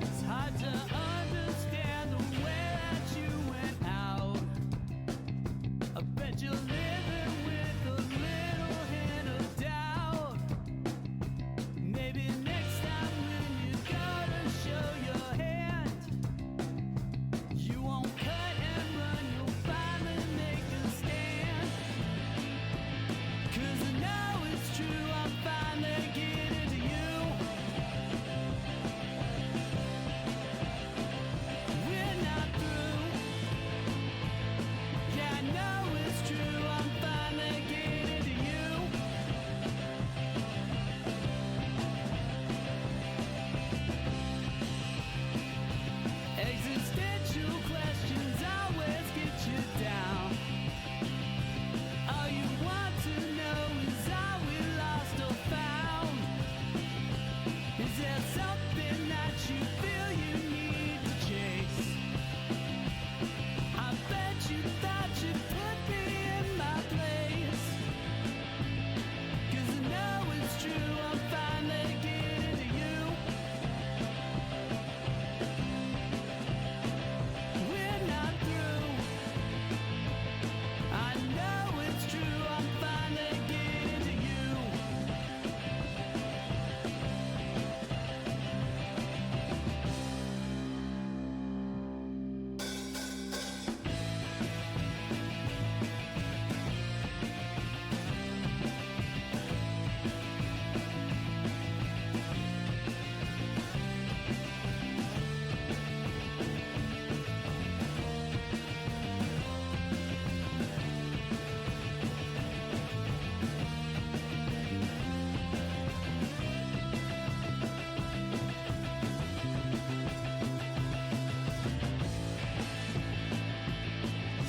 It's hard to understand the way that you went out. I bet you're living with a little hint of doubt. Maybe next time when you gotta show your hand, you won't cut and run, you'll finally make a stand. 'Cause I know it's true, I'm finally getting to you. We're not through. Yeah, I know it's true, I'm finally getting to you. Existential questions always get you down. All you want to know is are we lost or found? Is there something that you feel you need to chase? I bet you thought you'd put me in my place. 'Cause I know it's true, I'm finally getting to you. We're not through. I know it's true, I'm finally getting to you.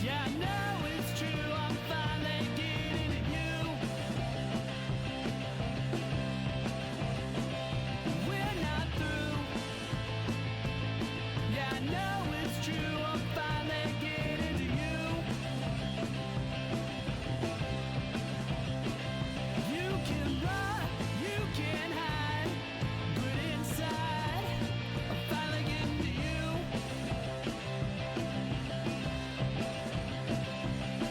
Yeah, I know it's true, I'm finally getting to you. We're not through. Yeah, I know it's true, I'm finally getting to you. You can run, you can hide, but inside, I'm finally getting to you.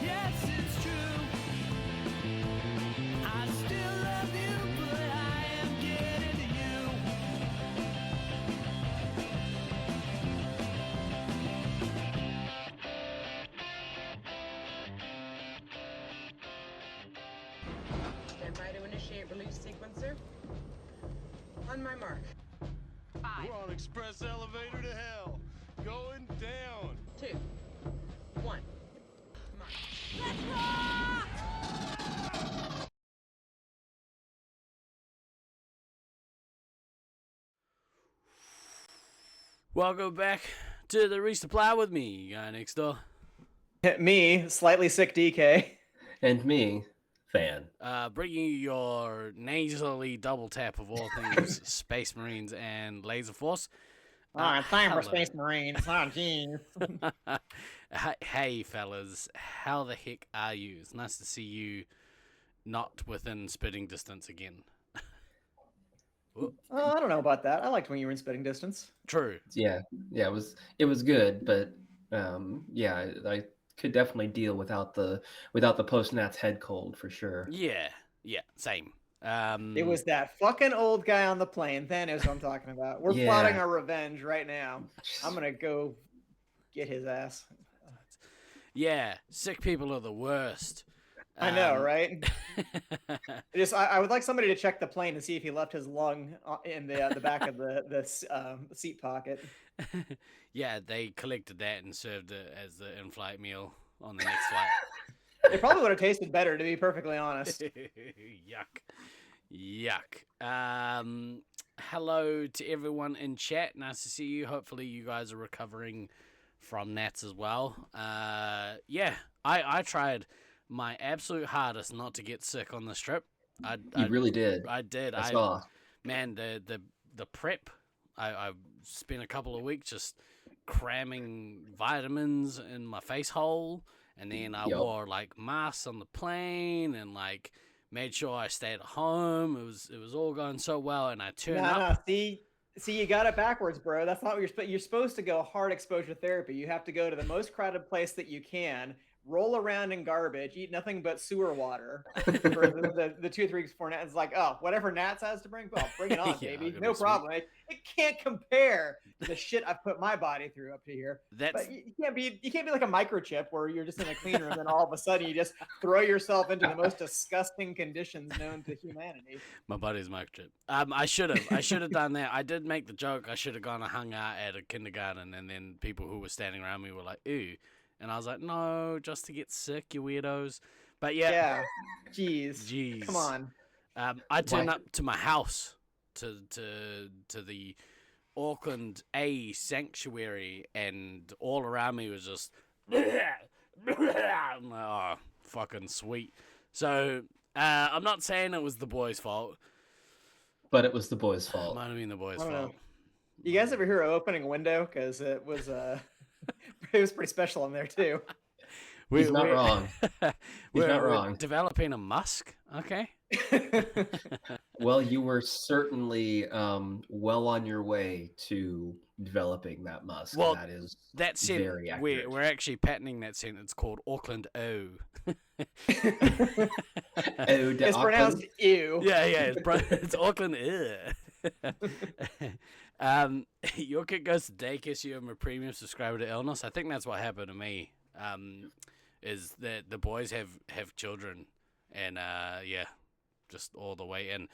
Yes, it's true. I still love you, but I am getting to you. Stand by to initiate release sequencer. On my mark. 5, We're on express elevator to hell. Going down. 2, 1. Mark. Welcome back to the Resupply with me, guy next door. Me, slightly sick DK. And me, fan. Bringing you your nasally double tap of all things Space Marines and Laserforce. It's time for hello. Space Marines. Oh, jeez. Hey, fellas, how the heck are you? It's nice to see you not within spitting distance again. I don't know about that. I liked when you were in spitting distance. True. Yeah, it was good, but yeah, I could definitely deal without the post-Nats head cold for sure. Yeah, same. It was that fucking old guy on the plane. Thanos, what I'm talking about. We're Yeah. plotting our revenge right now. I'm gonna go get his ass. Yeah, sick people are the worst. I know, right? I would like somebody to check the plane and see if he left his lung in the back of the seat pocket. Yeah, they collected that and served it as the in-flight meal on the next flight. It probably would have tasted better, to be perfectly honest. Yuck. Hello to everyone in chat. Nice to see you. Hopefully you guys are recovering from Nats as well. Yeah, I tried my absolute hardest not to get sick on this trip. You really did. I did. I saw. Man, the prep. I spent a couple of weeks just cramming vitamins in my face hole, and then I wore like masks on the plane and like made sure I stayed at home. It was all going so well, and I turned No, up. see, you got it backwards, bro. That's not what you're supposed to go hard exposure therapy. You have to go to the most crowded place that you can, roll around in garbage, eat nothing but sewer water for the 2 or 3 weeks before Nats. It's like, oh, whatever Nats has to bring, well, bring it on, Yeah, baby. gonna No be sweet. problem. It can't compare to the shit I've put my body through up to here. That's But you can't be like a microchip where you're just in a clean room and then all of a sudden you just throw yourself into the most disgusting conditions known to humanity. my buddy's microchip. I should have done that. I did make the joke. I should have gone and hung out at a kindergarten, and then people who were standing around me were like, "Ew," and I was like, "No, just to get sick, you weirdos." But yeah, Jeez. Come on. I turned up to my house to the Auckland A sanctuary, and all around me was just I'm like, oh, fucking sweet. So I'm not saying it was the boys' fault. But it was the boys' It fault. might have been the boys' I don't know. fault. You guys ever hear of opening a window? Because it was it was pretty special in there too. He's not wrong. He's not we're wrong. developing a musk, okay? Well, you were certainly well on your way to developing that musk. Well, that is That very sentence, accurate. we're actually patenting that sentence called Auckland O. It's pronounced ew. Yeah, it's Auckland. Your kid goes to daycare, so you're a premium subscriber to Illness. I think that's what happened to me. Is that the boys have children, and just all the way in.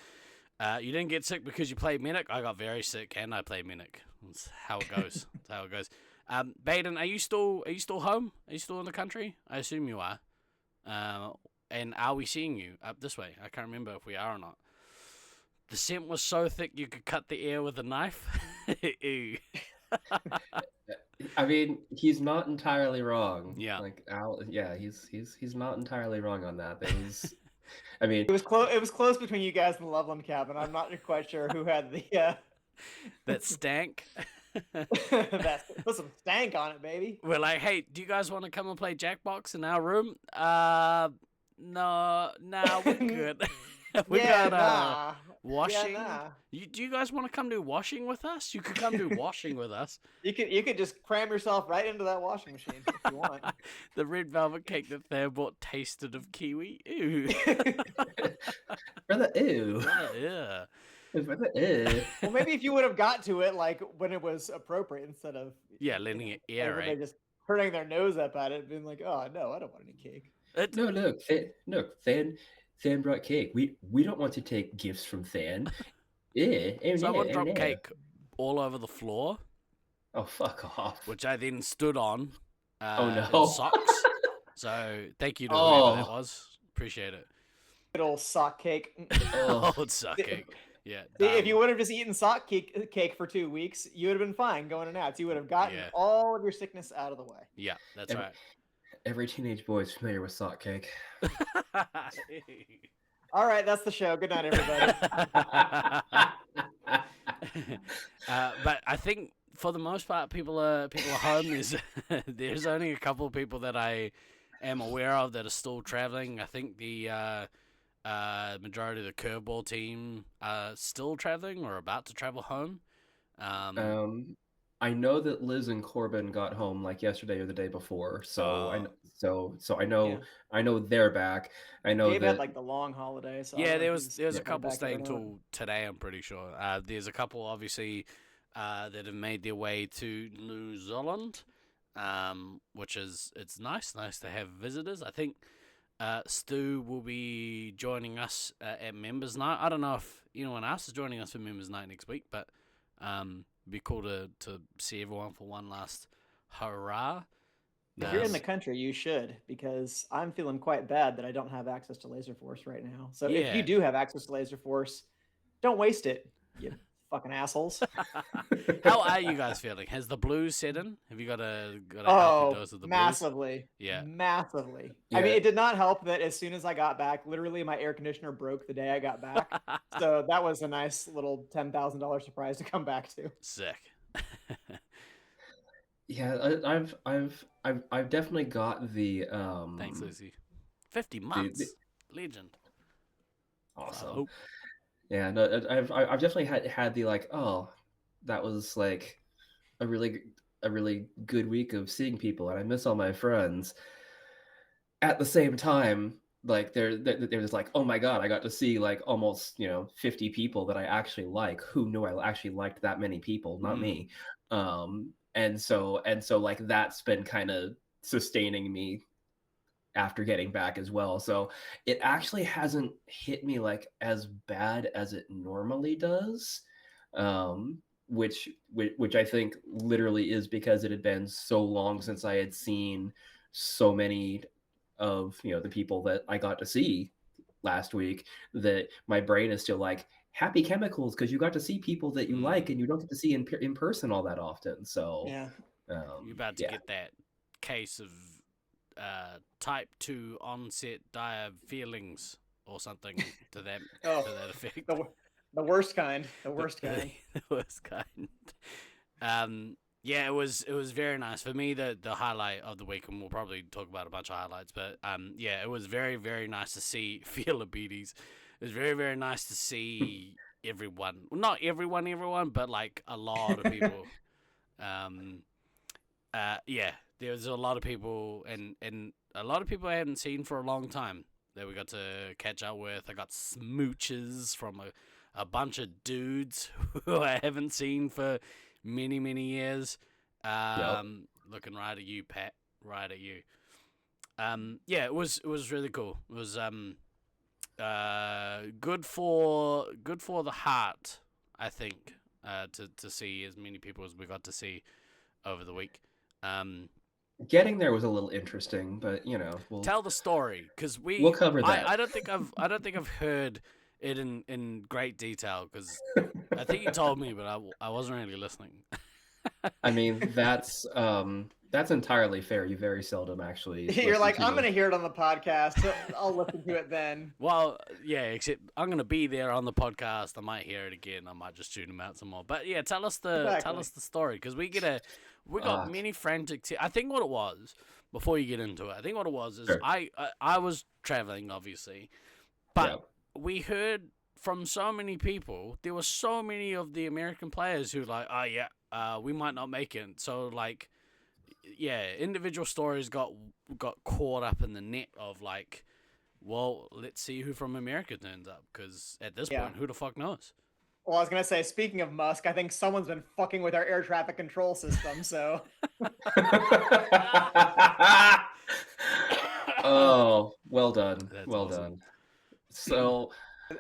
You didn't get sick because you played Medic. I got very sick, and I played Medic. That's how it goes. That's how it goes. Baden, are you still home? Are you still in the country? I assume you are. And are we seeing you up this way? I can't remember if we are or not. The scent was so thick you could cut the air with a knife. Ew. I mean, he's not entirely wrong. Yeah. Like Al, yeah, he's not entirely wrong on that. There was, I mean, It was close. It was close between you guys and the Loveland cabin. I'm not quite sure who had the That stank. that put some stank on it, baby. We're like, hey, do you guys want to come and play Jackbox in our room? No, we're good. We got washing. Yeah, nah. Do you guys want to come do washing with us? You could come do washing with us. You could just cram yourself right into that washing machine if you want. The red velvet cake that Thea bought tasted of kiwi. Ew. brother, ew. Yeah. Brother, ew. Well, maybe if you would have got to it like when it was appropriate instead of Letting it air, everybody right? just turning their nose up at it, being like, "Oh no, I don't want any cake." No, look, Than brought cake. We don't want to take gifts from Than. Someone dropped cake all over the floor, Oh, fuck off. which I then stood on. Oh, in no. socks. So thank you to whoever that Oh. was. Appreciate it. Good old sock cake. Oh. Old sock cake. Yeah. See, if you would have just eaten sock cake for 2 weeks, you would have been fine going to Nats. You would have gotten Yeah. all of your sickness out of the way. Yeah, that's Every- right. Every teenage boy is familiar with sock cake. All right, that's the show. Good night, everybody. But I think for the most part, people are home. There's only a couple of people that I am aware of that are still traveling. I think the majority of the curveball team are still traveling or about to travel home. I know that Liz and Corbin got home like yesterday or the day before, so I know they're back. I know Dave that had like the long holiday. So I Yeah, don't know there if was he's there's a getting couple back staying yet or not. till today. I'm pretty sure. There's a couple obviously that have made their way to New Zealand, which it's nice to have visitors. I think Stu will be joining us at Members Night. I don't know if anyone else is joining us for Members Night next week, but it'd be cool to see everyone for one last hurrah. If you're in the country, you should, because I'm feeling quite bad that I don't have access to Laserforce right now. So if Yeah. you do have access to Laserforce, don't waste it, you fucking assholes. How are you guys feeling? Has the blues set in? Have you got a healthy Oh, dose of the blues? massively. Yeah. Massively. Yeah. I mean, it did not help that as soon as I got back, literally my air conditioner broke the day I got back. So that was a nice little $10,000 surprise to come back to. Sick. yeah, I've definitely got the Thanks, Lucy. 50 months. Legend. Awesome. hope. Yeah, no, I've definitely had the like, oh, that was like a really good week of seeing people, and I miss all my friends. At the same time, like there's like, oh my god, I got to see like almost 50 people that I actually like. Who knew I actually liked that many people? Not me. And so like that's been kind of sustaining me after getting back as well. So it actually hasn't hit me like as bad as it normally does. Which I think literally is because it had been so long since I had seen so many of the people that I got to see last week, that my brain is still like happy chemicals because you got to see people that you like and you don't get to see in person all that often. So Yeah. You're about to get that case of type 2 onset feelings or something to that Oh, to that effect. The worst kind. The worst kind. The worst kind. Yeah, it was very nice for me. The highlight of the week, and we'll probably talk about a bunch of highlights. But yeah, it was very, very nice to see Philippines. It was very, very nice to see everyone. Well, not everyone, but like a lot of people. Yeah, there was a lot of people, and a lot of people I hadn't seen for a long time that we got to catch up with. I got smooches from a bunch of dudes who I haven't seen for many, many years. Looking right at you, Pat. Right at you. Yeah, it was really cool. It was good for the heart, I think, to see as many people as we got to see over the week. Getting there was a little interesting, but we'll tell the story, because we'll cover that. I don't think I've heard it in great detail, because I think you told me, but I wasn't really listening. I mean, that's entirely fair. You very seldom actually. You're like, I'm going to hear it on the podcast. So I'll listen to it then. Well, yeah, except I'm going to be there on the podcast. I might hear it again. I might just tune them out some more. But yeah, tell us the story, because we got many frantic. I think what it was, before you get into it, I think what it was is sure. I was traveling, obviously, but we heard from so many people. There were so many of the American players who were like, oh yeah, we might not make it. So like, yeah, individual stories got caught up in the net of like, well, let's see who from America turns up, because at this point, who the fuck knows? Well, I was going to say, speaking of Musk, I think someone's been fucking with our air traffic control system, so. Oh, well done. That's well awesome. Done. So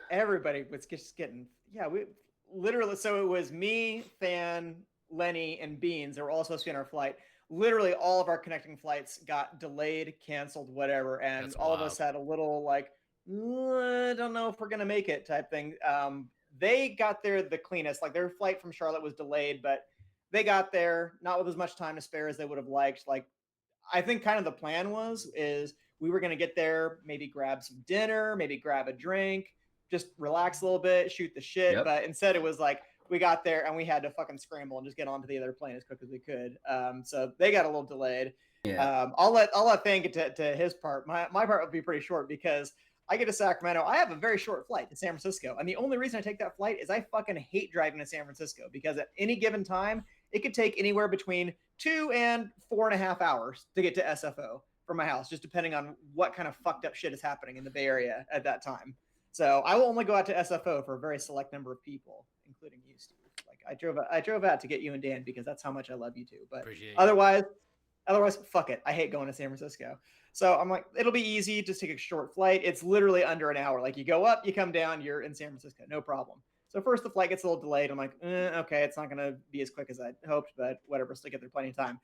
everybody was just getting, we literally, so it was me, Fan, Lenny, and Beans that were all supposed to be on our flight. Literally all of our connecting flights got delayed, canceled, whatever, and That's all wild. of us had a little like, I don't know if we're going to make it type thing. They got there the cleanest. Like, their flight from Charlotte was delayed, but they got there not with as much time to spare as they would have liked. Like, I think kind of the plan is we were going to get there, maybe grab some dinner, maybe grab a drink, just relax a little bit, shoot the shit. Yep. But instead it was like, we got there and we had to fucking scramble and just get onto the other plane as quick as we could. So they got a little delayed. Yeah. I'll let Fan get to his part. My part would be pretty short, because I get to Sacramento. I have a very short flight to San Francisco. And the only reason I take that flight is I fucking hate driving to San Francisco, because at any given time, it could take anywhere between 2 and 4.5 hours to get to SFO from my house, just depending on what kind of fucked up shit is happening in the Bay Area at that time. So I will only go out to SFO for a very select number of people, including you, Steve. Like, I drove out to get you and Dan because that's how much I love you too. But otherwise, fuck it. I hate going to San Francisco. So I'm like, it'll be easy. Just take a short flight. It's literally under an hour. Like, you go up, you come down, you're in San Francisco. No problem. So first the flight gets a little delayed. I'm like, okay, it's not going to be as quick as I hoped, but whatever. Still get there plenty of time.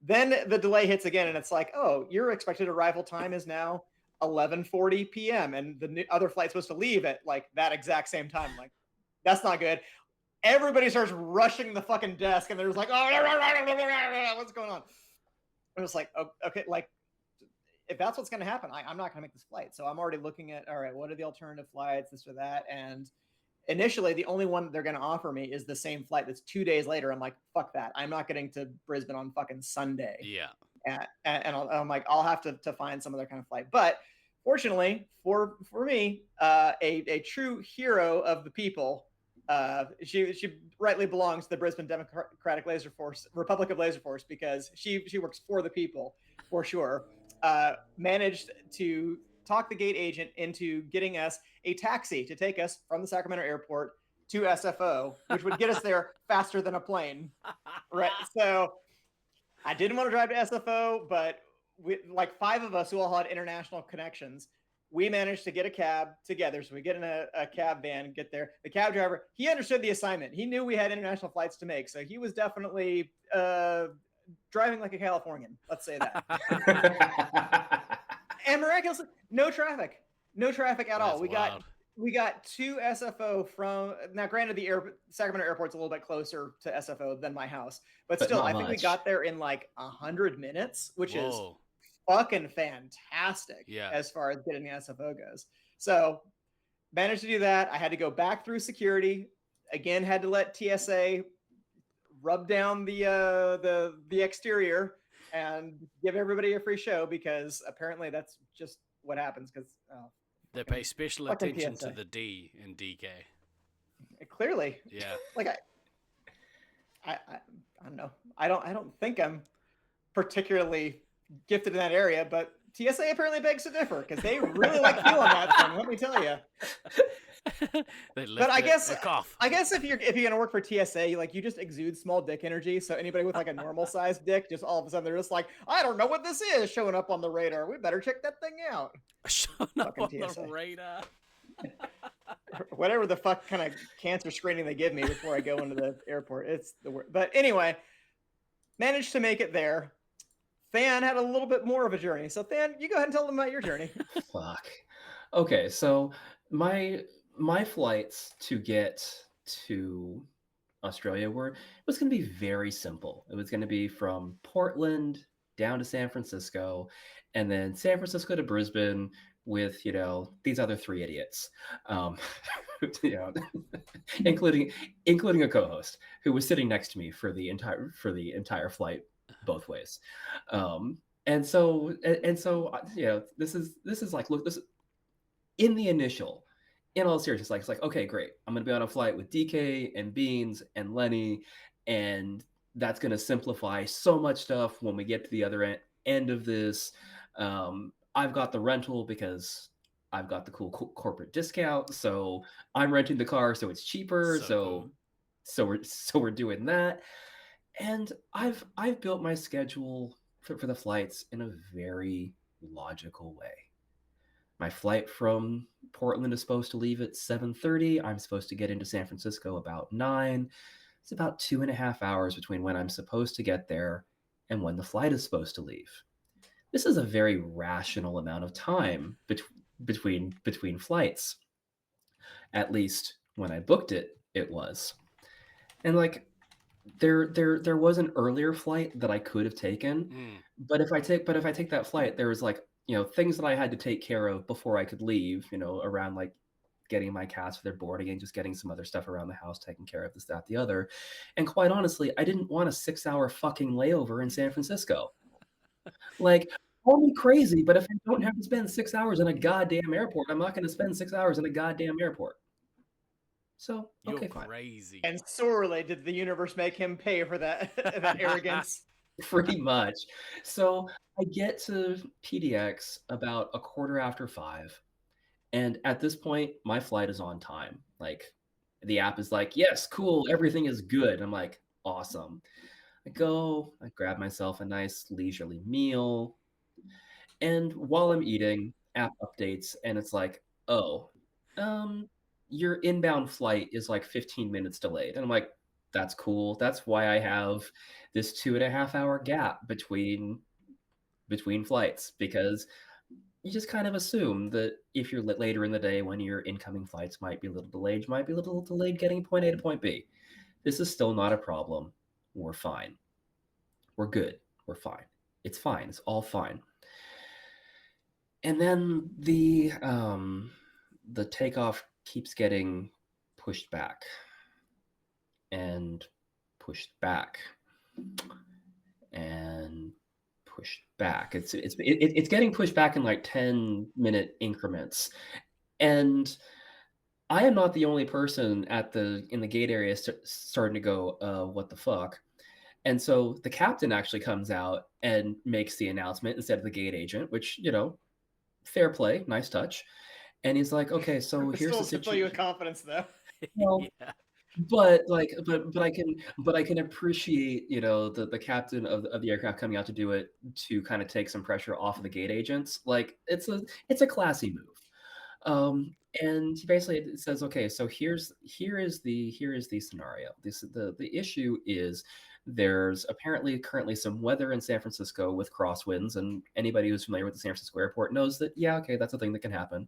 Then the delay hits again, and it's like, oh, your expected arrival time is now 11:40 p.m. and the other flight's supposed to leave at like that exact same time. I'm like, that's not good. Everybody starts rushing the fucking desk, and they're just like, oh, what's going on? I was like, oh, okay, like, if that's what's going to happen, I'm not going to make this flight. So I'm already looking at, all right, what are the alternative flights, this or that? And initially, the only one they're going to offer me is the same flight that's 2 days later. I'm like, fuck that. I'm not getting to Brisbane on fucking Sunday. Yeah. And I'm like, I'll have to find some other kind of flight. But Fortunately for me, a true hero of the people. She rightly belongs to the Brisbane Democratic Laserforce Republic of Laserforce because she works for the people for sure. Managed to talk the gate agent into getting us a taxi to take us from the Sacramento airport to SFO, which would get us there faster than a plane. Right. So I didn't want to drive to SFO, but we, like 5 of us who all had international connections, we managed to get a cab together. So we get in a cab van, get there. The cab driver, he understood the assignment. He knew we had international flights to make. So he was definitely driving like a Californian. Let's say that. And miraculously, no traffic at all. We got to SFO from, now granted the Sacramento airport's a little bit closer to SFO than my house, but still I think we got there in like 100 minutes, which is fucking fantastic as far as getting the SFO goes. So managed to do that. I had to go back through security again, had to let TSA rub down the exterior and give everybody a free show because apparently that's just what happens because they pay special attention to the D in DK. Clearly, yeah. Like I don't know. I don't think I'm particularly gifted in that area, but TSA apparently begs to differ because they really like feeling that thing. Let me tell you. But I guess if you're gonna work for TSA, you just exude small dick energy. So anybody with like a normal sized dick, just all of a sudden they're just like, I don't know what this is showing up on the radar. We better check that thing out. Showing up on the radar. Whatever the fuck kind of cancer screening they give me before I go into the airport, it's the worst. But anyway, managed to make it there. Than had a little bit more of a journey. So Than, you go ahead and tell them about your journey. Fuck. Okay, so my flights to get to Australia was going to be very simple. It was going to be from Portland down to San Francisco, and then San Francisco to Brisbane with these other 3 idiots, including a co-host who was sitting next to me for the entire flight both ways. And so this is like, look, this in all seriousness, it's like, okay, great, I'm gonna be on a flight with DK and Beans and Lenny, and that's gonna simplify so much stuff when we get to the other end of this. I've got the rental because I've got the cool corporate discount, so I'm renting the car, so it's cheaper. So we're doing that, and I've built my schedule for the flights in a very logical way. My flight from Portland is supposed to leave at 7:30. I'm supposed to get into San Francisco about 9. It's about 2.5 hours between when I'm supposed to get there and when the flight is supposed to leave. This is a very rational amount of time between flights. At least when I booked it, it was. And like there was an earlier flight that I could have taken, but if I take that flight, there was like things that I had to take care of before I could leave. Around like getting my cats for their boarding and just getting some other stuff around the house taken care of, this, that, the other. And quite honestly, I didn't want a 6-hour fucking layover in San Francisco. Like, call me crazy, but if I don't have to spend 6 hours in a goddamn airport, I'm not going to spend 6 hours in a goddamn airport. So, okay, You're crazy. And sorely did the universe make him pay for that that arrogance. Pretty much. So I get to PDX about 5:15, and at this point, my flight is on time. Like, the app is like, yes, cool, everything is good. I'm like, awesome. I grab myself a nice leisurely meal, and while I'm eating, app updates, and it's like, oh, your inbound flight is like 15 minutes delayed. And I'm like, that's cool. That's why I have this 2.5-hour gap between flights, because you just kind of assume that if you're later in the day when your incoming flights might be a little delayed getting point A to point B. This is still not a problem. We're fine. We're good. We're fine. It's fine. It's all fine. And then the takeoff keeps getting pushed back and pushed back and pushed back. It's getting pushed back in like 10-minute increments, and I am not the only person in the gate area starting to go, what the fuck? And so the captain actually comes out and makes the announcement instead of the gate agent, which, fair play, nice touch. And he's like, okay, so here's the Still to fill you with situation. confidence, though. Well, Yeah. but I can appreciate, the captain of the aircraft coming out to do it, to kind of take some pressure off of the gate agents. Like, it's a classy move. And he basically says, okay, so here is the scenario. The issue is there's apparently currently some weather in San Francisco with crosswinds, and anybody who's familiar with the San Francisco airport knows that, yeah, okay, that's a thing that can happen.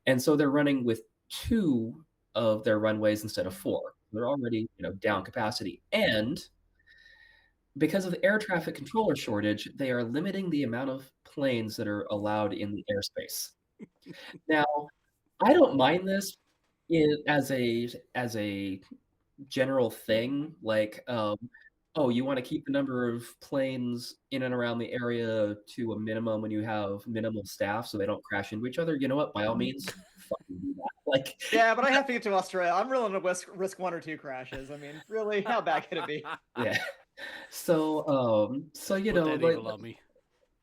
And so they're running with 2 of their runways instead of 4. They're already, down capacity. And because of the air traffic controller shortage, they are limiting the amount of planes that are allowed in the airspace. Now, I don't mind this as a general thing, like, oh, you want to keep the number of planes in and around the area to a minimum when you have minimal staff so they don't crash into each other. You know what? By all means, fucking do that. Like, Yeah, but I have to get to Australia. I'm willing to risk 1 or 2 crashes. I mean, really, how bad could it be? yeah. So, Put that eagle on me.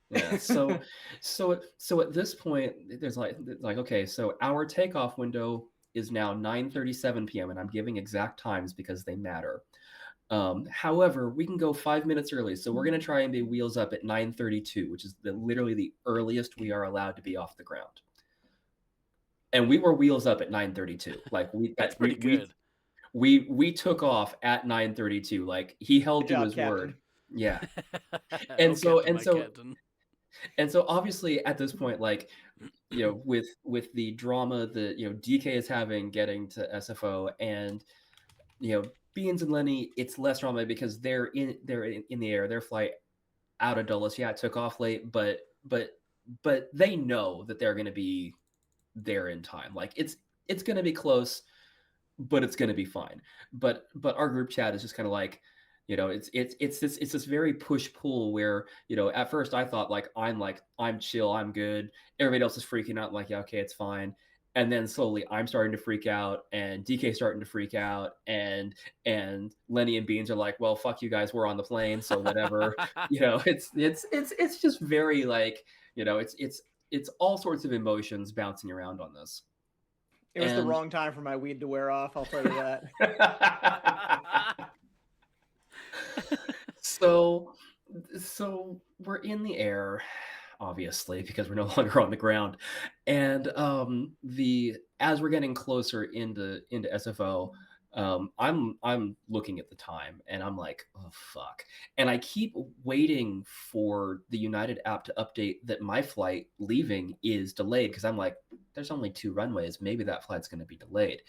yeah. So at this point, there's like, okay, so our takeoff window is now 9:37 p.m. and I'm giving exact times because they matter. However, we can go 5 minutes early, so we're going to try and be wheels up at 9:32, which is literally the earliest we are allowed to be off the ground. And we were wheels up at 9:32. Like, That's pretty good. We took off at 9:32. Like, he held Good to job, his Captain. word. Yeah. And So obviously at this point, like, with the drama that, DK is having getting to SFO, and, Beans and Lenny, it's less drama because they're in the air. Their flight out of Dulles, yeah, it took off late, but they know that they're going to be there in time. Like, it's going to be close, but it's going to be fine. But our group chat is just kind of like, it's this very push pull where, at first I thought, like, I'm chill, I'm good. Everybody else is freaking out, like, yeah, okay, it's fine. And then slowly I'm starting to freak out, and DK starting to freak out, and Lenny and Beans are like, well, fuck you guys, we're on the plane, so whatever. It's just very, like, it's all sorts of emotions bouncing around on this. It was the wrong time for my weed to wear off, I'll tell you that. So we're in the air, obviously, because we're no longer on the ground. And as we're getting closer into SFO, I'm looking at the time and I'm like, oh fuck. And I keep waiting for the United app to update that my flight leaving is delayed, because I'm like, there's only 2 runways, maybe that flight's going to be delayed.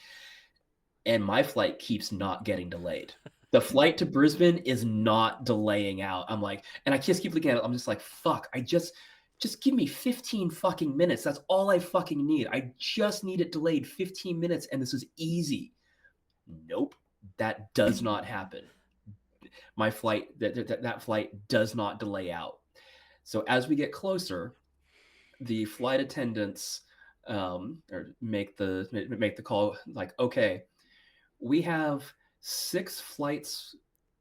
And my flight keeps not getting delayed. The flight to Brisbane is not delaying out. I'm like, and I just keep looking at it. I'm just like, fuck, I just give me 15 fucking minutes. That's all I fucking need. I just need it delayed 15 minutes and this is easy. Nope, that does not happen. My flight, that flight does not delay out. So as we get closer, the flight attendants make the call, like, okay, we have 6 flights.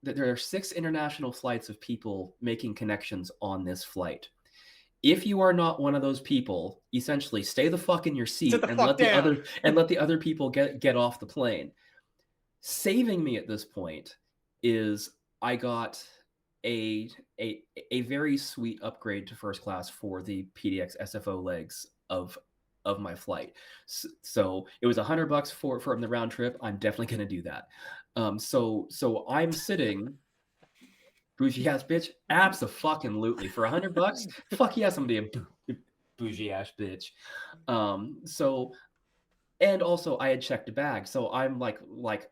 There are 6 international flights of people making connections on this flight. If you are not one of those people, essentially stay the fuck in your seat and let the other people get off the plane. Saving me at this point is I got a very sweet upgrade to first class for the PDX SFO legs of my flight. So it was $100 for the round trip. I'm definitely going to do that. So I'm sitting, bougie ass bitch, abso-fucking-lutely, for $100. Fuck yes, I'm gonna be a bougie ass bitch. And also I had checked a bag, so I'm like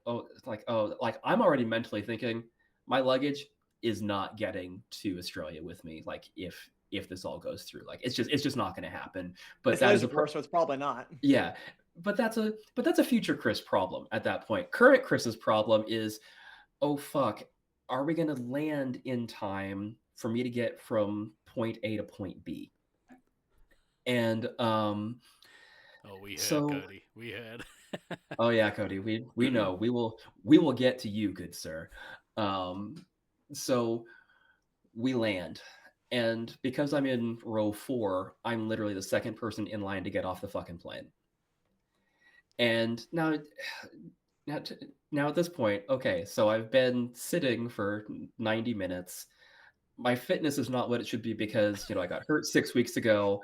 I'm already mentally thinking my luggage is not getting to Australia with me. Like, if this all goes through, like, it's just not going to happen. But it's Laserforce, so it's probably not. Yeah, but that's a future Chris problem at that point. Current Chris's problem is, oh fuck, are we going to land in time for me to get from point A to point B. And Oh, we heard, so Cody. We heard. oh yeah, Cody, we know. We will get to you, good sir. So we land. And because I'm in row 4, I'm literally the second person in line to get off the fucking plane. And now at this point, okay, so I've been sitting for 90 minutes. My fitness is not what it should be because, I got hurt 6 weeks ago,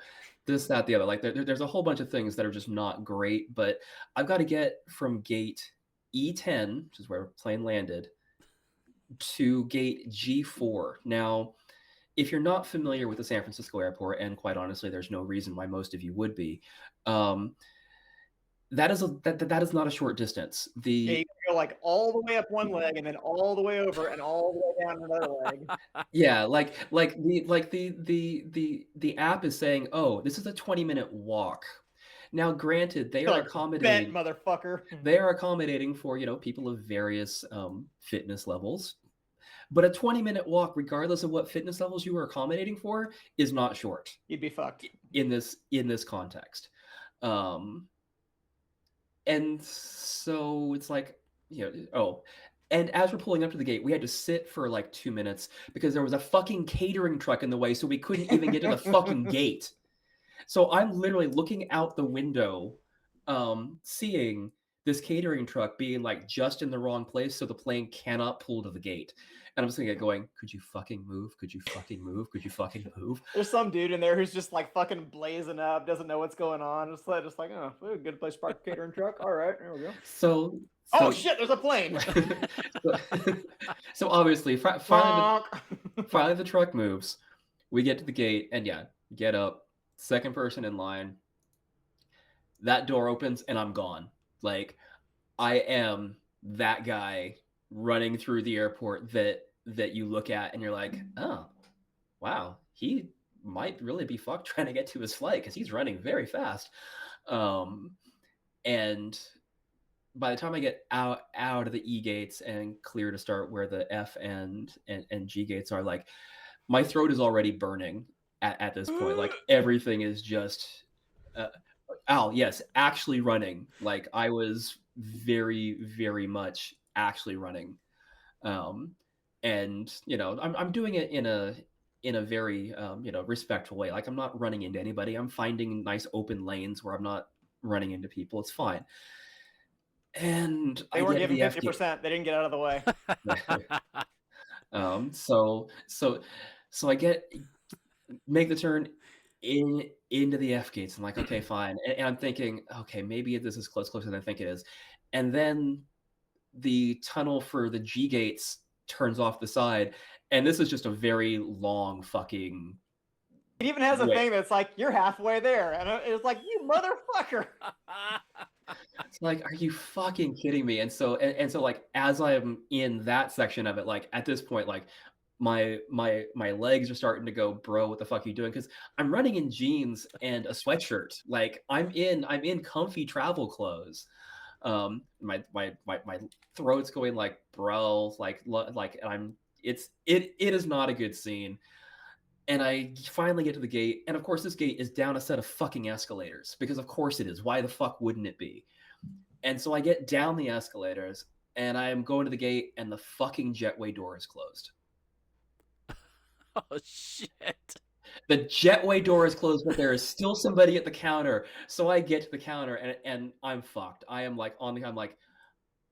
this, that, the other. Like there's a whole bunch of things that are just not great, but I've got to get from gate E10, which is where the plane landed, to gate G4. Now, if you're not familiar with the San Francisco airport, and quite honestly, there's no reason why most of you would be, that is not a short distance. Yeah, you go like all the way up one leg and then all the way over and all the way down another leg. Yeah, the app is saying, oh, this is a 20-minute walk. Now, granted, they are Like, accommodating, bet, motherfucker. they are accommodating for people of various fitness levels, but a 20-minute walk, regardless of what fitness levels you are accommodating for, is not short You'd be fucked. in this context. And so it's like, and as we're pulling up to the gate, we had to sit for like 2 minutes because there was a fucking catering truck in the way, so we couldn't even get to the fucking gate. So I'm literally looking out the window, seeing this catering truck being like just in the wrong place, so the plane cannot pull to the gate. And I'm just going, could you fucking move? Could you fucking move? Could you fucking move? There's some dude in there who's just like fucking blazing up, doesn't know what's going on. Just like, oh, good place to park a catering truck. All right, there we go. So Oh shit, there's a plane. so obviously, finally the truck moves. We get to the gate, and get up. Second person in line. That door opens, and I'm gone. Like, I am that guy running through the airport that you look at and you're like, oh, wow, he might really be fucked trying to get to his flight because he's running very fast. And by the time I get out of the E gates and clear to start where the F and G gates are, like, my throat is already burning at this point. Like, everything is just actually running. Like, I was very, very much actually running. And I'm doing it in a very respectful way. Like, I'm not running into anybody. I'm finding nice open lanes where I'm not running into people. It's fine. And they were given 50%. They didn't get out of the way. So I make the turn into the F gates. I'm like, okay, fine. And I'm thinking, okay, maybe this is closer than I think it is. And then the tunnel for the G gates turns off the side, and this is just a very long fucking. It even has a thing that's like, you're halfway there, and it's like, you motherfucker. It's like, are you fucking kidding me? And so like, as I'm in that section of it, like, at this point, like, my legs are starting to go, bro, what the fuck are you doing? Because I'm running in jeans and a sweatshirt. Like, I'm in comfy travel clothes. My throat's going like, bro, like it is not a good scene. And I finally get to the gate, and of course this gate is down a set of fucking escalators, because of course it is. Why the fuck wouldn't it be? And so I get down the escalators, and I am going to the gate, and the fucking jetway door is closed. Oh shit. The jetway door is closed, but there is still somebody at the counter. So I get to the counter, and I'm fucked. I am like I'm like,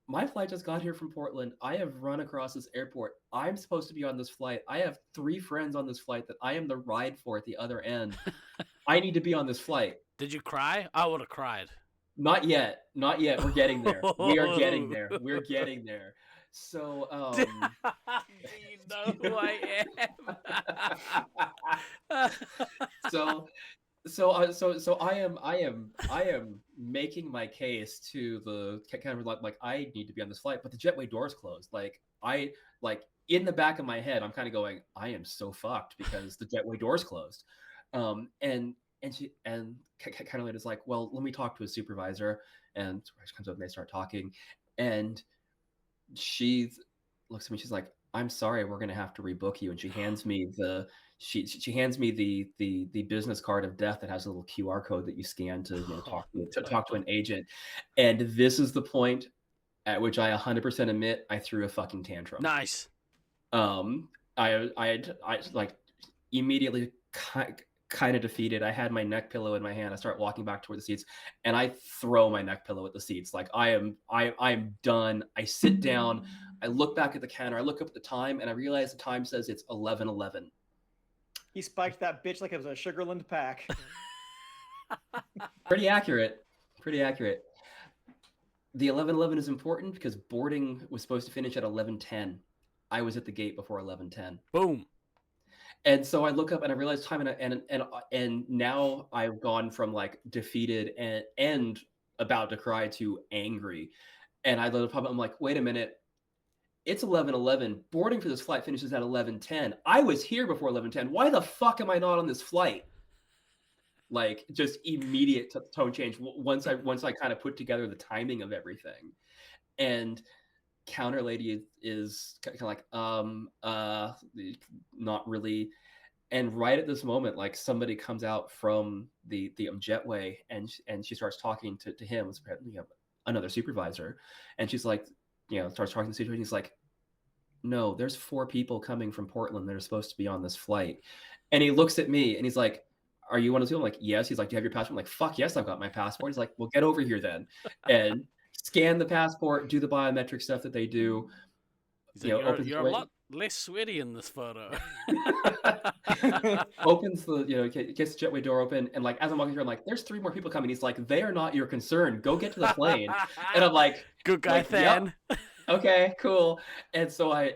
my flight just got here from Portland. I have run across this airport. I'm supposed to be on this flight. I have 3 friends on this flight that I am the ride for at the other end. I need to be on this flight. Did you cry? I would have cried. Not yet. We're getting there. We are getting there. We're getting there. So, do you know who I am? So I am making my case to the kind of like I need to be on this flight, but the jetway door is closed. Like, in the back of my head, I'm kind of going, I am so fucked because the jetway door is closed. And she kind of is like, well, let me talk to a supervisor. And she comes up and they start talking, and she looks at me. She's like, I'm sorry, we're gonna have to rebook you. And she hands me she hands me the business card of death that has a little QR code that you scan to talk to an agent. And this is the point at which I 100% admit I threw a fucking tantrum. Nice. I like immediately kind of defeated. I had my neck pillow in my hand. I start walking back toward the seats, and I throw my neck pillow at the seats. Like I'm done. I sit down. I look back at the counter. I look up at the time, and I realize the time says it's 11:11. He spiked that bitch like it was a Sugarland pack. Pretty accurate. The 11:11 is important because boarding was supposed to finish at 11:10. I was at the gate before 11:10. Boom. And so I look up and I realize time, and now I've gone from like defeated and about to cry to angry. And I look up, I'm like, wait a minute. It's 11:11. Boarding for this flight finishes at 11:10. I was here before 11:10. Why the fuck am I not on this flight? Like, just immediate tone change once I kind of put together the timing of everything. And counter lady is kind of like, not really. And right at this moment, like somebody comes out from the jetway and she starts talking to him, another supervisor, and she's like, starts talking to the situation. He's like, no, there's 4 people coming from Portland that are supposed to be on this flight. And he looks at me and he's like, are you one of those people? I'm like, yes. He's like, do you have your passport? I'm like, fuck yes, I've got my passport. He's like, well, get over here then. And scan the passport, do the biometric stuff that they do. You're a lot less sweaty in this photo. Opens the, gets the jetway door open, and like as I'm walking through, I'm like, there's 3 more people coming. He's like, they are not your concern. Go get to the plane. And I'm like, good guy, fan. Yep. Okay, cool. And so I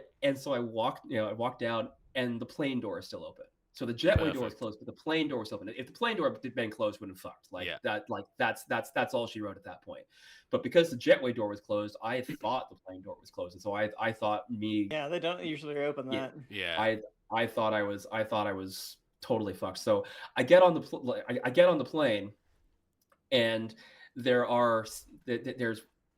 walked, I walked down, and the plane door is still open. So the jetway door is closed, but the plane door was open. If the plane door had been closed, would have fucked. That's all she wrote at that point. But because the jetway door was closed, I thought the plane door was closed, and so I thought me. Yeah, they don't usually open that. Yeah. I thought I was totally fucked. So I get on the plane, and there's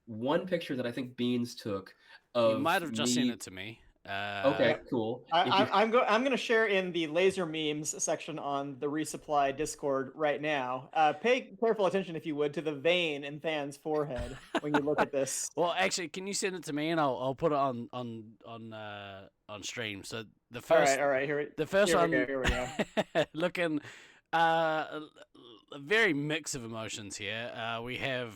one picture that I think Beans took. You might have just seen it to me. Okay, cool. I'm going to share in the laser memes section on the Resupply Discord right now. Pay careful attention, if you would, to the vein in Than's forehead when you look at this. Well, actually, can you send it to me and I'll put it on stream. So the first, all right, here we go. looking a very mix of emotions here. We can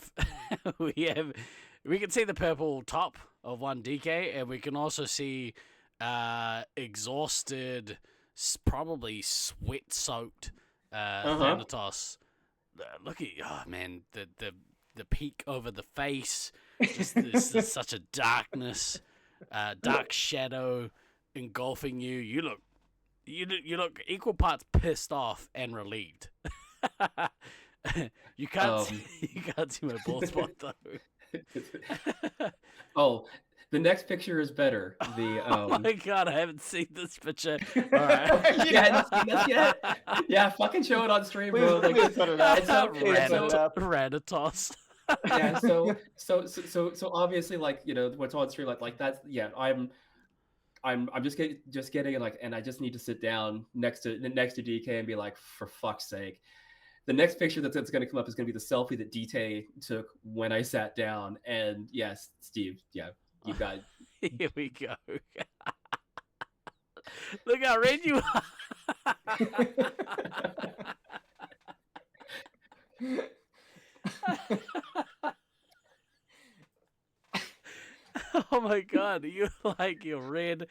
see the purple top of one DK, and we can also see exhausted, probably sweat-soaked Thanatos. Look at the peak over the face. Just there's such a darkness, dark shadow engulfing you. You look equal parts pissed off and relieved. You can't see my bald spot though. Oh, the next picture is better. Oh my god, I haven't seen this picture. All right. You hadn't seen this yet? Yeah, fucking show it on stream, bro. Like, Radatos. Yeah, so obviously, like, what's on stream, like that's, yeah, I'm just getting like, and I just need to sit down next to DK and be like, for fuck's sake. The next picture that's going to come up is going to be the selfie that DK took when I sat down. And yes, Steve, yeah, you got it. Here we go. Look how red you are. Oh my god, you're red.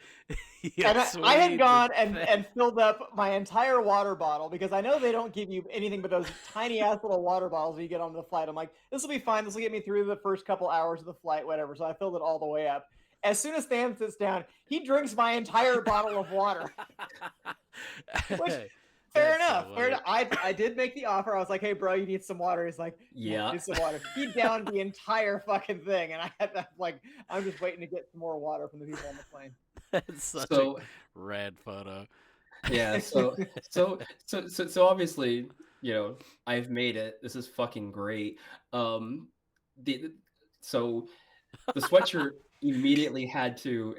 And I had gone and filled up my entire water bottle because I know they don't give you anything but those tiny ass little water bottles when you get onto the flight. I'm like, this will be fine. This will get me through the first couple hours of the flight, whatever. So I filled it all the way up. As soon as Stan sits down, he drinks my entire bottle of water. Which, fair enough. I did make the offer. I was like, hey, bro, you need some water. He's like, yeah, need some water. He downed the entire fucking thing. And I had that, like, I'm just waiting to get some more water from the people on the plane. That's such a rad photo. Yeah, so obviously, I've made it. This is fucking great. So the sweatshirt immediately had to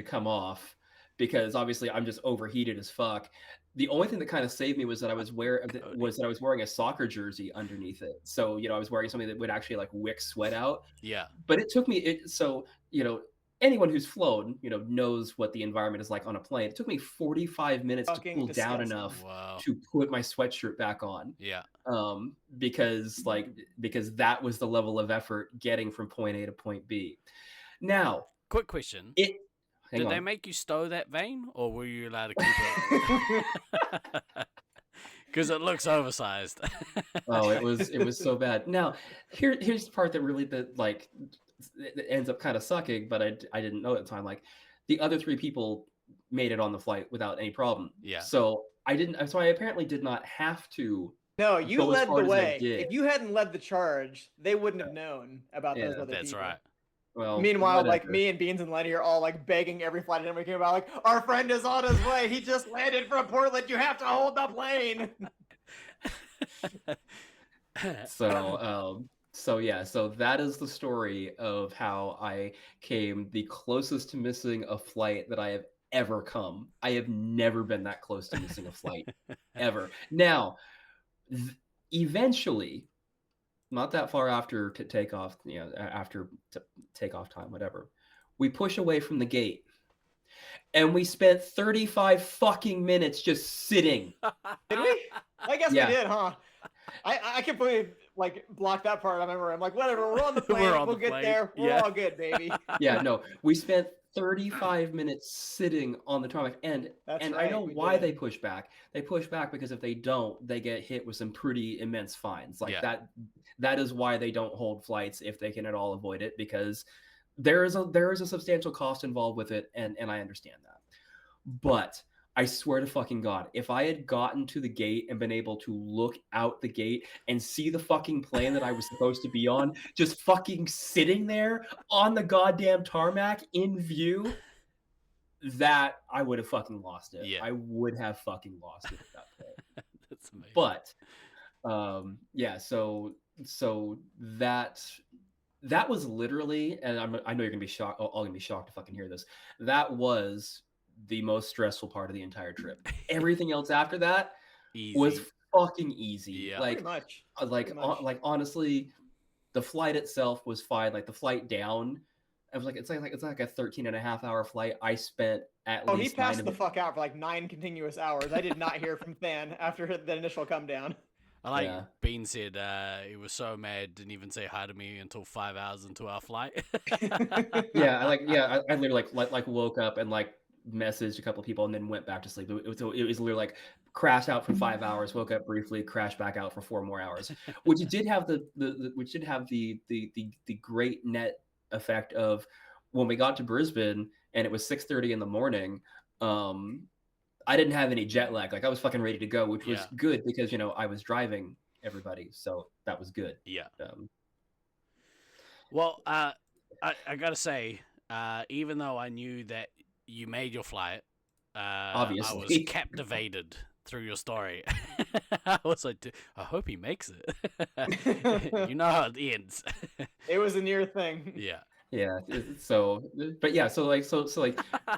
come off because obviously I'm just overheated as fuck. The only thing that kind of saved me was that I was wearing a soccer jersey underneath it. So, I was wearing something that would actually like wick sweat out. Yeah. But it took me anyone who's flown, knows what the environment is like on a plane. It took me 45 minutes to Fucking cool down disgusting. enough Wow. to put my sweatshirt back on. Yeah. Because that was the level of effort getting from point A to point B. Now, Quick question. Did they make you stow that vein, or were you allowed to keep it? Because it looks oversized. Oh, it was so bad. Now, here's the part that really it ends up kind of sucking, but I didn't know at the time. Like, the other 3 people made it on the flight without any problem. Yeah. So I apparently did not have to. No, you go as led the hard as I way. did. If you hadn't led the charge, they wouldn't have known about those Yeah, other That's people. right. Well, Meanwhile, like whatever. me and Beans and Lenny are all like begging every flight attendant we came about, like, our friend is on his way. He just landed from Portland. You have to hold the plane. So that is the story of how I came the closest to missing a flight that I have ever come. I have never been that close to missing a flight ever. Now, eventually, not that far after takeoff, after takeoff time, whatever, we push away from the gate, and we spent 35 fucking minutes just sitting. Did we? I guess Yeah. we did, huh? I completely like blocked that part. I remember. I'm like, whatever. We're on the plane. We're on We'll the get plane. there. We're Yeah. all good, baby. Yeah, no, we spent 35 minutes sitting on the tarmac, and That's I right, know we why did. they push back. They push back because if they don't, they get hit with some pretty immense fines. Like Yeah. that is why they don't hold flights if they can at all avoid it, because there is a substantial cost involved with it, and I understand that. But I swear to fucking God, if I had gotten to the gate and been able to look out the gate and see the fucking plane that I was supposed to be on just fucking sitting there on the goddamn tarmac in view, that I would have fucking lost it. Yeah. I would have fucking lost it at that point. That's amazing. But so that was literally, and I know you're gonna be shocked. All gonna be shocked to fucking hear this. That was the most stressful part of the entire trip. Everything else after that Easy. was fucking easy. Yeah. Like, Pretty much. like, Pretty much. like honestly, the flight itself was fine. Like the flight down, I was like, it's like a 13.5-hour flight. I spent at Oh, he least passed 9 the of fuck out for like 9 continuous hours. I did not hear from Than after the initial come down. I like Yeah. Bean said he was so mad, didn't even say hi to me until 5 hours into our flight. Yeah, I literally like woke up and like messaged a couple of people and then went back to sleep. It was literally like crashed out for 5 hours, woke up briefly, crashed back out for 4 more hours, which did have the great net effect of when we got to Brisbane and it was 6:30 in the morning. I didn't have any jet lag. Like I was fucking ready to go, which was Yeah. good because I was driving everybody, so that was good. Yeah. Well, I gotta say, even though I knew that you made your flight, I was Obviously. captivated through your story. I was like, I hope he makes it. You know how it ends. It was a near thing. Yeah. Yeah. So like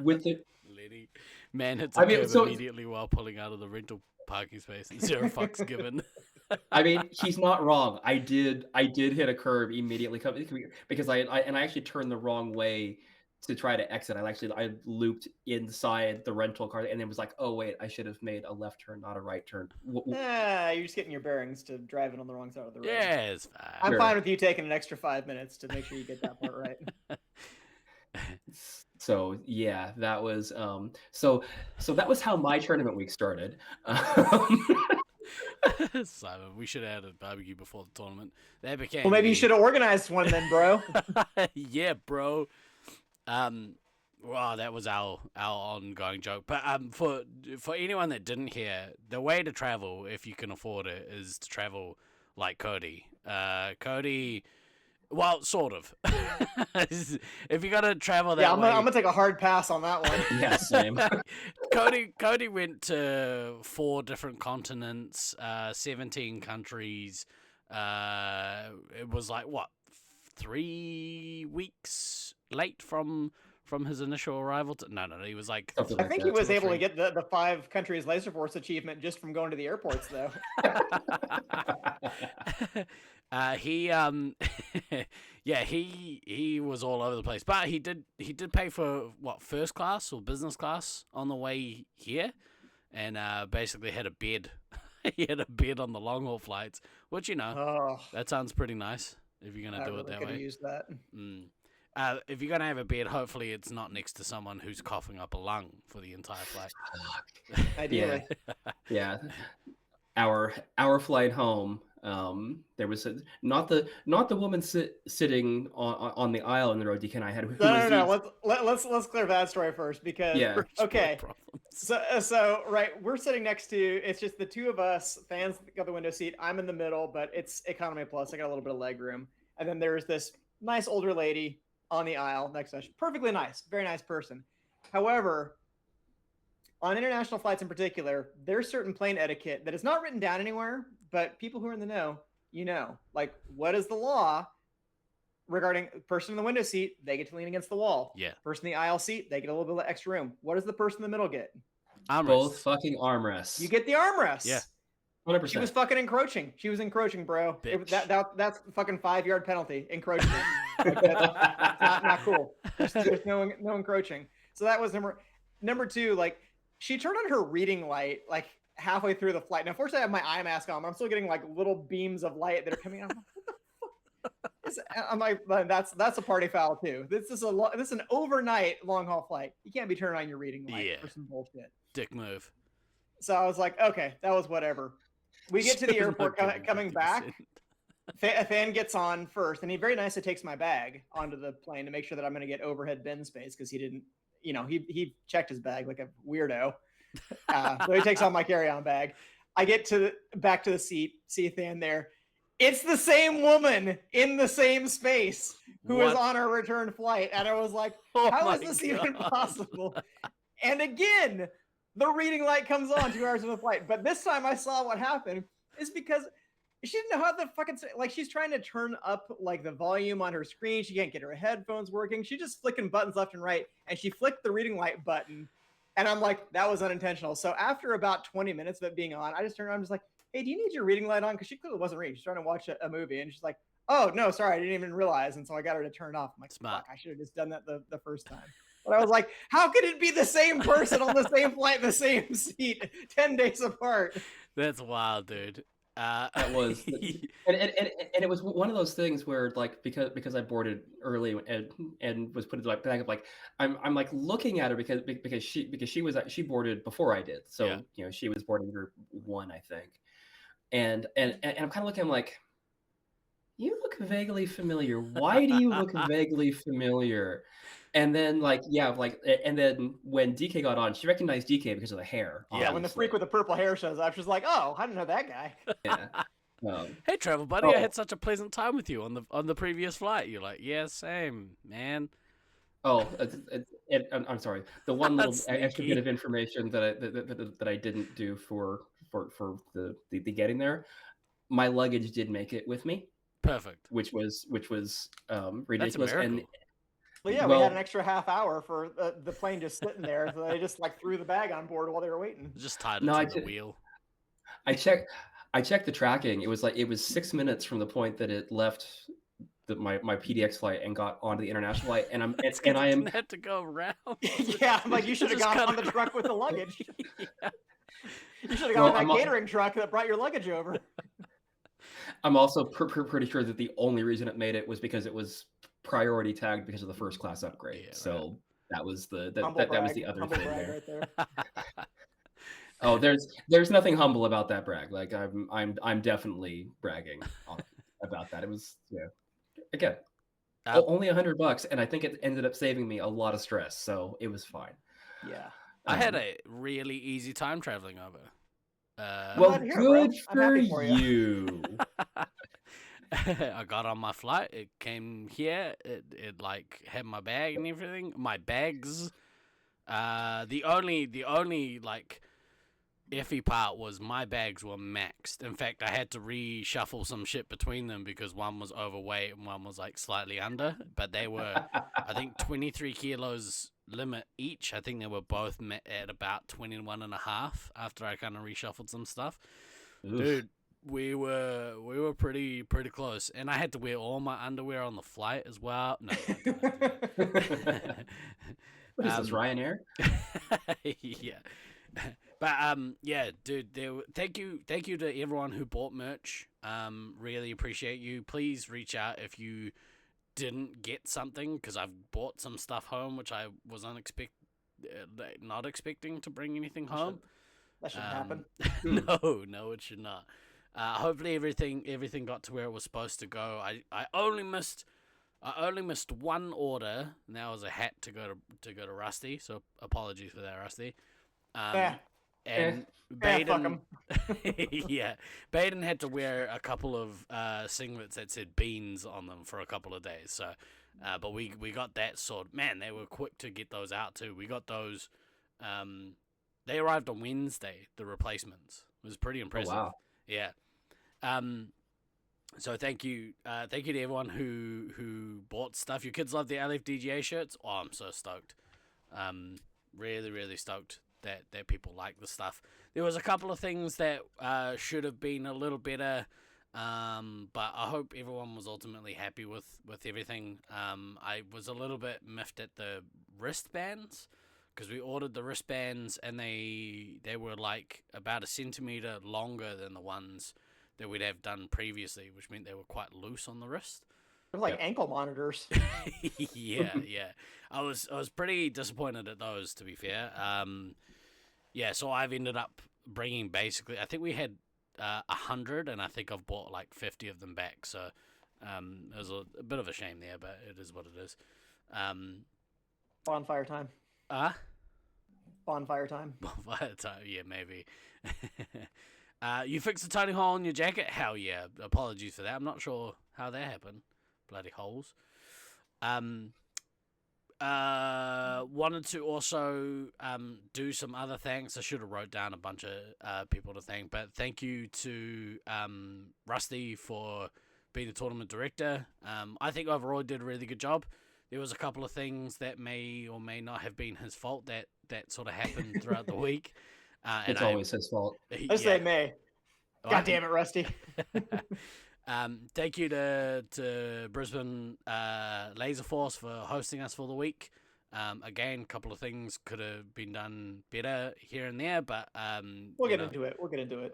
with the Lenny, man hits a I mean, curb so- immediately while pulling out of the rental parking space. 0 fucks given. I mean, he's not wrong. I did hit a curb immediately because I actually turned the wrong way to try to exit. I looped inside the rental car and then was like, oh wait, I should have made a left turn, not a right turn. You're just getting your bearings to driving on the wrong side of the road. Yeah, it's fine. I'm Sure. fine with you taking an extra 5 minutes to make sure you get that part right. So yeah, that was so that was how my tournament week started. Simon, we should have had a barbecue before the tournament. That became Well, maybe you should have organized one then, bro. Yeah, bro. Well, that was our ongoing joke. But for anyone that didn't hear, the way to travel, if you can afford it, is to travel like Cody. Cody, well, sort of. If you gotta travel that Yeah, I'm way, gonna take a hard pass on that one. Yeah, same. Cody went to 4 different continents, 17 countries. It was like what, 3 weeks late from from his initial arrival to no, he was like Something I like think that. he was two or able to three. get the 5 countries Laserforce achievement just from going to the airports, though. He yeah, he was all over the place, but he did pay for what, first class or business class on the way here, and basically had a bed. He had a bed on the long haul flights, which, you know, Oh, that sounds pretty nice if you're gonna I do really it that could have way. used that. If you're gonna have a bed, hopefully it's not next to someone who's coughing up a lung for the entire flight. Ideally. Yeah. Our flight home, there was not the woman sitting on the aisle in the row DK and I had, who was No. Let's clear that story first, because Yeah. okay. Problems. So right, we're sitting next to, it's just the two of us. Fans got the window seat. I'm in the middle, but it's economy plus. I got a little bit of leg room, and then there's this nice older lady on the aisle next to us. Perfectly nice, very nice person. However, on international flights in particular, there's certain plane etiquette that is not written down anywhere, but people who are in the know, you know, like, what is the law regarding person in the window seat? They get to lean against the wall. Yeah. Person in the aisle seat, they get a little bit of extra room. What does the person in the middle get? both Armrests. fucking armrests. You get the armrest. Yeah. 100%. She was fucking encroaching. She was encroaching, bro. Bitch. That's fucking 5-yard penalty. Encroachment. Like, that's not cool. There's no encroaching. So that was number 2. Like, she turned on her reading light like halfway through the flight. Now, unfortunately, I have my eye mask on, but I'm still getting like little beams of light that are coming out. I'm like, that's a party foul too. This is an overnight long haul flight. You can't be turning on your reading light for some bullshit. Dick move. So I was like, okay, that was whatever. We get to the airport coming back. A fan gets on first, and he very nicely takes my bag onto the plane to make sure that I'm going to get overhead bin space, because he didn't, you know, he checked his bag like a weirdo. So he takes on my carry-on bag. I get back to the seat, see a fan there. It's the same woman in the same space who is on our return flight. And I was like, how is this even possible? And again, the reading light comes on 2 hours of the flight. But this time I saw what happened is because she didn't know how the fucking, like, she's trying to turn up like the volume on her screen. She can't get her headphones working. She's just flicking buttons left and right. And she flicked the reading light button. And I'm like, that was unintentional. So after about 20 minutes of it being on, I just turned around. I'm just like, hey, do you need your reading light on? Because she clearly wasn't reading. She's trying to watch a movie. And she's like, oh, no, sorry. I didn't even realize. And so I got her to turn it off. I'm like, Smart. fuck, I should have just done that the first time. But I was like, how could it be the same person on the same flight, the same seat, 10 days apart? That's wild, dude. That was, and it was one of those things where, like, because I boarded early and was put in the bag of, like, I'm like looking at her because she boarded before I did, so you know, she was boarding group 1, I think, and I'm kind of looking, I'm like, you look vaguely familiar. Why do you look vaguely familiar? And then, like, and then when DK got on, she recognized DK because of the hair. Yeah, when the freak with the purple hair shows up, she's like, oh, I didn't know that guy. Yeah. Hey, travel buddy, I had such a pleasant time with you on the previous flight. You're like, yeah, same, man. Oh, I'm sorry. The one little extra Sneaky. bit of information that I didn't do for the getting there, my luggage did make it with me, Perfect. which was That's a ridiculous. And miracle. Well, yeah, we had an extra half hour for the plane just sitting there. So they just like threw the bag on board while they were waiting. Just tied it No, to the wheel. I checked the tracking. It was 6 minutes from the point that it left my PDX flight and got onto the international flight, and I am had to go around. Yeah, I'm like, you should have Just gone on gotta the truck with the luggage. Yeah. You should have gone on that catering truck that brought your luggage over. I'm also pretty sure that the only reason it made it was because it was priority tagged because of the first class upgrade. Yeah, so that was that was the other Humble thing brag there. right there. Oh, there's nothing humble about that brag. Like, I'm definitely bragging about that. It was, again, only $100, and I think it ended up saving me a lot of stress. So it was fine. Yeah. I had a really easy time traveling over. Well, glad to hear it, bro. good I'm happy for for you. I got on my flight. It came here. It like had my bag and everything. My bags. The only like iffy part was my bags were maxed. In fact, I had to reshuffle some shit between them because one was overweight and one was like slightly under. But they were, I think, 23 kilos limit each. I think they were both met at about 21 and a half after I kind of reshuffled some stuff. Oof. Dude, we were pretty close, and I had to wear all my underwear on the flight as well. No, I didn't have to do that. What is this, Ryanair? Yeah. But yeah, dude, thank you to everyone who bought merch. Really appreciate you. Please reach out if you didn't get something, because I've bought some stuff home which I was not expecting to bring anything home. That shouldn't happen. No, it should not. Hopefully everything got to where it was supposed to go. I only missed one order, and that was a hat to go to Rusty. So apologies for that, Rusty. And Baden, yeah, Baden had to wear a couple of singlets that said beans on them for a couple of days. So, but we got that sorted. Man, they were quick to get those out too. We got those. They arrived on Wednesday. The replacements. It was pretty impressive. Oh, wow. Yeah. So thank you to everyone who bought stuff. Your kids love the LFDGA shirts. Oh, I'm so stoked. Really stoked that people like the stuff. There was a couple of things that should have been a little better, but I hope everyone was ultimately happy with everything. I was a little bit miffed at the wristbands, because we ordered the wristbands and they were like about a centimeter longer than the ones that we'd have done previously, which meant they were quite loose on the wrist. They're like ankle monitors. yeah. I was pretty disappointed at those, to be fair. Yeah, so I've ended up bringing basically, I think we had 100, and I think I've bought like 50 of them back. So it was a bit of a shame there, but it is what it is. Bonfire time. Bonfire time. Bonfire time, yeah, maybe. You fixed a tiny hole in your jacket? Hell yeah. Apologies for that. I'm not sure how that happened. Bloody holes. Wanted to also do some other thanks. I should have wrote down a bunch of people to thank, but thank you to Rusty for being the tournament director. I think overall he did a really good job. There was a couple of things that may or may not have been his fault that sort of happened throughout the week. It's always his fault. I say May. God damn it, Rusty. Thank you to Brisbane Laserforce for hosting us for the week. Again, a couple of things could have been done better here and there, but we'll get into it.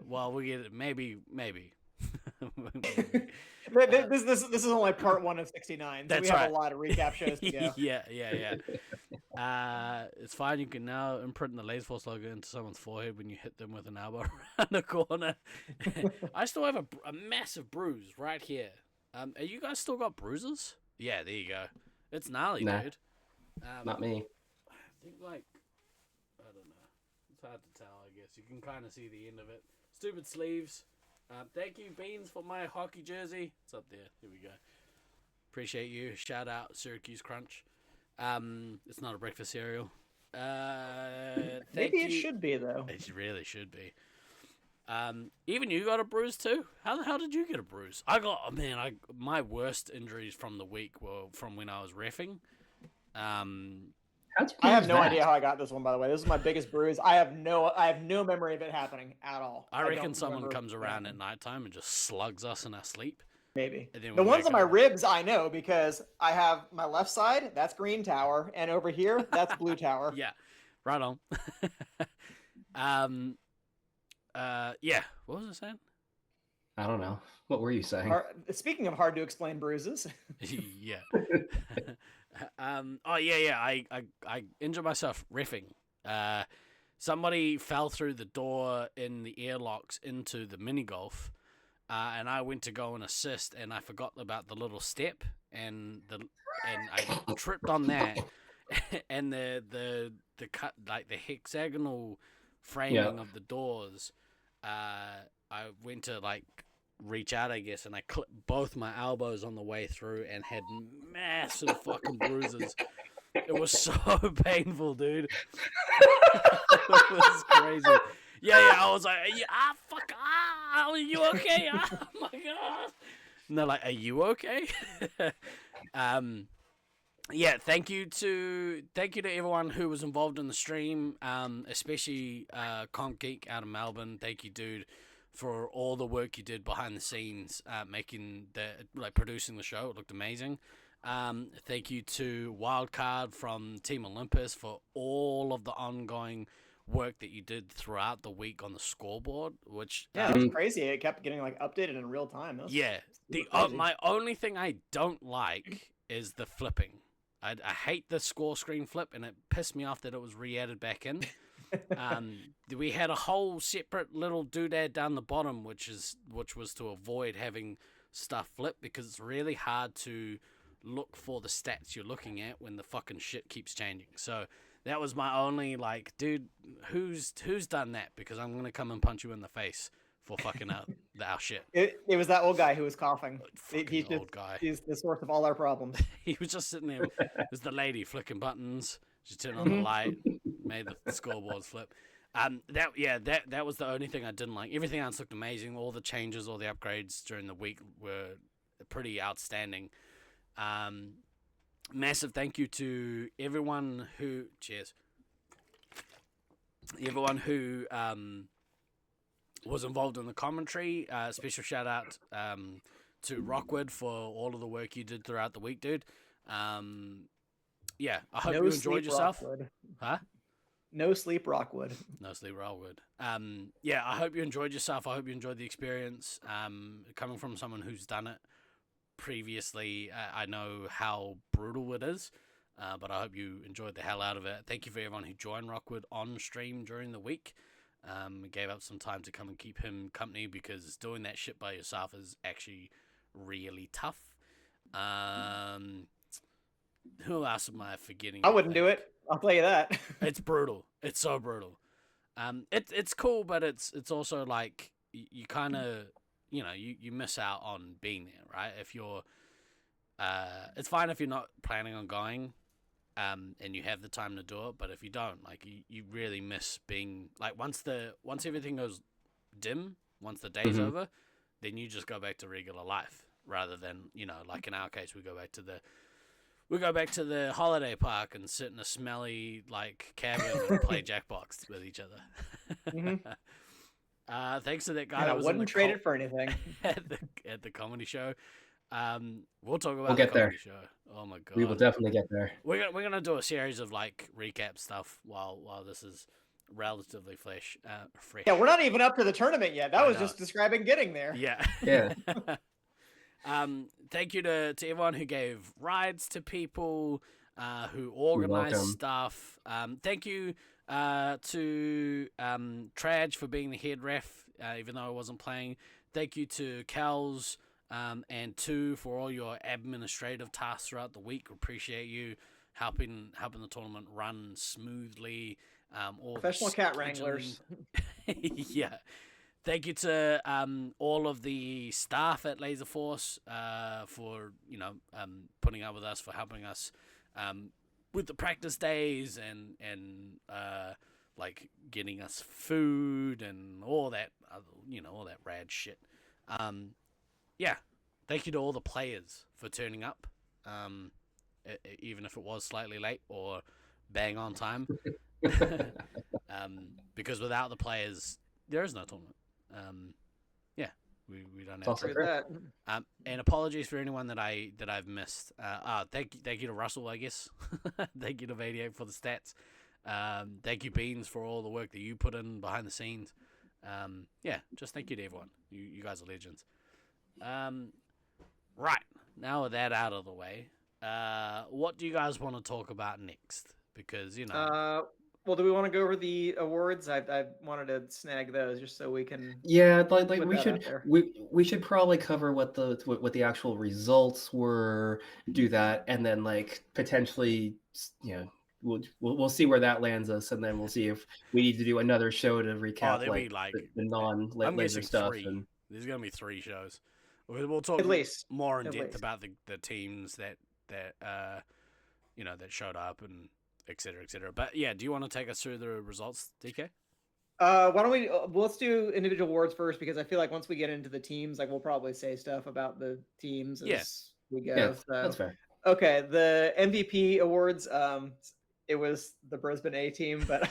Well, we'll get it. Maybe. This is only part 1 of 69. So That's we have right. a lot of recap shows to go. Yeah. It's fine. You can now imprint the Laserforce logo into someone's forehead when you hit them with an elbow around the corner. I still have a massive bruise right here. Are you guys still got bruises? Yeah, there you go. It's gnarly, Nah. dude. Not me. I think I don't know. It's hard to tell, I guess. You can kind of see the end of it. Stupid sleeves. Thank you, Beans, for my hockey jersey. It's up there. Here we go. Appreciate you. Shout out Syracuse Crunch. It's not a breakfast cereal. Maybe it should be, though. It really should be. Even you got a bruise too? How the hell did you get a bruise? My worst injuries from the week were from when I was reffing. I have no idea how I got this one, by the way. This is my biggest bruise. I have no memory of it happening at all. I reckon someone comes around at nighttime and just slugs us in our sleep. Maybe. And then The we ones wake on my up. ribs, I know, because I have my left side, that's Green Tower, and over here, that's Blue Tower. Yeah, right on. Yeah. What was I saying? I don't know. What were you saying? Speaking of hard to explain bruises, Yeah. Oh yeah. I injured myself riffing. Somebody fell through the door in the airlocks into the mini golf, and I went to go and assist, and I forgot about the little step, and I tripped on that, and the cut, like the hexagonal framing of the doors. I went to like reach out, I guess, and I clipped both my elbows on the way through and had massive fucking bruises. It was so painful, dude. It was crazy. Yeah. I was like, fuck, are you okay? Oh my god. And they're like, are you okay? Yeah, thank you to everyone who was involved in the stream, especially Comp Geek out of Melbourne. Thank you, dude, for all the work you did behind the scenes, producing the show. It looked amazing. Thank you to Wildcard from Team Olympus for all of the ongoing work that you did throughout the week on the scoreboard, which it was crazy. It kept getting like updated in real time. My only thing I don't like is the flipping. I hate the score screen flip, and it pissed me off that it was re-added back in. We had a whole separate little doodad down the bottom, which was to avoid having stuff flip, because it's really hard to look for the stats you're looking at when the fucking shit keeps changing. So that was my only, like, dude, who's done that? Because I'm gonna come and punch you in the face for fucking our shit. It was that old guy who was coughing. Old guy. He's the source of all our problems. He was just sitting there. It was the lady flicking buttons. She turned on the light, made the scoreboards flip. That was the only thing I didn't like. Everything else looked amazing. All the changes, all the upgrades during the week were pretty outstanding. Massive thank you to everyone who was involved in the commentary. Special shout out to Rockwood for all of the work you did throughout the week, dude. I hope you enjoyed yourself. Rockwood. Huh? No sleep, Rockwood. No sleep, Rockwood. I hope you enjoyed yourself. I hope you enjoyed the experience. Coming from someone who's done it previously, I know how brutal it is. But I hope you enjoyed the hell out of it. Thank you for everyone who joined Rockwood on stream during the week. Gave up some time to come and keep him company, because doing that shit by yourself is actually really tough. Who else am I forgetting? I wouldn't do it. I'll tell you that. It's brutal. It's so brutal. It's cool, but it's also like you kind of, you miss out on being there, right? If you're, it's fine if you're not planning on going, and you have the time to do it. But if you don't, like, you really miss being, like, once everything goes dim, once the day's over, then you just go back to regular life, rather than, like in our case, we go back to the holiday park and sit in a smelly, like, cabin and play Jackbox with each other. Thanks to that guy that was wouldn't trade it for anything at the comedy show. We'll talk about We'll get the comedy there. show. Oh my god, We will definitely get there. We're gonna do a series of, like, recap stuff while this is relatively fresh. Yeah, we're not even up to the tournament yet. That was just describing getting there. Yeah. Yeah. Thank you to everyone who gave rides to people, who organized stuff. Thank you to Traj for being the head ref, even though I wasn't playing. Thank you to Kels and Tu for all your administrative tasks throughout the week. Appreciate you helping the tournament run smoothly. All Professional cat wranglers. Yeah. Thank you to all of the staff at Laserforce for putting up with us, for helping us with the practice days and like getting us food and all that all that rad shit. Thank you to all the players for turning up, even if it was slightly late or bang on time. Because without the players, there is no tournament. We don't have that. And apologies for anyone that I've missed. Thank you to Russell, I guess. Thank you to Vadiac for the stats. Thank you, Beans, for all the work that you put in behind the scenes. Just thank you to everyone. You guys are legends. Right, now with that out of the way, what do you guys want to talk about next? Because well, do we want to go over the awards? I wanted to snag those just so we can. Yeah, like we should probably cover what the actual results were. Do that, and then, like, potentially, we'll see where that lands us, and then we'll see if we need to do another show to recap the non-laser stuff. There's gonna be 3 shows. We'll talk at least more in depth about the teams that showed up and et cetera, et cetera. But yeah, do you want to take us through the results, DK? Why don't we? Let's do individual awards first because I feel like once we get into the teams, like we'll probably say stuff about the teams as Yeah. we go. Yeah, So that's fair. okay, the MVP awards. It was the Brisbane A team, but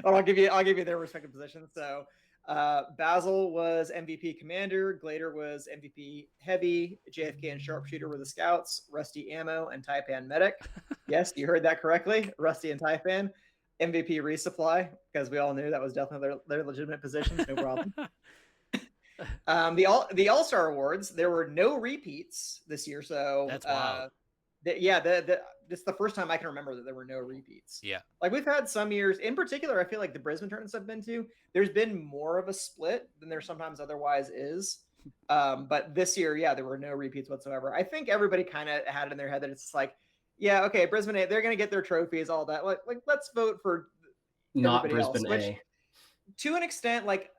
I'll give you their respective positions. So, Basil was MVP Commander, Glader was MVP Heavy, JFK and Sharpshooter were the Scouts, Rusty Ammo and Taipan Medic. Yes, you heard that correctly, Rusty and Taipan. MVP Resupply, because we all knew that was definitely their legitimate positions, no problem. The All-Star Awards, there were no repeats this year, so That's wild. This is the first time I can remember that there were no repeats. Yeah. Like we've had some years, in particular, I feel like the Brisbane tournaments I've been to, there's been more of a split than there sometimes otherwise is. But this year, yeah, there were no repeats whatsoever. I think everybody kind of had in their head that it's like, yeah, okay, Brisbane A, they're gonna get their trophies, all that. Like let's vote for Not everybody else. Brisbane Which, A. to an extent, like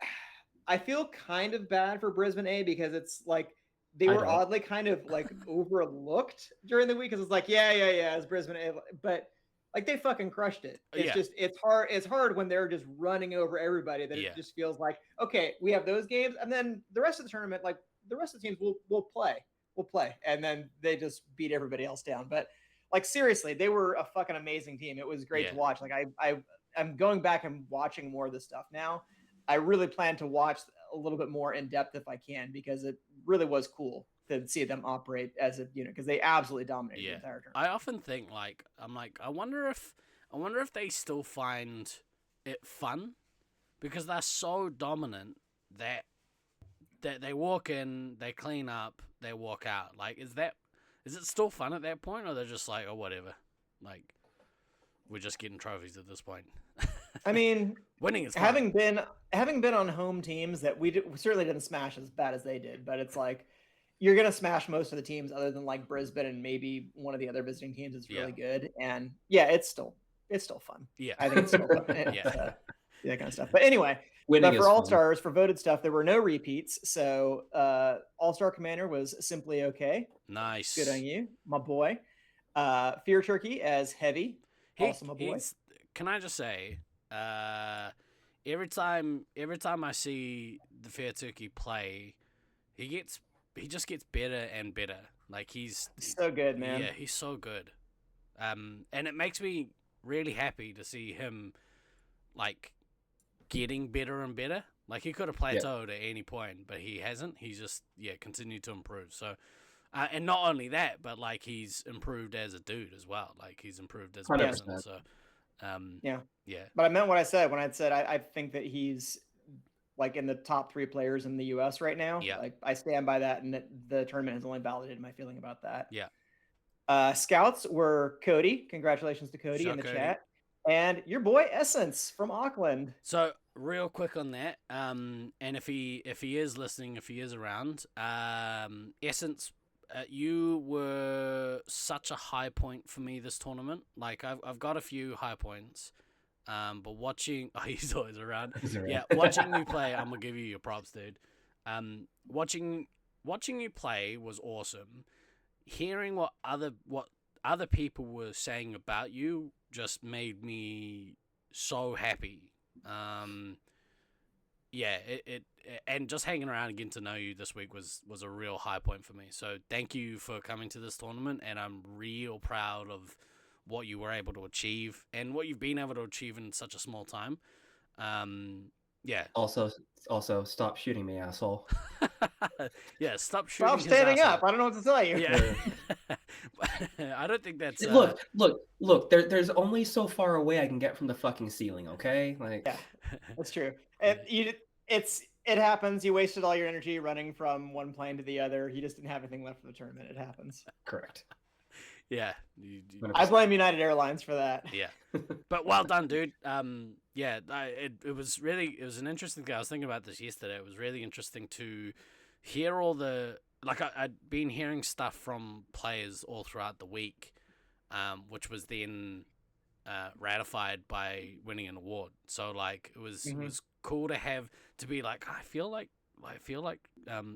I feel kind of bad for Brisbane A because it's like they I were don't. oddly kind of like overlooked during the week because it's like, yeah, it's Brisbane A, but like they fucking crushed it. It's Yeah. just it's hard when they're just running over everybody that Yeah. it just feels like, okay, we have those games, and then the rest of the tournament, like the rest of the teams will play. We'll play. And then they just beat everybody else down. But like seriously, they were a fucking amazing team. It was great Yeah. to watch. Like I'm going back and watching more of this stuff now. I really plan to watch a little bit more in depth if I can because it really was cool to see them operate as a unit because they absolutely dominated the entire tournament. I often think I wonder if they still find it fun because they're so dominant that they walk in, they clean up, they walk out. Like is it still fun at that point or they're just like, oh whatever. Like we're just getting trophies at this point. I mean, winning is fun. having been on home teams that we certainly didn't smash as bad as they did, but it's like you're gonna smash most of the teams other than like Brisbane and maybe one of the other visiting teams is really good. And yeah, it's still fun. Yeah. I think it's still fun. Yeah. That kind of stuff. But anyway, Winning but is for All fun. Stars for voted stuff, there were no repeats. So All Star Commander was Simply Okay. Nice. Good on you, my boy. Fear Turkey as Heavy. Also my boy. Can I just say, every time I see the Fair Turkey play, he just gets better and better. Like he's so good, man. Yeah, he's so good. And it makes me really happy to see him like getting better and better. Like he could have plateaued at any point, but he hasn't. He's just continued to improve. So and not only that, but like he's improved as a dude as well. Like he's improved as a 100%. person. So yeah. But I meant what I said when I said I think that he's like in the top 3 players in the U.S. right now. Yeah. Like I stand by that, and the tournament has only validated my feeling about that. Yeah. Scouts were Cody. Congratulations to Cody in the chat, and your boy Essence from Auckland. So real quick on that, and if he is listening, if he is around, Essence. You were such a high point for me this tournament. Like I've got a few high points, but watching he's always around. Yeah, watching you play, I'm gonna give you your props, dude. Watching you play was awesome. Hearing what other people were saying about you just made me so happy. Yeah, it and just hanging around and getting to know you this week was a real high point for me. So thank you for coming to this tournament, and I'm real proud of what you were able to achieve and what you've been able to achieve in such a small time. Yeah. Also, stop shooting me, asshole. Yeah, stop shooting. Stop standing up. I don't know what to tell you. Yeah. I don't think that's. Look. There's only so far away I can get from the fucking ceiling. Okay, like. Yeah, that's true. It happens. You wasted all your energy running from one plane to the other. You just didn't have anything left for the tournament. It happens. Correct. Yeah. I blame United Airlines for that. Yeah. But well done, dude. Yeah, it was an interesting thing. I was thinking about this yesterday. It was really interesting to hear all the, like I'd been hearing stuff from players all throughout the week, which was then ratified by winning an award. So like it was cool to be like, I feel like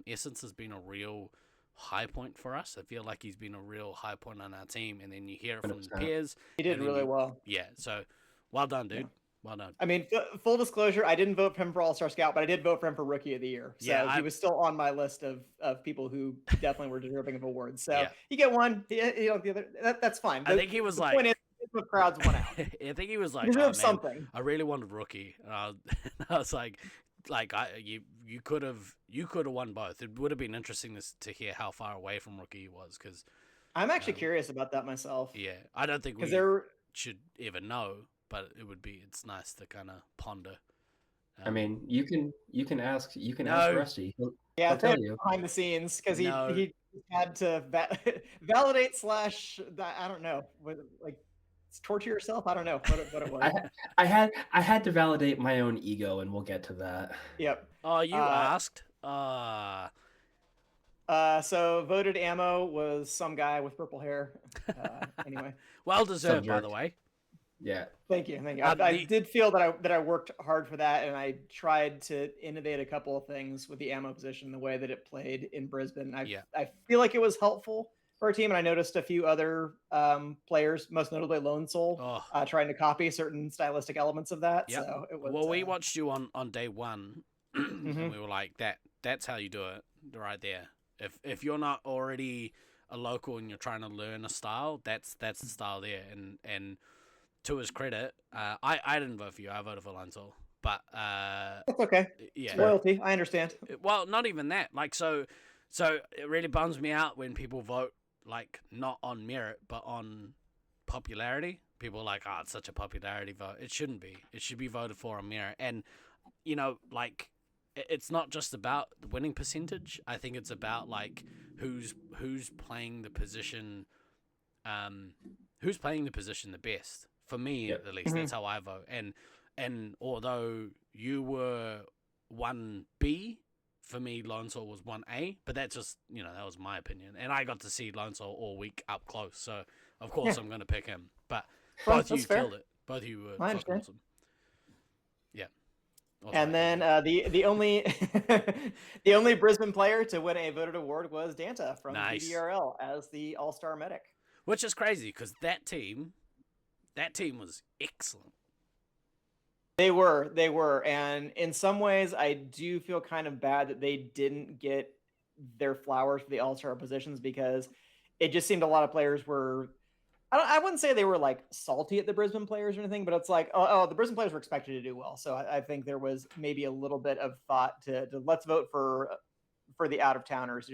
Essence has been a real high point for us. I feel like he's been a real high point on our team, and then you hear it from the peers. He did really well. Yeah, so well done, dude. Well done. I mean, full disclosure, I didn't vote for him for All-Star Scout, but I did vote for him for Rookie of the Year. So Yeah, he was still on my list of people who definitely were deserving of awards. So Yeah. you get one, the other. That's fine. I think he was the like- point is, the crowds won out. I think he was like, He oh, man, deserves something. I really wanted Rookie. And I was like you could have won both. It would have been interesting to hear how far away from Rookie he was, because I'm actually curious about that myself. yeah, I don't think we Because there, should ever know, but it's nice to kind of ponder. I mean, you can ask No. Rusty. yeah, I'll tell it's you. behind the scenes because No. he had to validate / I don't know, like torture yourself. I don't know what it was. I had to validate my own ego, and we'll get to that. Yep. Oh, you asked? So voted ammo was some guy with purple hair. Anyway, Well deserved, by jerk. the way. Yeah. thank you. Um, I the- did feel that I worked hard for that, and I tried to innovate a couple of things with the ammo position, the way that it played in Brisbane. I feel like it was helpful for our team, and I noticed a few other players, most notably Lone Soul, Oh, trying to copy certain stylistic elements of that. Yep. So it was. well, we watched you on day one, Mhm. and we were like, that's how you do it right there. If you're not already a local and you're trying to learn a style, that's the style there. And to his credit, I didn't vote for you. I voted for Lone Soul. But That's okay. yeah, Loyalty. I understand. well, not even that. Like, so it really bums me out when people vote like not on merit but on popularity. People are like, oh, it's such a popularity vote. It shouldn't be. It should be voted for on merit. And like, it's not just about the winning percentage. I think it's about like who's playing the position, who's playing the position the best. For me, Yep. at least, that's how I vote. And although you were 1B, for me, Lone Soul was 1A, but that's just, that was my opinion. And I got to see Lone Soul all week up close, so of course I'm going to pick him. But Well, both that's you fair. killed it. Both of you were I fucking understand. awesome. Yeah. Also, And then the only the only Brisbane player to win a voted award was Danta from Nice. BDRL as the All-Star Medic. which is crazy, because that team was excellent. They were, and in some ways, I do feel kind of bad that they didn't get their flowers for the All-Star positions, because it just seemed a lot of players were. I wouldn't say they were like salty at the Brisbane players or anything, but it's like, oh, the Brisbane players were expected to do well, so I think there was maybe a little bit of thought to let's vote for the out-of-towners.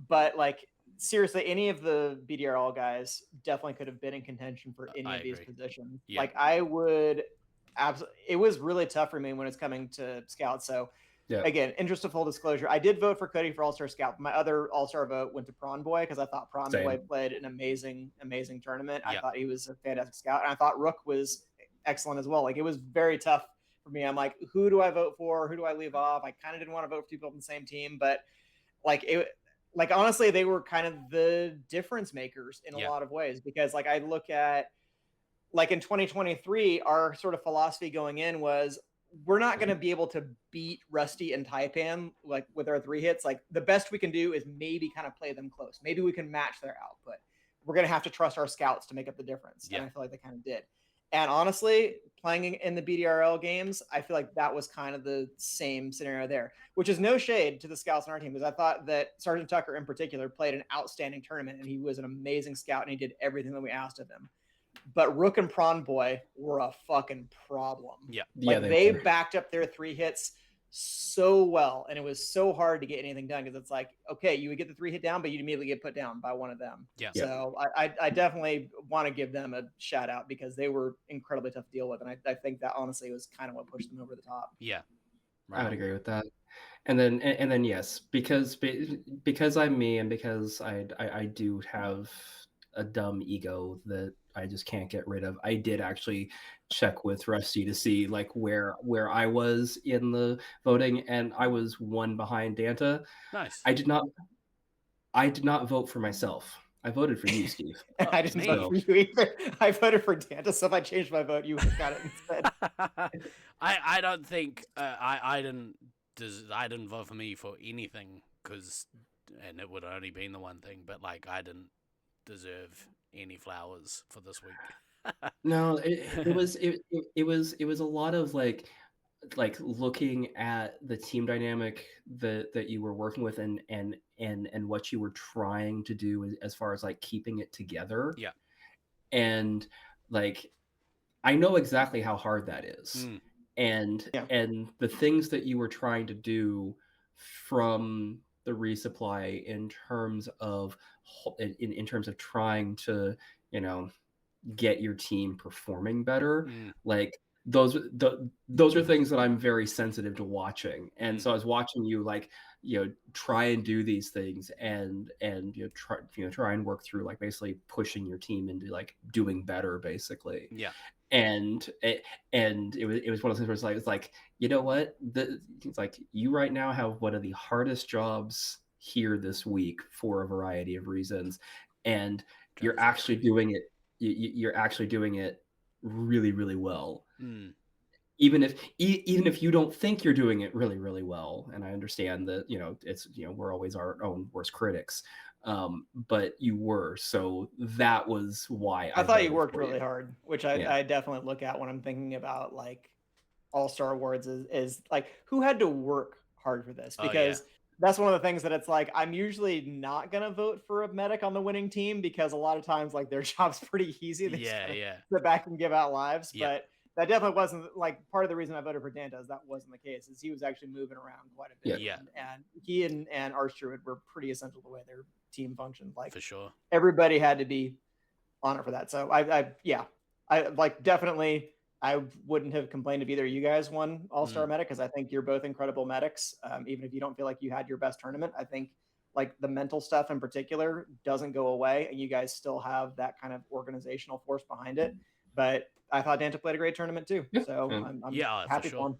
But like, seriously, any of the BDRL guys definitely could have been in contention for any I of these agree. positions. Yeah. Like, I would absolutely. It was really tough for me when it's coming to Scout. So Yeah. again, interest of full disclosure, I did vote for Cody for All-Star Scout. My other All-Star vote went to Prawn Boy, because I thought Prawn Same. Boy played an amazing tournament. I Yeah. thought he was a fantastic scout, and I thought Rook was excellent as well. Like, it was very tough for me. I'm like, who do I vote for? Who do I leave off? I kind of didn't want to vote for two people on the same team, but like honestly, they were kind of the difference makers in a Yeah. lot of ways, because like I look at, like, in 2023, our sort of philosophy going in was, we're not going to be able to beat Rusty and Taipan like with our 3 hits. Like, the best we can do is maybe kind of play them close. Maybe we can match their output. We're going to have to trust our scouts to make up the difference. Yeah. And I feel like they kind of did. And honestly, playing in the BDRL games, I feel like that was kind of the same scenario there, which is no shade to the scouts on our team, because I thought that Sergeant Tucker in particular played an outstanding tournament, and he was an amazing scout, and he did everything that we asked of him. But Rook and Prawn Boy were a fucking problem. Yeah. Like, Yeah, they were. backed up their 3 hits so well, and it was so hard to get anything done, because it's like, okay, you would get the 3 hit down, but you'd immediately get put down by one of them. Yeah. So I definitely want to give them a shout out, because they were incredibly tough to deal with, and I think that honestly was kind of what pushed them over the top. Yeah. I would agree with that. And then yes, because I'm me, and because I do have a dumb ego that I just can't get rid of, I did actually check with Rusty to see like where I was in the voting, and I was 1 behind Danta. Nice. I did not vote for myself. I voted for you, Steve. I didn't me. vote for you either. I voted for Danta, so if I changed my vote, you would have got it instead. I don't think I didn't vote for me for anything, and it would have only been the one thing, but like, I didn't deserve any flowers for this week. No, it was a lot of like looking at the team dynamic that you were working with and what you were trying to do as far as like keeping it together. Yeah. And like I know exactly how hard that is. Mm. And Yeah. and the things that you were trying to do from the resupply in terms of in terms of trying to, you know, get your team performing better, Mm. like those are things that I'm very sensitive to watching. And Mm. so I was watching you like, you know, try and do these things and try and work through like basically pushing your team into like doing better basically. Yeah. And it was one of those things where it's like, you know what, it's like you right now have one of the hardest jobs here this week for a variety of reasons, and you're actually doing it. You're actually doing it really, really well. Mm. Even if you don't think you're doing it really, really well, and I understand that, you know, it's, you know, we're always our own worst critics, but you were, so that was why I thought you voted worked for really hard, which I, Yeah. I definitely look at when I'm thinking about like All-Star Awards is like who had to work hard for this, Oh, yeah. because that's one of the things that it's like I'm usually not gonna vote for a medic on the winning team because a lot of times like their job's pretty easy. They just Yeah, kinda yeah. sit back and give out lives. Yeah. But that definitely wasn't like part of the reason I voted for Danta is that wasn't the case. Is he was actually moving around quite a bit. Yeah. And he and Archdruid were pretty essential to the way their team functioned. Like For sure. everybody had to be on it for that. So I like definitely I wouldn't have complained if either of you guys won All-Star Medic, because I think you're both incredible medics. Even if you don't feel like you had your best tournament, I think like the mental stuff in particular doesn't go away, and you guys still have that kind of organizational force behind it. But I thought Danta played a great tournament too, Yeah. so And- I'm Yeah, for happy sure. for him.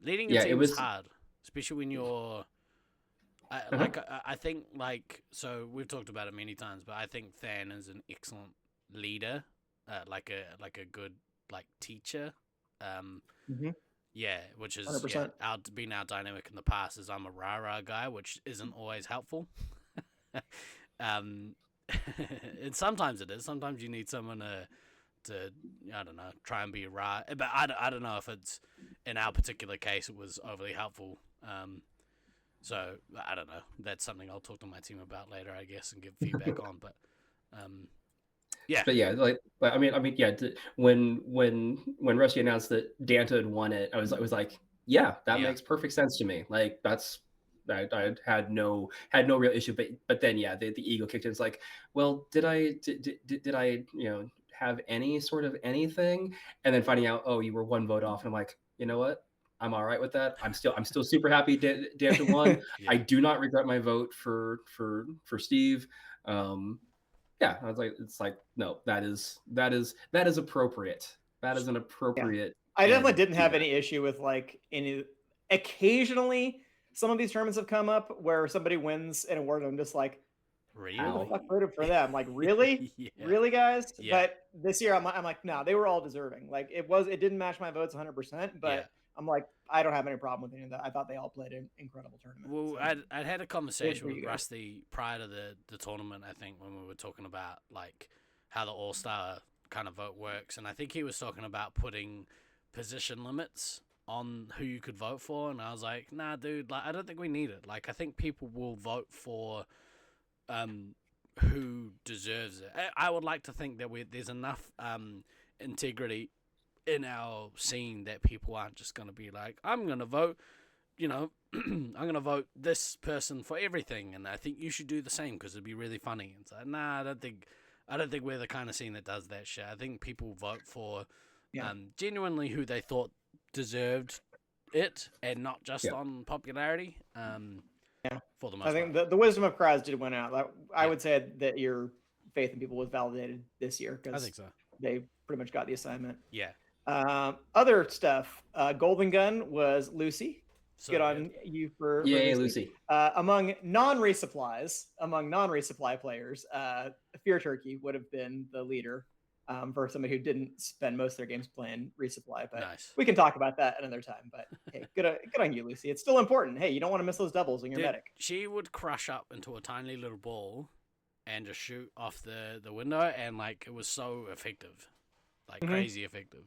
Leading a Yeah, it team is was- hard, especially when you're. I think like so we've talked about it many times, but I think Than is an excellent leader, like a good like teacher. Mhm. Yeah, which is 100%. been our dynamic in the past is I'm a rah-rah guy, which isn't always helpful. And sometimes it is. Sometimes you need someone to I don't know, try and be rah. But I don't know if it's in our particular case it was overly helpful. So I don't know. That's something I'll talk to my team about later, I guess, and give feedback on. But yeah. But yeah, like, but I mean, yeah. When Rusty announced that Danta had won it, I was like, yeah, that Yeah. makes perfect sense to me. Like I had no real issue. But then yeah, the ego kicked in. It's like, well, did I you know have any sort of anything? And then finding out, oh, you were one vote off, and I'm like, you know what? I'm all right with that. I'm still super happy Danta won. Yeah. I do not regret my vote for Steve. Yeah, I was like, it's like, no, that is appropriate. That is an appropriate. I definitely end didn't to have that. any issue with like any. Occasionally, some of these tournaments have come up where somebody wins an award, and I'm just like, who the Really? fuck voted for them? Like, really, Yeah. really, guys? Yeah. But this year, I'm like, no, they were all deserving. Like, it didn't match my votes 100%, but Yeah. I'm like, I don't have any problem with any of that. I thought they all played an incredible tournament. Well, so. I'd had a conversation for you with guys. Rusty prior to the tournament, I think, when we were talking about like how the All-Star kind of vote works, and I think he was talking about putting position limits on who you could vote for, and I was like, nah, dude, like I don't think we need it. Like I think people will vote for who deserves it. I would like to think that there's enough integrity in our scene that people aren't just going to be like, I'm going to vote, you know, I'm going to vote this person for everything, and I think you should do the same because it'd be really funny. And so, nah, I don't think we're the kind of scene that does that shit. I think people vote for genuinely who they thought deserved it, and not just on popularity. For the most I think part. the wisdom of crowds did win out. I would say that your faith in people was validated this year I because think so. they pretty much got the assignment. Yeah. Other stuff. Golden Gun was Lucy. So Good on you for Yay, Lucy. Lucy. Among non-resupply players, Fear Turkey would have been the leader for somebody who didn't spend most of their games playing resupply. But Nice. we can talk about that another time. But hey, good on you, Lucy. It's still important. Hey, you don't want to miss those doubles when you're Dude, medic. she would crush up into a tiny little ball and just shoot off the window, and like it was so effective. like Mhm. crazy effective.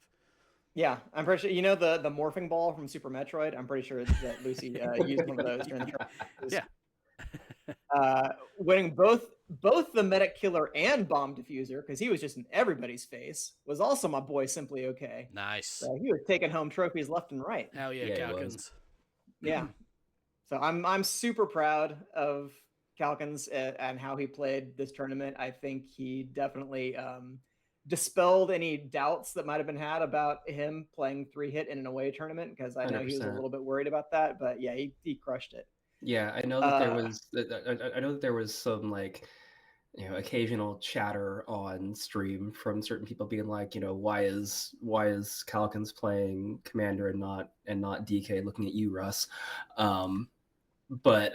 Yeah, I'm pretty sure. You know the morphing ball from Super Metroid? I'm pretty sure that Lucy used one of those during the trial. Yeah. Winning both the medic killer and bomb diffuser, because he was just in everybody's face, was also my boy Simply Okay. Nice. So he was taking home trophies left and right. Hell yeah, Yeah, he was. Calkins. Yeah. So I'm super proud of Calkins and how he played this tournament. I think he definitely dispelled any doubts that might have been had about him playing 3-hit in an away tournament, because I know he was a 100%. little bit worried about that. But yeah, he crushed it. Yeah, I know that I know that there was some like, occasional chatter on stream from certain people being like, why is Calkins playing Commander and not DK? Looking at you, Russ. But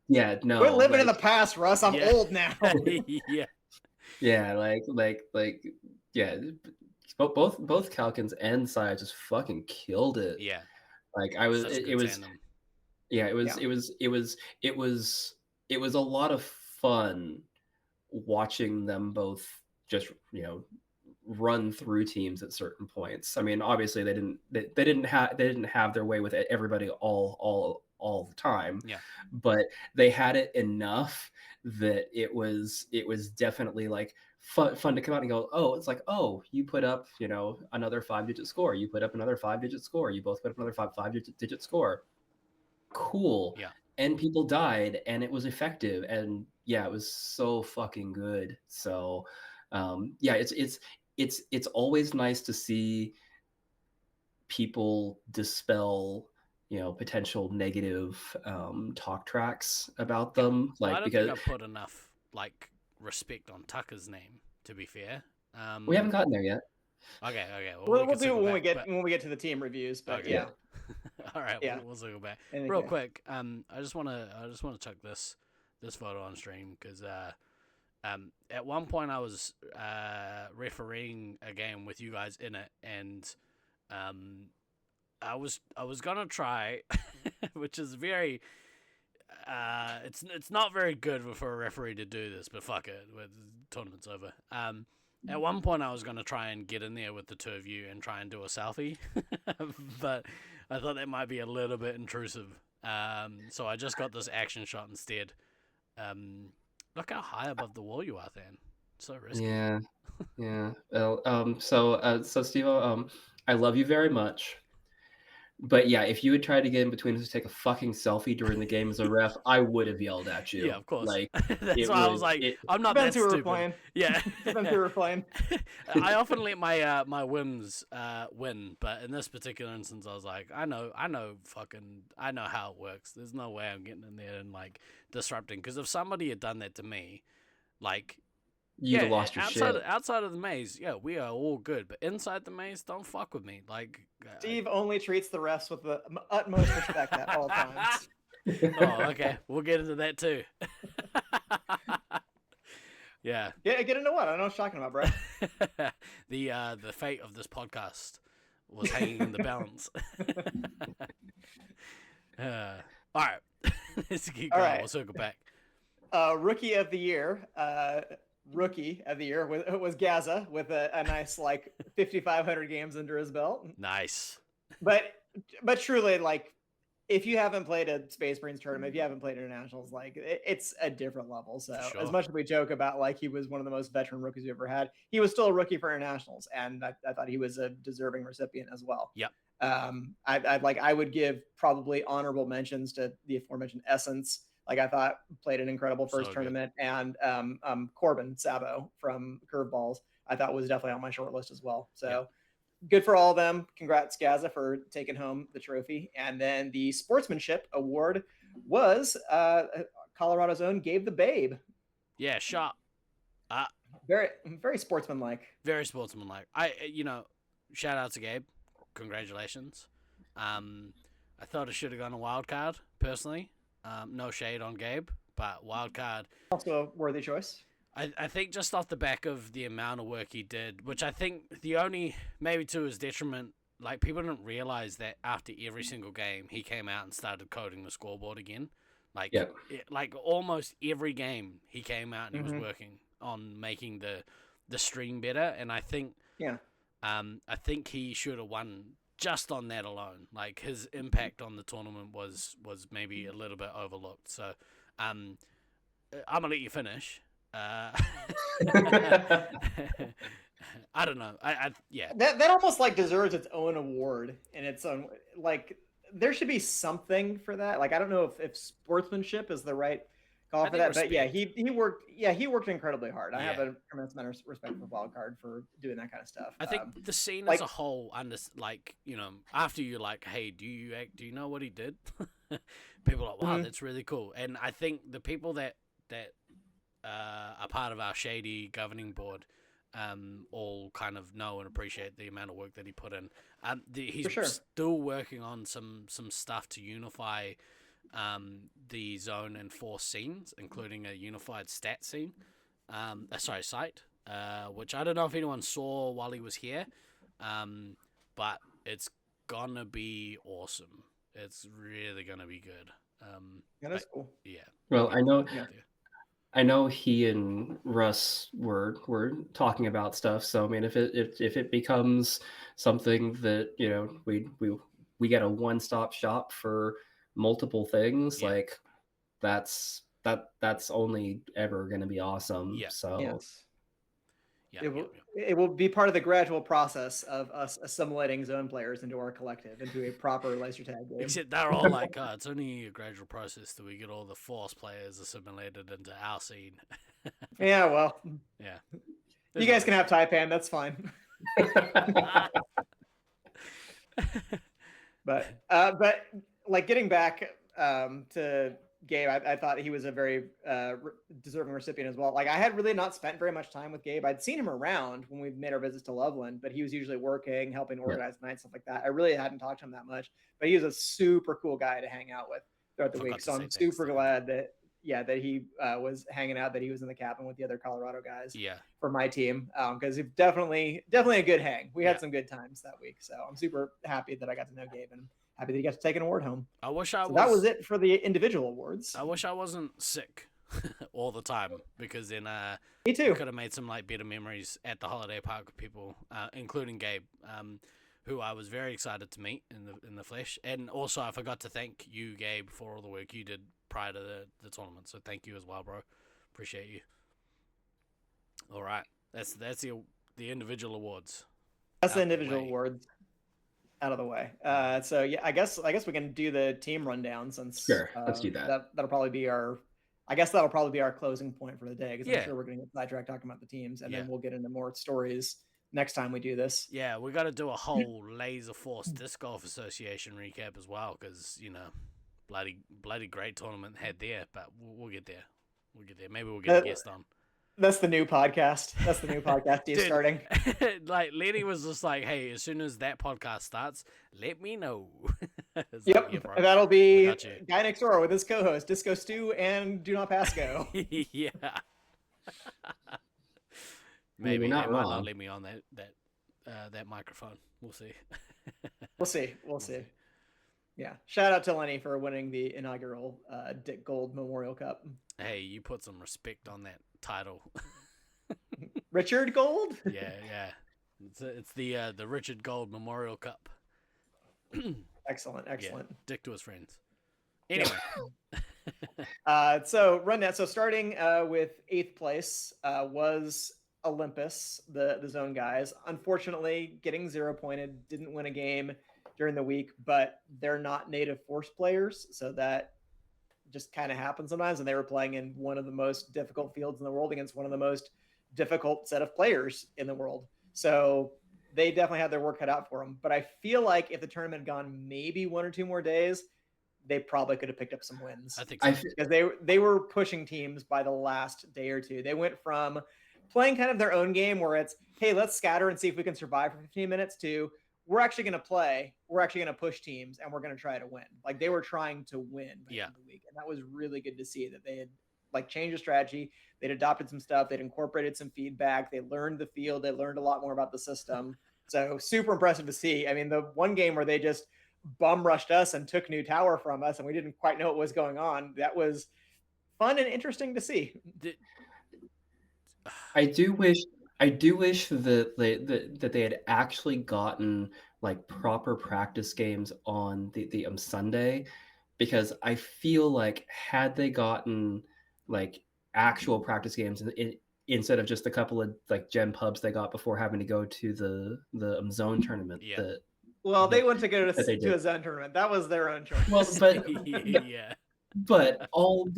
yeah, no. Quit living in the like, past, Russ. I'm Yeah. old now. Yeah. yeah, yeah. Both Calkins and Saya just fucking killed it. Yeah. Like I was, Such a it good was. tandem. Yeah, it was Yeah. it was a lot of fun watching them both just, run through teams at certain points. I mean, obviously they didn't have their way with everybody all the time. Yeah. But they had it enough that it was definitely like fun to come out and go, oh, it's like, oh, you put up, another 5-digit score. You put up another 5-digit score. You both put up another 5-digit score. Cool. Yeah. And people died and it was effective, and yeah, it was so fucking good. So yeah, it's always nice to see people dispel, potential negative talk tracks about them, Well, I like, don't because think I put enough like respect on Tucker's name, to be fair. we haven't gotten there yet. Okay. We'll can do circle it when back, we get to the team reviews. But Okay. yeah. All right, Yeah. we'll circle back Anyway. real quick. I just want to chuck this photo on stream because at one point I was refereeing a game with you guys in it, and I was gonna try, which is very it's not very good for a referee to do this, but fuck it, the tournament's over. At one point I was gonna try and get in there with the two of you and try and do a selfie, but I thought that might be a little bit intrusive. So I just got this action shot instead. Look how high above the wall you are, Than. So risky. Yeah. Well, so Steve, I love you very much. But yeah, if you had tried to get in between us to take a fucking selfie during the game as a ref, I would have yelled at you. Yeah, of course. Like, That's why I was like, I'm not that Depends who we're stupid. playing. Yeah. Depends who we're playing. I often let my my whims win, but in this particular instance, I was like, I know how it works. There's no way I'm getting in there and like disrupting. Because if somebody had done that to me, like, you'd have lost your shit. Outside of the maze, yeah, we are all good. But inside the maze, don't fuck with me. Like, Steve only treats the refs with the utmost respect at all times. Oh, okay. We'll get into that too. Yeah. Yeah, get into what? I don't know what you're talking about, bro. The fate of this podcast was hanging in the balance. All right. Let's keep going. right. We'll circle back. Rookie of the year was Gaza with a nice like 5,500 games under his belt. Nice. But truly, like, if you haven't played a Space Marines tournament, if you haven't played internationals, like it's a different level. So Sure. as much as we joke about like he was one of the most veteran rookies we ever had, he was still a rookie for internationals, and I thought he was a deserving recipient as well. Yep. I would give probably honorable mentions to the aforementioned Essence. Like, I thought played an incredible first So good. tournament, and Corbin Sabo from Curveballs I thought was definitely on my short list as well. So good for all of them. Congrats, Gaza, for taking home the trophy. And then the sportsmanship award was Colorado's own Gabe the Babe. Yeah, shot. Very, very sportsmanlike. Very sportsmanlike. Shout out to Gabe. Congratulations. I thought it should have gone a wild card, personally. No shade on Gabe, but wild card. Also a worthy choice. I think just off the back of the amount of work he did, which I think the only, maybe to his detriment, like, people didn't realize that after every single game, he came out and started coding the scoreboard again. Like, like almost every game, he came out and he was working on making the stream better. And I think I think he should have won just on that alone. Like his impact on the tournament was maybe a little bit overlooked. So, I'm gonna let you finish. I don't know. Yeah. That almost like deserves its own award in its own. Like there should be something for that. Like I don't know if sportsmanship is the right call for that, but yeah, he worked. Yeah, he worked incredibly hard. I have a tremendous amount of respect for Wildcard for doing that kind of stuff. I think the scene as a whole, after you're like, hey, do you know what he did? People are like, wow, that's really cool. And I think the people that are part of our shady governing board all kind of know and appreciate the amount of work that he put in. He's still working on some stuff to unify the zone and force scenes, including a unified stat scene. Site, which I don't know if anyone saw while he was here, but it's gonna be awesome. It's really gonna be good. That's cool. Yeah. Well, I know he and Russ were talking about stuff. So I mean, if it becomes something that we get a one-stop shop for multiple things, like that's only ever going to be awesome. Yeah. So yes. It will be part of the gradual process of us assimilating zone players into our collective, into a proper laser tag game. Except they're all like, it's only a gradual process that we get all the force players assimilated into our scene. Yeah, well. Yeah. You guys can have Taipan, that's fine. But like getting back to Gabe, I thought he was a very deserving recipient as well. Like I had really not spent very much time with Gabe. I'd seen him around when we made our visits to Loveland, but he was usually working, helping organize nights, stuff like that. I really hadn't talked to him that much, but he was a super cool guy to hang out with throughout the week. So I'm super glad that he was hanging out, that he was in the cabin with the other Colorado guys for my team. Because it's definitely a good hang. We had some good times that week. So I'm super happy that I got to know Gabe and happy that he got to take an award home. I wish I was. That was it for the individual awards. I wish I wasn't sick all the time, because then me too. Could have made some better memories at the holiday park with people, including Gabe, who I was very excited to meet in the flesh. And also I forgot to thank you, Gabe, for all the work you did prior to the tournament. So thank you as well, bro. Appreciate you. All right, that's the individual awards. That's the individual awards out of the way. So yeah, I guess we can do the team rundown since let's do that. That'll probably be our closing point for the day, because I'm sure we're going to get sidetracked talking about the teams, and then we'll get into more stories next time we do this. Yeah, we got to do a whole Laserforce Disc Golf Association recap as well, because bloody great tournament had there, but we'll get there. Maybe we'll get a guest on. That's the new podcast. He's starting. Like Lenny was just like, hey, as soon as that podcast starts, let me know. Yep. Like, that'll be Guy Next Door with his co-host, Disco Stew and Do Not Pass Go. Yeah. Maybe they might not let me on that microphone. We'll see. We'll see. Yeah. Shout out to Lenny for winning the inaugural Dick Gold Memorial Cup. Hey, you put some respect on that title. Richard Gold? Yeah. It's the Richard Gold Memorial Cup. Excellent. Yeah, Dick to his friends. Anyway. So rundown. So starting with 8th place was Olympus, the zone guys. Unfortunately, getting 0-pointed, didn't win a game during the week, but they're not native force players, so that just kind of happens sometimes. And they were playing in one of the most difficult fields in the world against one of the most difficult set of players in the world. So they definitely had their work cut out for them. But I feel like if the tournament had gone maybe 1 or 2 more days, they probably could have picked up some wins. I think so. Because they were pushing teams by the last day or two. They went from playing kind of their own game where it's, hey, let's scatter and see if we can survive for 15 minutes, to we're actually going to play, we're actually going to push teams, and we're going to try to win. Like they were trying to win by the end of the week. And that was really good to see, that they had changed the strategy. They'd adopted some stuff. They'd incorporated some feedback. They learned the field. They learned a lot more about the system. So super impressive to see. I mean, the one game where they just bum rushed us and took New Tower from us and we didn't quite know what was going on, that was fun and interesting to see. I do wish I do wish that they had actually gotten like proper practice games on the Sunday, because I feel like had they gotten like actual practice games instead of just a couple of like gem pubs they got before having to go to the zone tournament Yeah. Well, they that went to go that they to did. a zone tournament. That was their own choice. Well, Yeah. but all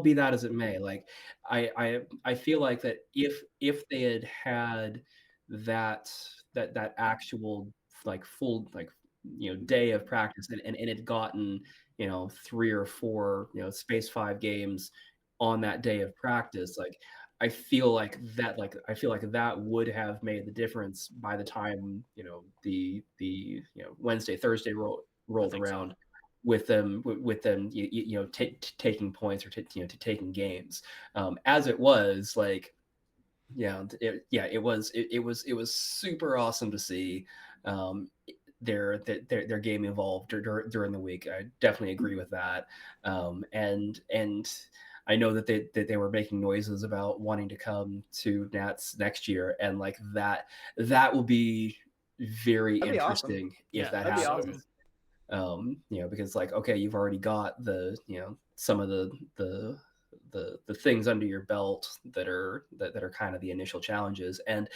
be that as it may, like I feel like that if they had that actual like full like day of practice and it had gotten 3 or 4 space 5 games on that day of practice, like I feel like that would have made the difference by the time the Wednesday Thursday rolled think so. around, with them taking points or to taking games. As it was, like it was super awesome to see their game evolve during the week. I definitely agree with that. And I know that they were making noises about wanting to come to Nats next year, and like that will be very That'd be awesome. interesting Yeah, if that that'd be happens. awesome. Because like, okay, you've already got some of the things under your belt that are kind of the initial challenges. And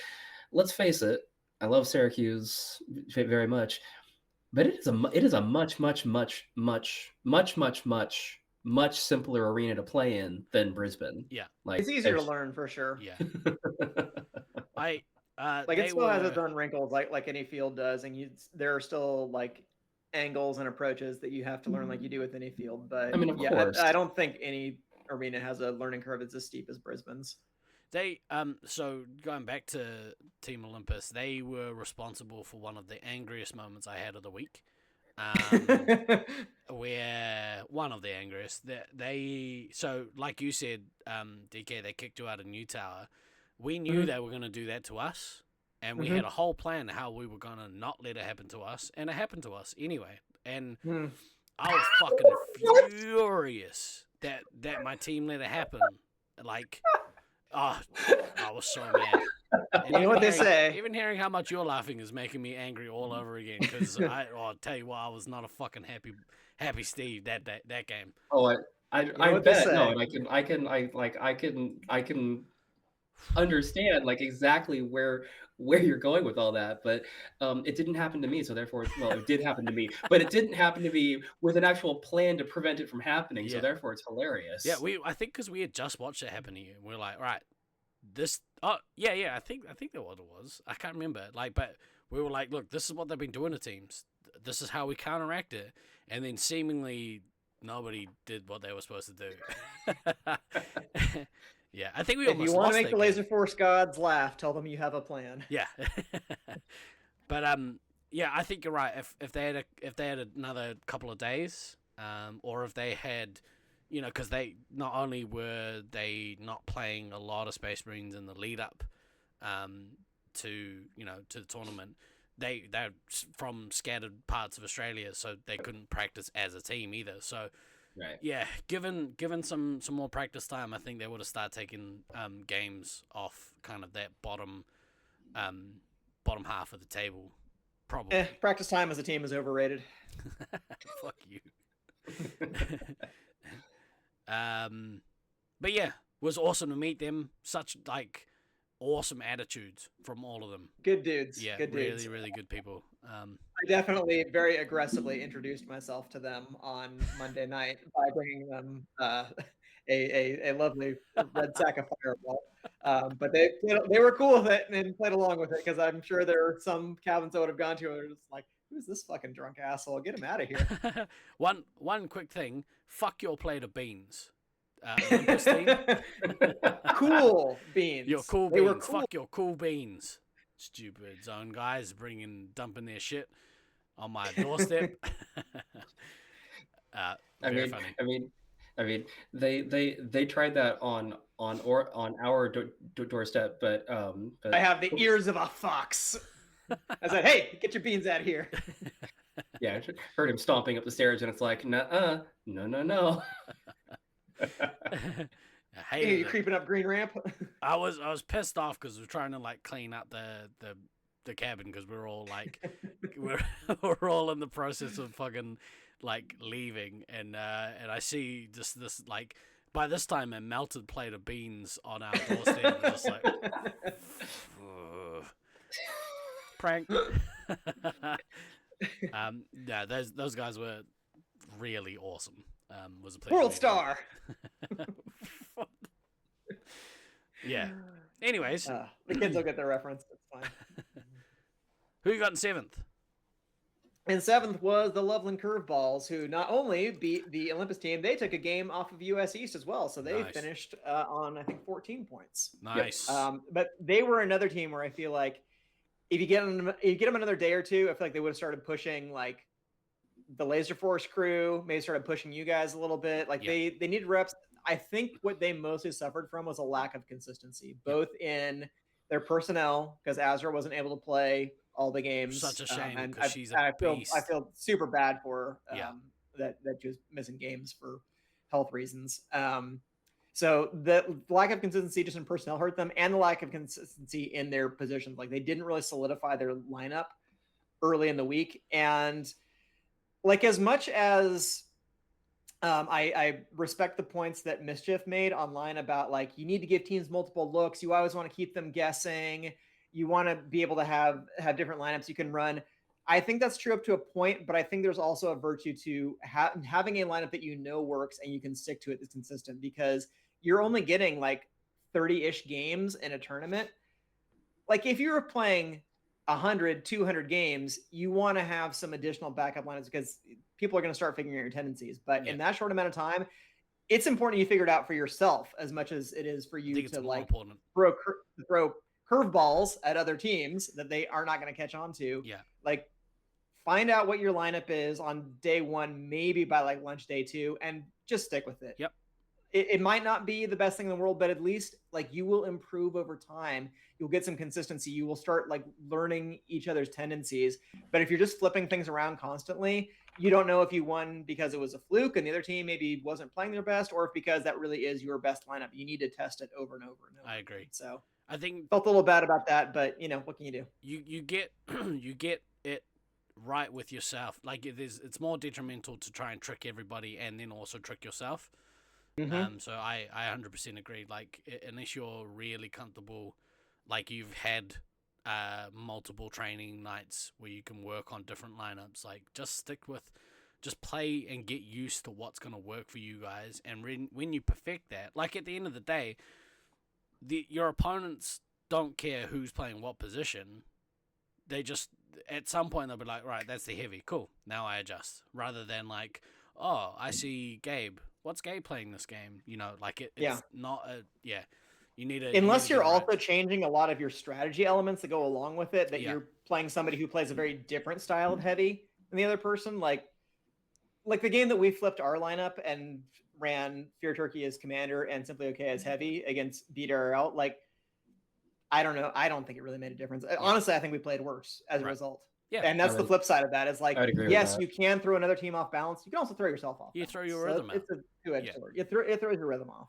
let's face it, I love Syracuse very much, but it is a much simpler arena to play in than Brisbane. Yeah. Like It's easier to learn for sure. Yeah. I Like they it still has were- its own wrinkles, like any field does, and there are still like angles and approaches that you have to learn, like you do with any field. But I mean, of yeah, course. I don't think any arena has a learning curve that's as steep as Brisbane's. They so going back to Team Olympus, they were responsible for one of the angriest moments I had of the week. Where one of the angriest they so like you said, DK, they kicked you out of New Tower. We knew they were going to do that to us, and we had a whole plan how we were going to not let it happen to us, and it happened to us anyway. And I was fucking furious that my team let it happen. Like, oh, I was so mad. And You know what they say. Even hearing how much you're laughing is making me angry all over again. Because I'll tell you what, I was not a fucking happy Steve that game. Oh, I what they bet. No, say. and I can understand like exactly where you're going with all that, but it didn't happen to me, so therefore, well, it did happen to me, but it didn't happen to me with an actual plan to prevent it from happening, so Yeah. therefore it's hilarious. Yeah, I think because we had just watched it happen to you, we're like, right, this. Oh yeah, I think that what it was. I can't remember. Like, but we were like, look, this is what they've been doing to teams. This is how we counteract it, and then seemingly nobody did what they were supposed to do. Yeah, I think we If almost you want lost to make the that game. Laserforce gods laugh, tell them you have a plan. Yeah, but yeah, I think you're right. If they had another couple of days, or if they had, because they not only were they not playing a lot of Space Marines in the lead up, to the tournament, they're from scattered parts of Australia, so they couldn't practice as a team either. So. Right. Yeah, given some more practice time, I think they would have started taking games off kind of that bottom half of the table, probably. Practice time as a team is overrated. Fuck you. But yeah, it was awesome to meet them. Such like awesome attitudes from all of them. Good dudes. Yeah, good dudes. really good people. I definitely very aggressively introduced myself to them on Monday night by bringing them a lovely red sack of Fireball. But they were cool with it and played along with it, because I'm sure there are some cabins I would have gone to and were just like, who's this fucking drunk asshole? Get him out of here. One quick thing. Fuck your plate of beans. Olympus team. Cool beans. Your cool They were beans. cool. Fuck your cool beans. Stupid zone guys dumping their shit on my doorstep. Very funny. I mean, they tried that on our doorstep, but I have the ears of a fox. I said, hey, get your beans out of here. yeah, I heard him stomping up the stairs, and it's like, no. I You hated it. creeping up green ramp. I was pissed off because we're trying to like clean up the cabin because we're all like we're all in the process of fucking like leaving, and I see just this like by this time a melted plate of beans on our doorstep, and just like ugh. Prank. Yeah, those guys were really awesome. Was a pleasure. World meeting star. them. Yeah. Anyways, The kids will get the reference. It's fine. who you got in 7th? And 7th was the Loveland Curveballs, who not only beat the Olympus team, they took a game off of US East as well. So they Nice. finished on, I think, 14 points. Nice. But they were another team where I feel like if you get them another day or two, I feel like they would have started pushing like the Laserforce crew, maybe started pushing you guys a little bit. Like they needed reps. I think what they mostly suffered from was a lack of consistency, both in their personnel, because Azra wasn't able to play all the games. Such a shame, and 'cause she's a beast. I feel super bad for her, Yeah. that she was missing games for health reasons. So the lack of consistency just in personnel hurt them, and the lack of consistency in their positions. Like they didn't really solidify their lineup early in the week. And like as much as I respect the points that Mischief made online about like you need to give teams multiple looks. You always want to keep them guessing. You want to be able to have different lineups you can run. I think that's true up to a point, but I think there's also a virtue to having a lineup that you know works and you can stick to it that's consistent, because you're only getting like 30-ish games in a tournament. Like if you were playing 100, 200 games, you want to have some additional backup lineups because people are going to start figuring out your tendencies. But in that short amount of time, it's important you figure it out for yourself as much as it is for you to like throw curveballs at other teams that they are not going to catch on to. Yeah. Like find out what your lineup is on day one, maybe by like lunch day 2, and just stick with it. Yep. It might not be the best thing in the world, but at least like you will improve over time. You'll get some consistency. You will start like learning each other's tendencies. But if you're just flipping things around constantly, you don't know if you won because it was a fluke and the other team maybe wasn't playing their best, or if because that really is your best lineup. You need to test it over and over and over. I agree. So I think felt a little bad about that, but you know, what can you do? You get you get it right with yourself. Like it's more detrimental to try and trick everybody and then also trick yourself. Mm-hmm. So I 100% agree. Like unless you're really comfortable, like you've had multiple training nights where you can work on different lineups, like just play and get used to what's going to work for you guys. And when you perfect that, like at the end of the day, your opponents don't care who's playing what position. They just, at some point they'll be like, right, that's the heavy, cool, now I adjust. Rather than like, oh, I see Gabe. What's Gabe playing this game? You know, like it's not a, you need to. Unless you're also changing a lot of your strategy elements that go along with it, that you're playing somebody who plays a very different style of heavy than the other person. Like the game that we flipped our lineup and ran Fear Turkey as commander and Simply Okay as heavy against BDRL. Like, I don't know. I don't think it really made a difference. Honestly, I think we played worse as a result. Yeah. And that's the flip side of that. Is like, yes, you can throw another team off balance. You can also throw yourself off. You throw your rhythm out. It's a two-edged sword. It throws your rhythm off.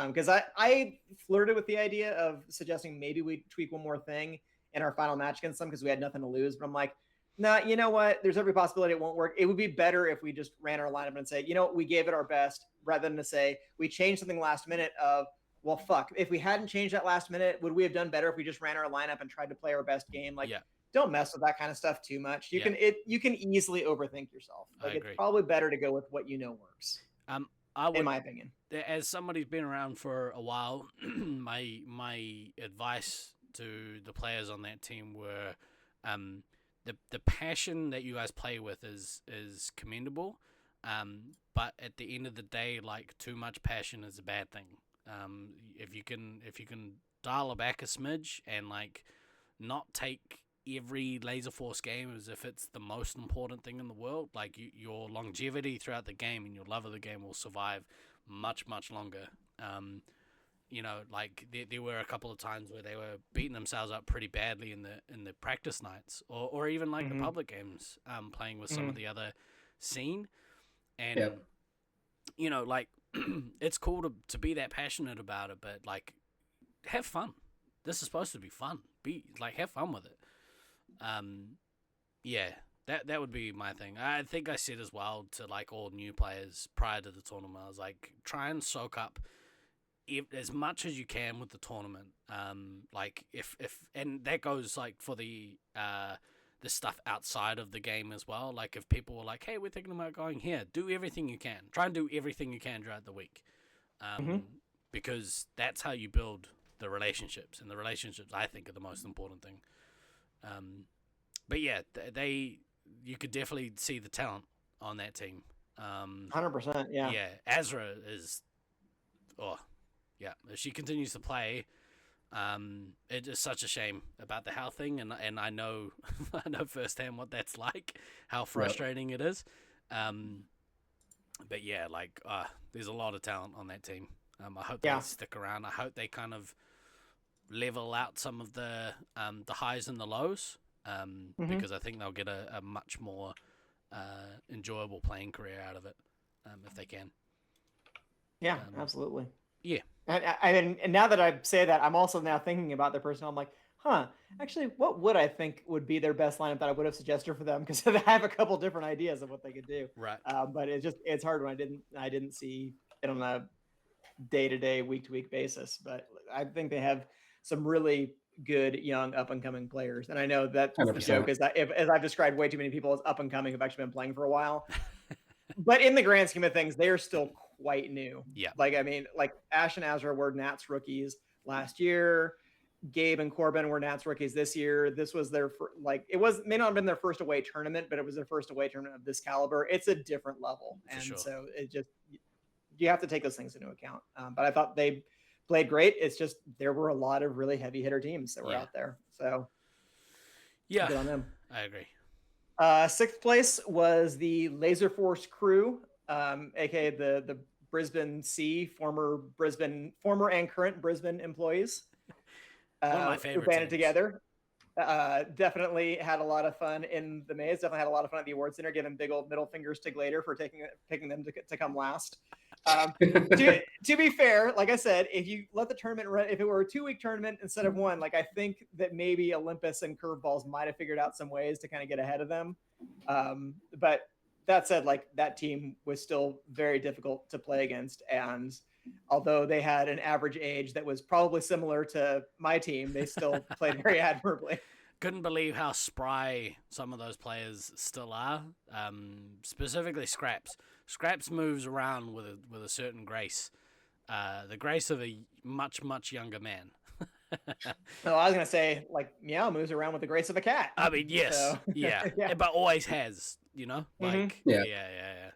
Because I flirted with the idea of suggesting maybe we tweak one more thing in our final match against them because we had nothing to lose. But I'm like, nah, you know what? There's every possibility it won't work. It would be better if we just ran our lineup and say, you know what, we gave it our best, rather than to say we changed something last minute of, well, fuck, if we hadn't changed that last minute, would we have done better if we just ran our lineup and tried to play our best game? Like, don't mess with that kind of stuff too much. You can easily overthink yourself. Like, it's probably better to go with what you know works. In my opinion, as somebody who's been around for a while, my advice to the players on that team were, the passion that you guys play with is commendable, but at the end of the day, like too much passion is a bad thing. If you can dial it back a smidge and like not take every Laserforce game as if it's the most important thing in the world, like your longevity throughout the game and your love of the game will survive much longer. You know, like there were a couple of times where they were beating themselves up pretty badly in the practice nights, or even like the public games, playing with some of the other scene, and you know, like it's cool to be that passionate about it, but like, have fun. This is supposed to be fun. Have fun with it. Yeah, that would be my thing. I think I said as well to like all new players prior to the tournament, I was like, try and soak up as much as you can with the tournament. Like if and that goes like for the stuff outside of the game as well. Like if people were like, hey, we're thinking about going here, do everything you can. Try and do everything you can throughout the week. Because that's how you build the relationships, and the relationships I think are the most important thing. But yeah, you could definitely see the talent on that team. 100%. Yeah. Yeah, Azra is. Oh, yeah. If she continues to play, it is such a shame about the health thing, and I know I know firsthand what that's like, how frustrating it is. But yeah, like there's a lot of talent on that team. I hope they stick around. I hope they kind of level out some of the highs and the lows, because I think they'll get a much more enjoyable playing career out of it if they can. Yeah, absolutely. Yeah. And now that I say that, I'm also now thinking about their personnel. I'm like, actually, what would I think would be their best lineup that I would have suggested for them? Because I have a couple different ideas of what they could do. Right. But it's hard when I didn't see it on a day-to-day, week-to-week basis. But I think they have some really good young up-and-coming players. And I know that the joke is that as I've described way too many people as up-and-coming have actually been playing for a while. But in the grand scheme of things, they are still quite new. Yeah. Like, I mean, like Ash and Azra were Nats rookies last year. Gabe and Corbin were Nats rookies this year. This was their may not have been their first away tournament, but it was their first away tournament of this caliber. It's a different level. So it just, you have to take those things into account. But I thought they played great. It's just, there were a lot of really heavy hitter teams that were out there. So yeah, good on them. I agree. Sixth place was the Laserforce crew, aka the Brisbane C, former and current Brisbane employees. One of my favorite who banded teams together. Definitely had a lot of fun in the maze. Definitely had a lot of fun at the awards center, giving big old middle fingers to Glader for picking them to come last. To be fair, like I said, if you let the tournament run, if it were a 2-week tournament instead of one, like I think that maybe Olympus and Curveballs might have figured out some ways to kind of get ahead of them. But that said, like that team was still very difficult to play against, and although they had an average age that was probably similar to my team, they still played very admirably. Couldn't believe how spry some of those players still are. Specifically Scraps. Scraps moves around with a certain grace. The grace of a much, much younger man. No, I was going to say, like, Meow moves around with the grace of a cat. I mean, yes. So, yeah. yeah. But always has, you know? Like, Yeah.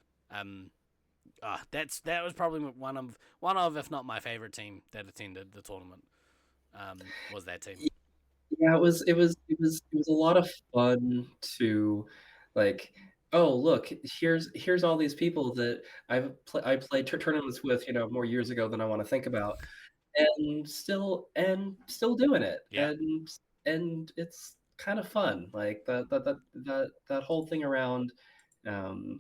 That was probably one of, if not my favorite team that attended the tournament. Was that team? Yeah, it was a lot of fun to, like, oh look, here's all these people that I played tournaments with, more years ago than I want to think about, and still doing it, Yeah. and it's kind of fun, like that whole thing around. The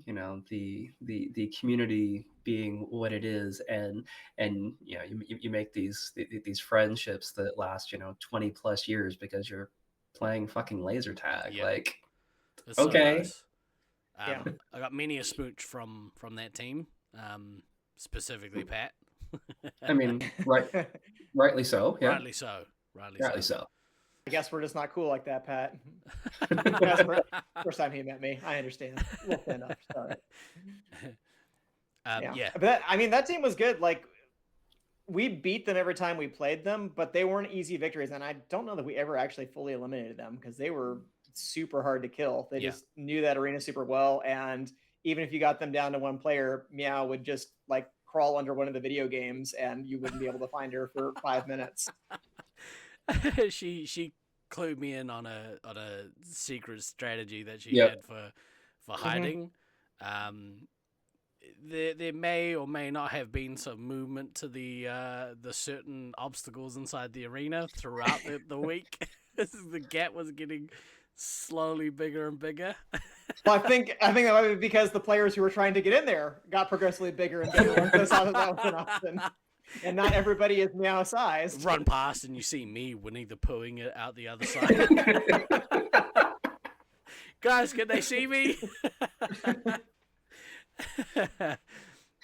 community being what it is, and you make these friendships that last 20 plus years because you're playing fucking laser tag. Yeah. Like, It's so okay. nice. Yeah. I got many a smooch from that team, specifically Pat. I mean, rightly so. Yeah, Rightly so. rightly so. I guess we're just not cool like that, Pat. That's the first time he met me. I understand. We'll stand up. Sorry. Yeah. But that team was good. Like, we beat them every time we played them, but they weren't easy victories. And I don't know that we ever actually fully eliminated them because they were super hard to kill. They just knew that arena super well. And even if you got them down to one player, Meow would just like crawl under one of the video games and you wouldn't be able to find her for 5 minutes. she clued me in on a secret strategy that she had for hiding. There may or may not have been some movement to the certain obstacles inside the arena throughout the week. The gap was getting slowly bigger and bigger. Well, I think that might be because the players who were trying to get in there got progressively bigger and bigger once they saw that was an option. And not everybody is meow sized. Run past and you see me Winnie the Poohing it out the other side. Guys, can they see me?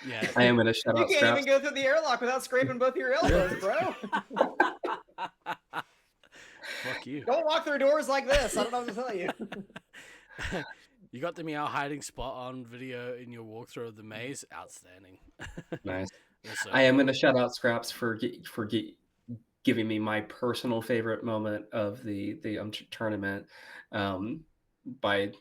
Yeah. I am going to shut You out can't Scraps. even go through the airlock without scraping both your elbows, bro. Fuck you. Don't walk through doors like this. I don't know what to tell you. You got the meow hiding spot on video in your walkthrough of the maze. Outstanding. Nice. Also, I am going to shout out Scraps for giving me my personal favorite moment of the tournament by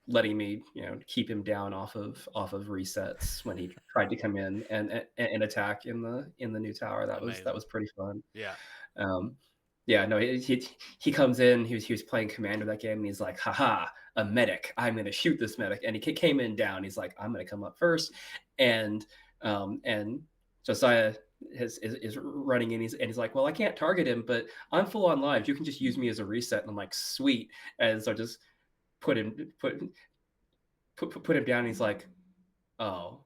letting me keep him down off of resets when he tried to come in and attack in the new tower. That was pretty fun. Yeah. Yeah, no, he comes in. He was playing Commander that game, and he's like, "Haha, a medic! I'm gonna shoot this medic." And he came in down. He's like, "I'm gonna come up first," and Josiah is running in. He's like, "Well, I can't target him, but I'm full on live. You can just use me as a reset." And I'm like, "Sweet." And so I just put him down. And he's like, "Oh,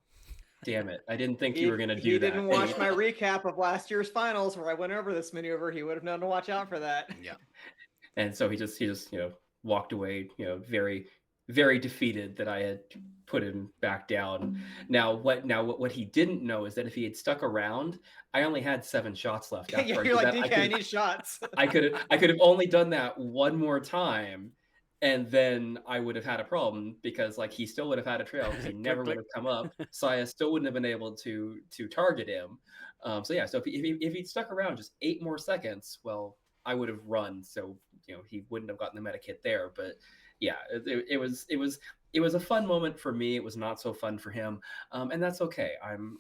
damn it! I didn't think you were gonna do that." He didn't watch my recap of last year's finals where I went over this maneuver. He would have known to watch out for that. Yeah. And so he just walked away, very, very defeated that I had put him back down. Now what he didn't know is that if he had stuck around, I only had 7 shots left. After Yeah, I you're did like, that. DK, I need shots. I could have only done that one more time, and then I would have had a problem because he still would have had a trail because he never would have come up. Saya still wouldn't have been able to target him. So if he'd stuck around just 8 more seconds, well, I would have run. So he wouldn't have gotten the meta kit there. But yeah, it was a fun moment for me. It was not so fun for him, and that's okay. I'm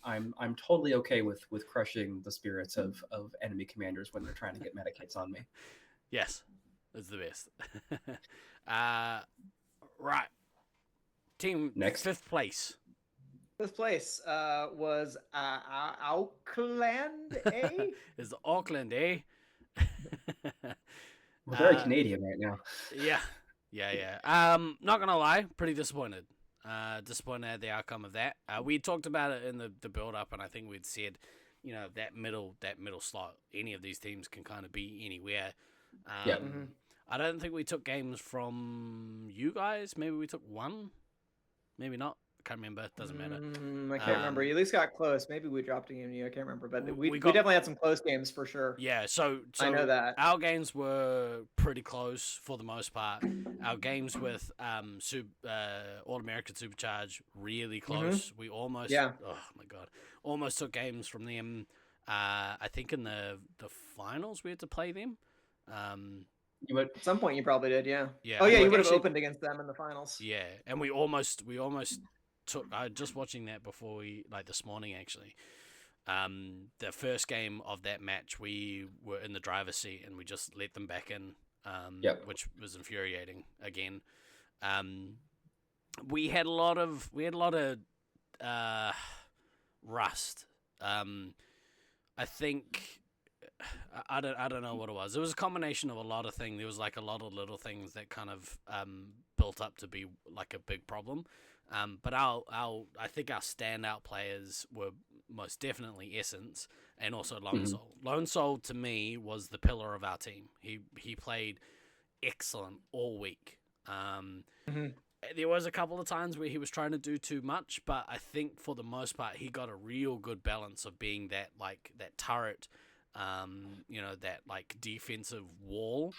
totally okay with crushing the spirits of enemy commanders when they're trying to get meta kits on me. Yes, it's the best. Right. Team Next. 5th place. This place was Auckland, eh? Is Auckland, eh? We're very Canadian right now. Yeah. Not gonna lie, pretty disappointed. Disappointed at the outcome of that. We talked about it in the build up, and I think we'd said, that middle slot, any of these teams can kind of be anywhere. Yeah. I don't think we took games from you guys. Maybe we took one. Maybe not. I can't remember. Doesn't matter. I can't remember. You at least got close. Maybe we dropped a game to you. I can't remember. But we got- definitely had some close games for sure. Yeah, so I know that. Our games were pretty close for the most part. Our games with All American Supercharge, really close. We almost, oh my god, almost took games from them. I think in the finals we had to play them. At some point you probably did, yeah. Yeah. Oh yeah, you would have Actually- opened against them in the finals. Yeah, and we almost took. Just watching that before this morning actually. The first game of that match, we were in the driver's seat and we just let them back in, which was infuriating again. We had a lot of rust. I think I don't know what it was. It was a combination of a lot of things. There was a lot of little things that kind of built up to be a big problem. But I think our standout players were most definitely Essence and also Lone Soul. Lone Soul to me was the pillar of our team. He played excellent all week. There was a couple of times where he was trying to do too much, but I think for the most part he got a real good balance of being that that turret, that defensive wall.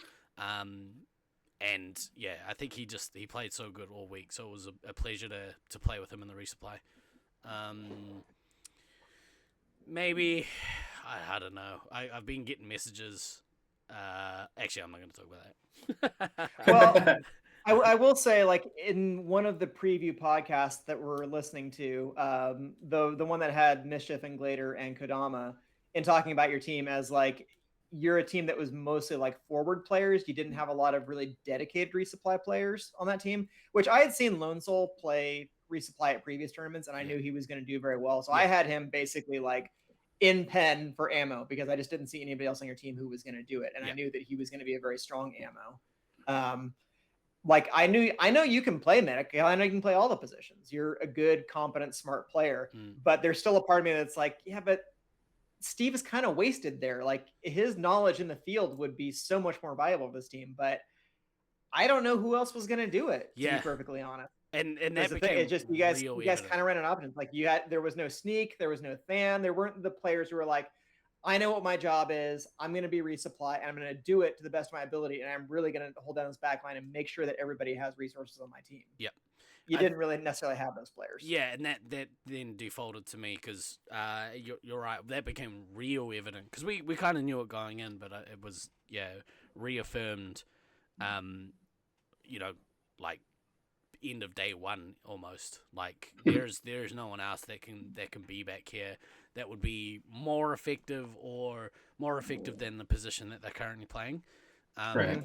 And yeah, I think he played so good all week, so it was a pleasure to play with him in the resupply. Maybe I don't know. I've been getting messages. Actually, I'm not going to talk about that. Well, I will say, in one of the preview podcasts that we're listening to, the one that had Mischief and Glader and Kodama, in talking about your team as you're a team that was mostly forward players. You didn't have a lot of really dedicated resupply players on that team, which I had seen Lone Soul play resupply at previous tournaments, and I knew he was going to do very well. So I had him basically in pen for ammo because I just didn't see anybody else on your team who was going to do it. And I knew that he was going to be a very strong ammo. Like I know you can play medic. I know you can play all the positions. You're a good, competent, smart player. But there's still a part of me that's like, yeah, but Steve is kind of wasted there. Like his knowledge in the field would be so much more valuable for this team. But I don't know who else was going to do it. To be perfectly honest. And that became it just you guys kind of ran an options. Like there was no Sneak, there was no Than, there weren't the players who were like, I know what my job is. I'm going to be resupply, and I'm going to do it to the best of my ability, and I'm really going to hold down this back line and make sure that everybody has resources on my team. Yep. You didn't really necessarily have those players. Yeah, and that then defaulted to me because you're right. That became real evident because we kind of knew it going in, but it was reaffirmed. Like end of day one almost. Like there's no one else that can be back here that would be more effective than the position that they're currently playing. Right.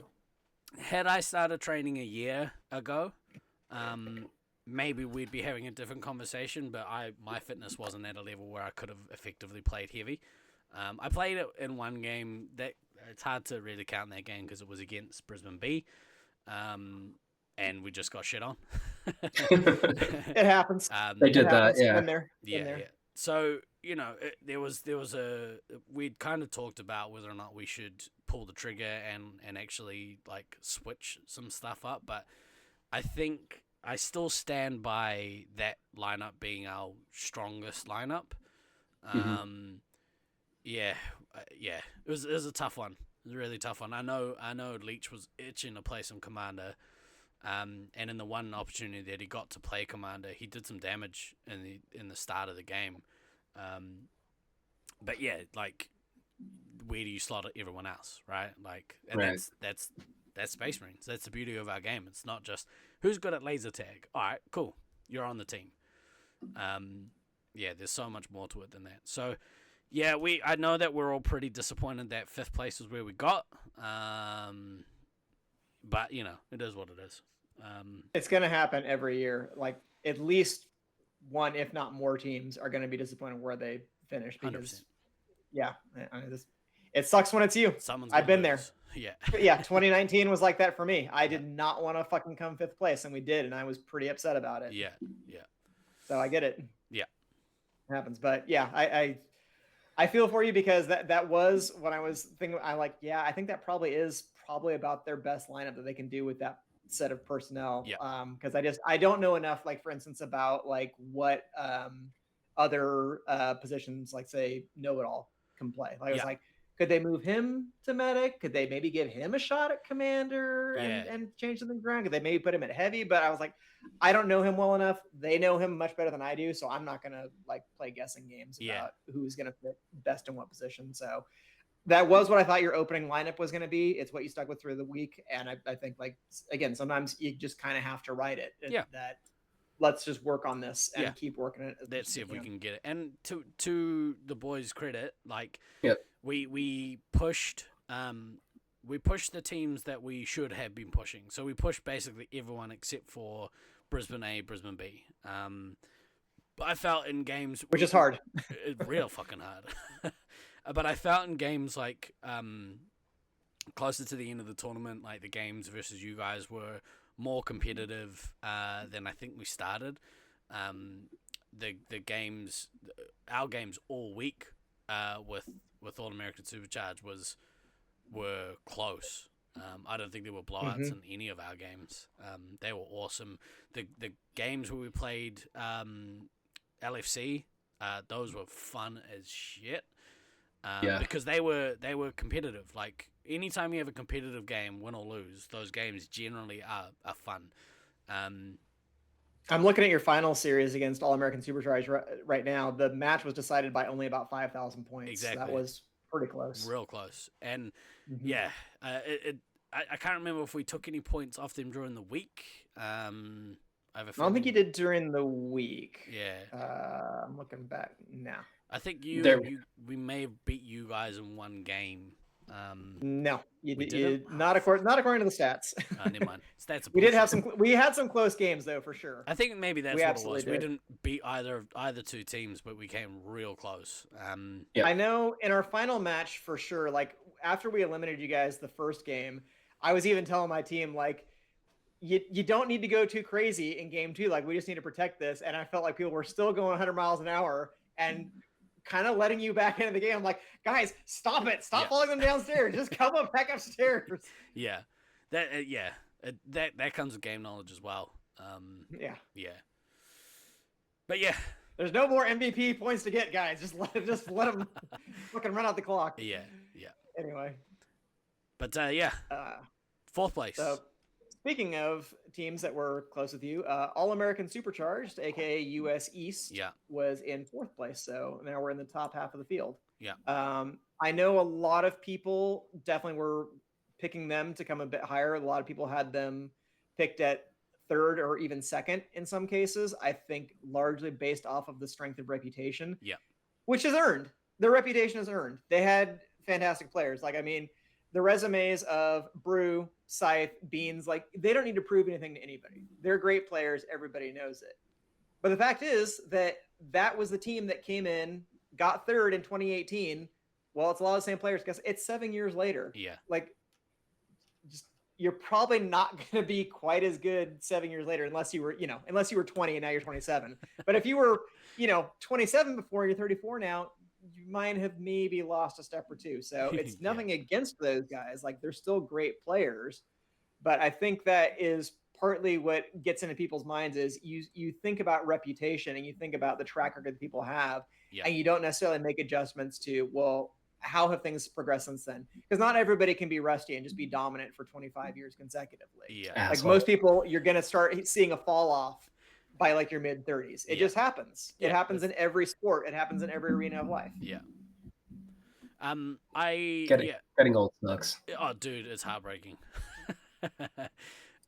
Had I started training a year ago, maybe we'd be having a different conversation, but my fitness wasn't at a level where I could have effectively played heavy. I played it in one game that it's hard to really count that game because it was against Brisbane B. And we just got shit on. It happens. They did that, yeah. Yeah. So, there was we'd kind of talked about whether or not we should pull the trigger and actually like switch some stuff up, but I think I still stand by that lineup being our strongest lineup. It was a tough one. It was a really tough one. I know Leach was itching to play some Commander. And in the one opportunity that he got to play Commander, he did some damage in the start of the game. But yeah, like, where do you slot everyone else, right? Like, and right. that's Space Marines. That's the beauty of our game. It's not just who's good at laser tag. All right, cool, you're on the team. There's so much more to it than that. So, yeah, I know that we're all pretty disappointed that 5th place was where we got. But it is what it is. It's going to happen every year. Like at least one, if not more teams are going to be disappointed where they finish because 100%. It sucks when it's you. I've been there. Yeah. 2019 was like that for me. I did not want to fucking come 5th place, and we did, and I was pretty upset about it. Yeah. So I get it. Yeah. It happens. But yeah, I feel for you because that was when I was thinking, I think that probably is about their best lineup that they can do with that set of personnel. Yeah. Because I don't know enough, like for instance, about like what other positions, like say Know-It-All can play. Like I was like, could they move him to medic? Could they maybe give him a shot at commander and change something around? Could they maybe put him at heavy? But I was like, I don't know him well enough. They know him much better than I do, so I'm not gonna like play guessing games about who's gonna fit best in what position. So that was what I thought your opening lineup was gonna be. It's what you stuck with through the week, and I think like again, sometimes you just kind of have to write it. That let's just work on this and keep working it. Let's see if we can get it. And to the boys' credit, like we pushed the teams that we should have been pushing. So we pushed basically everyone except for Brisbane A, Brisbane B. But I felt in games, which is hard, real fucking hard. But I felt in games like closer to the end of the tournament, like the games versus you guys were more competitive than I think we started. The games, our games all week with All American Supercharge were close. I don't think there were blowouts in any of our games. They were awesome. The games where we played LFC, those were fun as shit. Because they were competitive. Like anytime you have a competitive game, win or lose, those games generally are fun. I'm looking at your final series against All American Supercharge right now. The match was decided by only about 5,000 points. Exactly. That was pretty close. Real close. And I can't remember if we took any points off them during the week. I don't think you did during the week. Yeah. I'm looking back now. I think we may have beat you guys in one game. No, you not according to the stats. Never mind. Stats. We had some close games though, for sure. I think maybe that's what it was. We didn't beat either two teams, but we came real close. I know in our final match for sure. Like after we eliminated you guys the first game, I was even telling my team, like, you don't need to go too crazy in game 2. Like, we just need to protect this. And I felt like people were still going 100 miles an hour and kind of letting you back into the game. I'm like, guys, stop it. Stop following them downstairs. Just come up back upstairs. Yeah. That comes with game knowledge as well. Yeah. But yeah. There's no more MVP points to get, guys. Just let them fucking run out the clock. Yeah. Anyway. But fourth place. So speaking of teams that were close with you, All-American Supercharged, aka US East, was in 4th place. So now we're in the top half of the field. Yeah. I know a lot of people definitely were picking them to come a bit higher. A lot of people had them picked at 3rd or even 2nd in some cases. I think largely based off of the strength of reputation. Yeah. Which is earned. Their reputation is earned. They had fantastic players. Like, I mean, the resumes of Brew, Scythe, Beans, like, they don't need to prove anything to anybody. They're great players. Everybody knows it. But the fact is that was the team that came in, got 3rd in 2018. Well, it's a lot of the same players because it's 7 years later. Yeah. Like, just, you're probably not going to be quite as good 7 years later unless you were 20 and now you're 27. But if you were, 27 before, you're 34 now, you might have maybe lost a step or two. So it's nothing against those guys. Like, they're still great players. But I think that is partly what gets into people's minds is you think about reputation and you think about the track record that people have, and you don't necessarily make adjustments to, well, how have things progressed since then? Because not everybody can be Rusty and just be dominant for 25 years consecutively. Yeah. Like, most people, you're going to start seeing a fall off by like your mid 30s. It just happens. It happens in every sport. It happens in every arena of life. Yeah. Getting old sucks. Oh, dude, it's heartbreaking.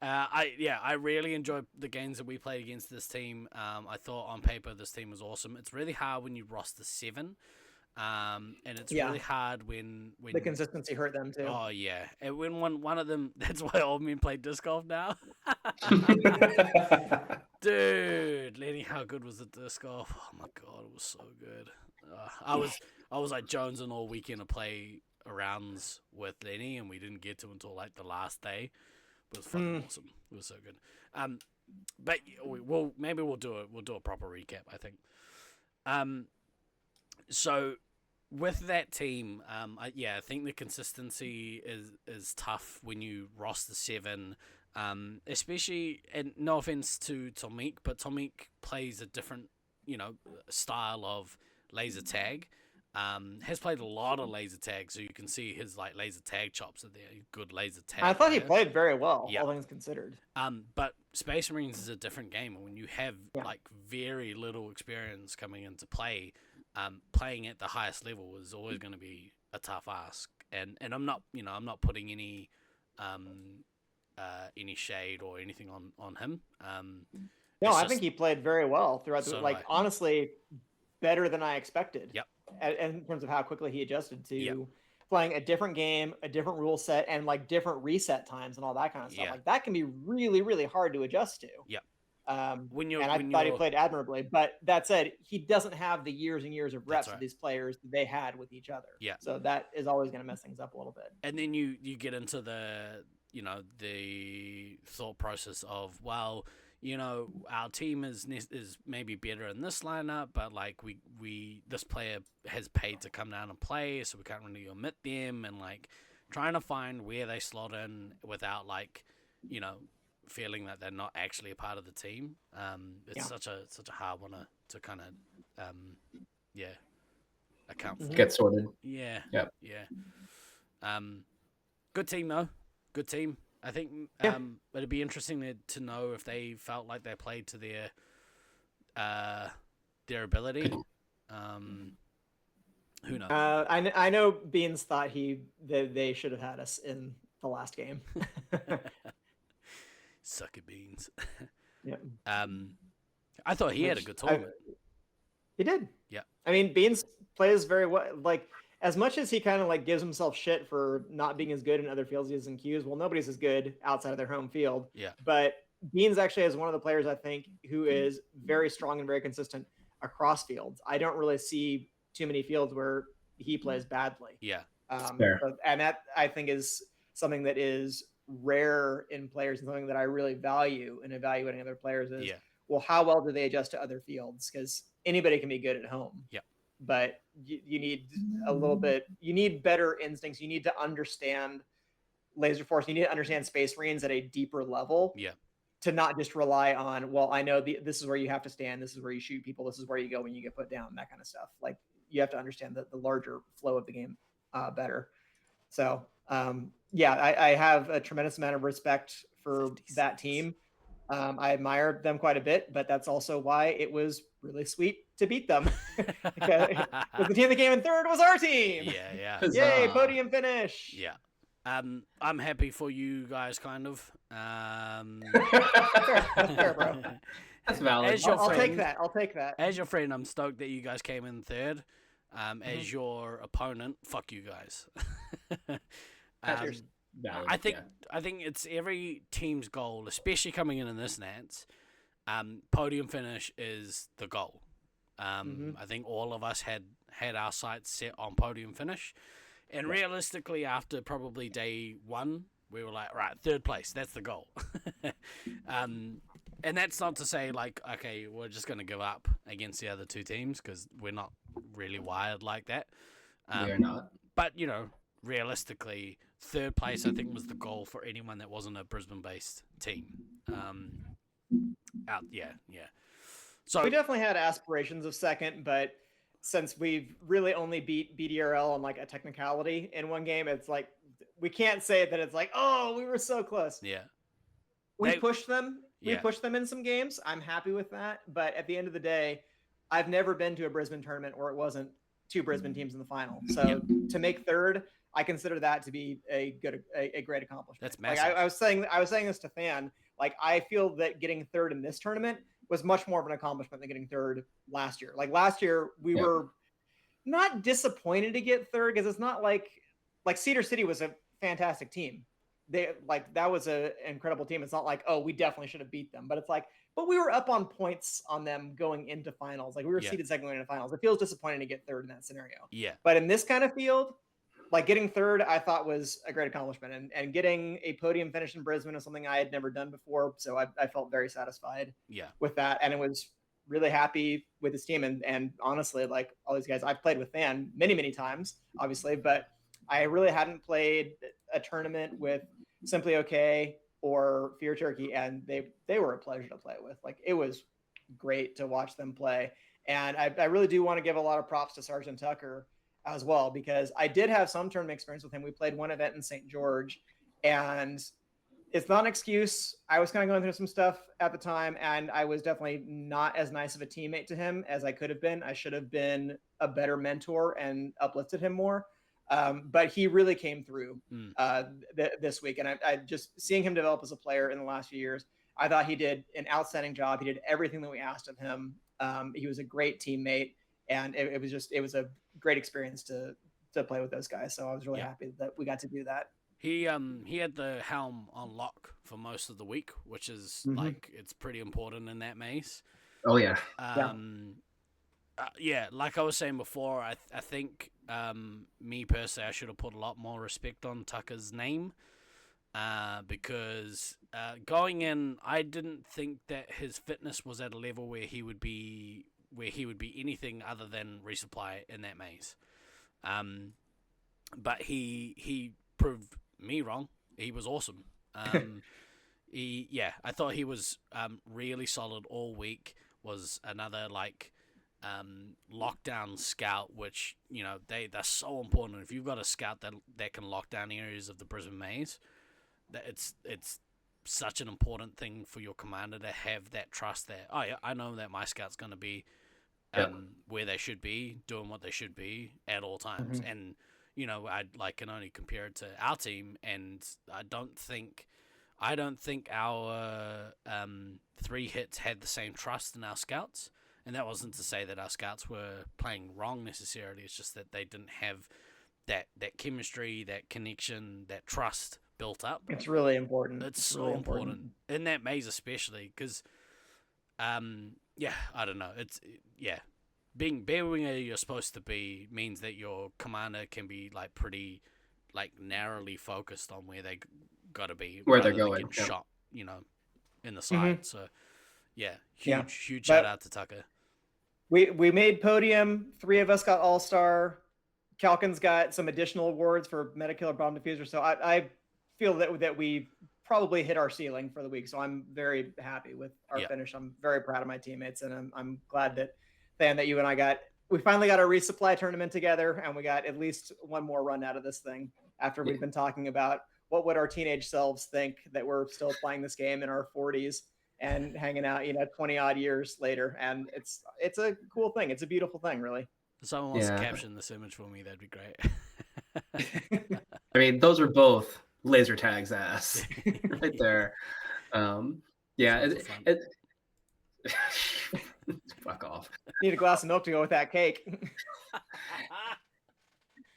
I really enjoyed the games that we played against this team. I thought on paper this team was awesome. It's really hard when you roster 7. And it's really hard when the consistency hurt them too. Oh yeah, and when one of them, that's why old men play disc golf now. Dude, Lenny, how good was the disc golf? Oh my god, it was so good. I was like jonesing all weekend to play rounds with Lenny, and we didn't get to until like the last day. It was fucking awesome. It was so good. But we'll do a proper recap, I think. So with that team, I think the consistency is tough when you roster 7, especially, and no offense to Tomik, but Tomik plays a different, style of laser tag. Has played a lot of laser tag, so you can see his like laser tag chops are there. Good laser tag. I thought he played very well, all things considered. But Space Marines is a different game, and when you have like very little experience coming into play, playing at the highest level is always going to be a tough ask. And I'm not putting any shade or anything on him. No, I think he played very well throughout the honestly better than I expected. Yep. In terms of how quickly he adjusted to playing a different game, a different rule set, and like different reset times and all that kind of stuff. Yeah. Like, that can be really, really hard to adjust to. Yep. I thought he played admirably, but that said, he doesn't have the years and years of reps of these players that they had with each other. Yeah. So that is always going to mess things up a little bit. And then you get into the thought process of, well, our team is maybe better in this lineup, but like we this player has paid to come down and play, so we can't really omit them, and like trying to find where they slot in without like, feeling that they're not actually a part of the team. It's such a hard one to kind of account for. Get sorted. Yeah. Good team though. Good team. I think it'd be interesting to know if they felt like they played to their ability. Who knows? I know Beans thought that they should have had us in the last game. Suck at Beans. Yep. I thought he had a good tournament. He did. Yeah. I mean, Beans plays very well. Like, as much as he kind of like gives himself shit for not being as good in other fields as in queues, well, nobody's as good outside of their home field. Yeah. But Beans actually is one of the players I think who is very strong and very consistent across fields. I don't really see too many fields where he plays badly. Yeah. And that I think is something that is rare in players and something that I really value in evaluating other players is, Yeah. well, how well do they adjust to other fields? Because anybody can be good at home. Yep. But you need a little bit, you need better instincts. You need to understand Laserforce. You need to understand Space Marines at a deeper level. Yeah. To not just rely on, well, I know this is where you have to stand. This is where you shoot people. This is where you go when you get put down, that kind of stuff. Like, you have to understand the larger flow of the game better. So, I have a tremendous amount of respect for that team. I admire them quite a bit, but that's also why it was really sweet to beat them. Because the team that came in third was our team. Yeah. Yay, podium finish. Yeah. I'm happy for you guys, kind of. Fair, bro. That's valid. As your I'll take friend- that. I'll take that. As your friend, I'm stoked that you guys came in third. As your opponent, fuck you guys. Cheers. Valid, I think yeah. I think it's every team's goal, especially coming in this Nats. Podium finish is the goal. I think all of us had our sights set on podium finish, and realistically, after probably day one, we were like, right, third place, that's the goal. And that's not to say like, okay, we're just going to give up against the other two teams, because we're not really wired like that. We're not. But, realistically, third place, I think, was the goal for anyone that wasn't a Brisbane-based team. So We definitely had aspirations of second, but since we've really only beat BDRL on like a technicality in one game, it's like we can't say that it's like, oh, we were so close. yeah, We They- pushed them. We Yeah. pushed them in some games. I'm happy with that. But at the end of the day, I've never been to a Brisbane tournament where it wasn't two Brisbane teams in the final. So to make third, I consider that to be a great accomplishment. That's Like massive. I was saying this to Fan. Like, I feel that getting third in this tournament was much more of an accomplishment than getting third last year. Like last year, we were not disappointed to get third, because it's not like Cedar City was a fantastic team. That was an incredible team. It's not like, oh, we definitely should have beat them, but it's like, but we were up on points on them going into finals. Like, we were seeded second going into finals. It feels disappointing to get third in that scenario. yeah, But in this kind of field, like getting third, I thought was a great accomplishment, and getting a podium finish in Brisbane is something I had never done before. So I felt very satisfied yeah, with that, and it was really happy with this team. And honestly, like all these guys, I've played with Fan many times, obviously, but I really hadn't played a tournament with Simply Okay or Fear Turkey, and they were a pleasure to play with. Like, it was great to watch them play. And I really do want to give a lot of props to Sergeant Tucker as well, because I did have some tournament experience with him. We played one event in St. George, and it's not an excuse. I was kind of going through some stuff at the time, and I was definitely not as nice of a teammate to him as I could have been. I should have been a better mentor and uplifted him more. But he really came through this week. And I just seeing him develop as a player in the last few years, I thought he did an outstanding job. He did everything that we asked of him. He was a great teammate, and it was a great experience to play with those guys. So I was really happy that we got to do that. He had the helm on lock for most of the week, which is like, it's pretty important in that maze. Oh yeah. Like I was saying before, I think me personally, I should have put a lot more respect on Tucker's name, because going in, I didn't think that his fitness was at a level where he would be anything other than resupply in that maze. But he proved me wrong. He was awesome. I thought he was really solid all week. Was another lockdown scout, which they're so important. If you've got a scout that can lock down areas of the Brisbane maze, that it's such an important thing for your commander to have that trust that, oh yeah, I know that my scout's going to be where they should be, doing what they should be at all times. And I can only compare it to our team, and I don't think our 3 hits had the same trust in our scouts. And that wasn't to say that our scouts were playing wrong necessarily. It's just that they didn't have that chemistry, that connection, that trust built up. It's really important. It's so really important in that maze, especially because, I don't know. Being where you're supposed to be means that your commander can be pretty narrowly focused on where they got to be Where they're rather than going, getting yeah. shot, in the side. So, yeah, Yeah. huge But- shout out to Tucker. We made podium. 3 of us got all-star. Calkin's got some additional awards for Metakiller Bomb Diffuser. So I feel that we probably hit our ceiling for the week. So I'm very happy with our finish. I'm very proud of my teammates, and I'm glad that you and I we finally got our resupply tournament together, and we got at least one more run out of this thing after we've been talking about what would our teenage selves think that we're still playing this game in our 40s and hanging out, 20 odd years later. And it's a cool thing. It's a beautiful thing, really. If someone wants to Yeah. caption this image for me, that'd be great. I mean, those are both laser tags ass right there. Yeah, Sounds fun. fuck off. Need a glass of milk to go with that cake.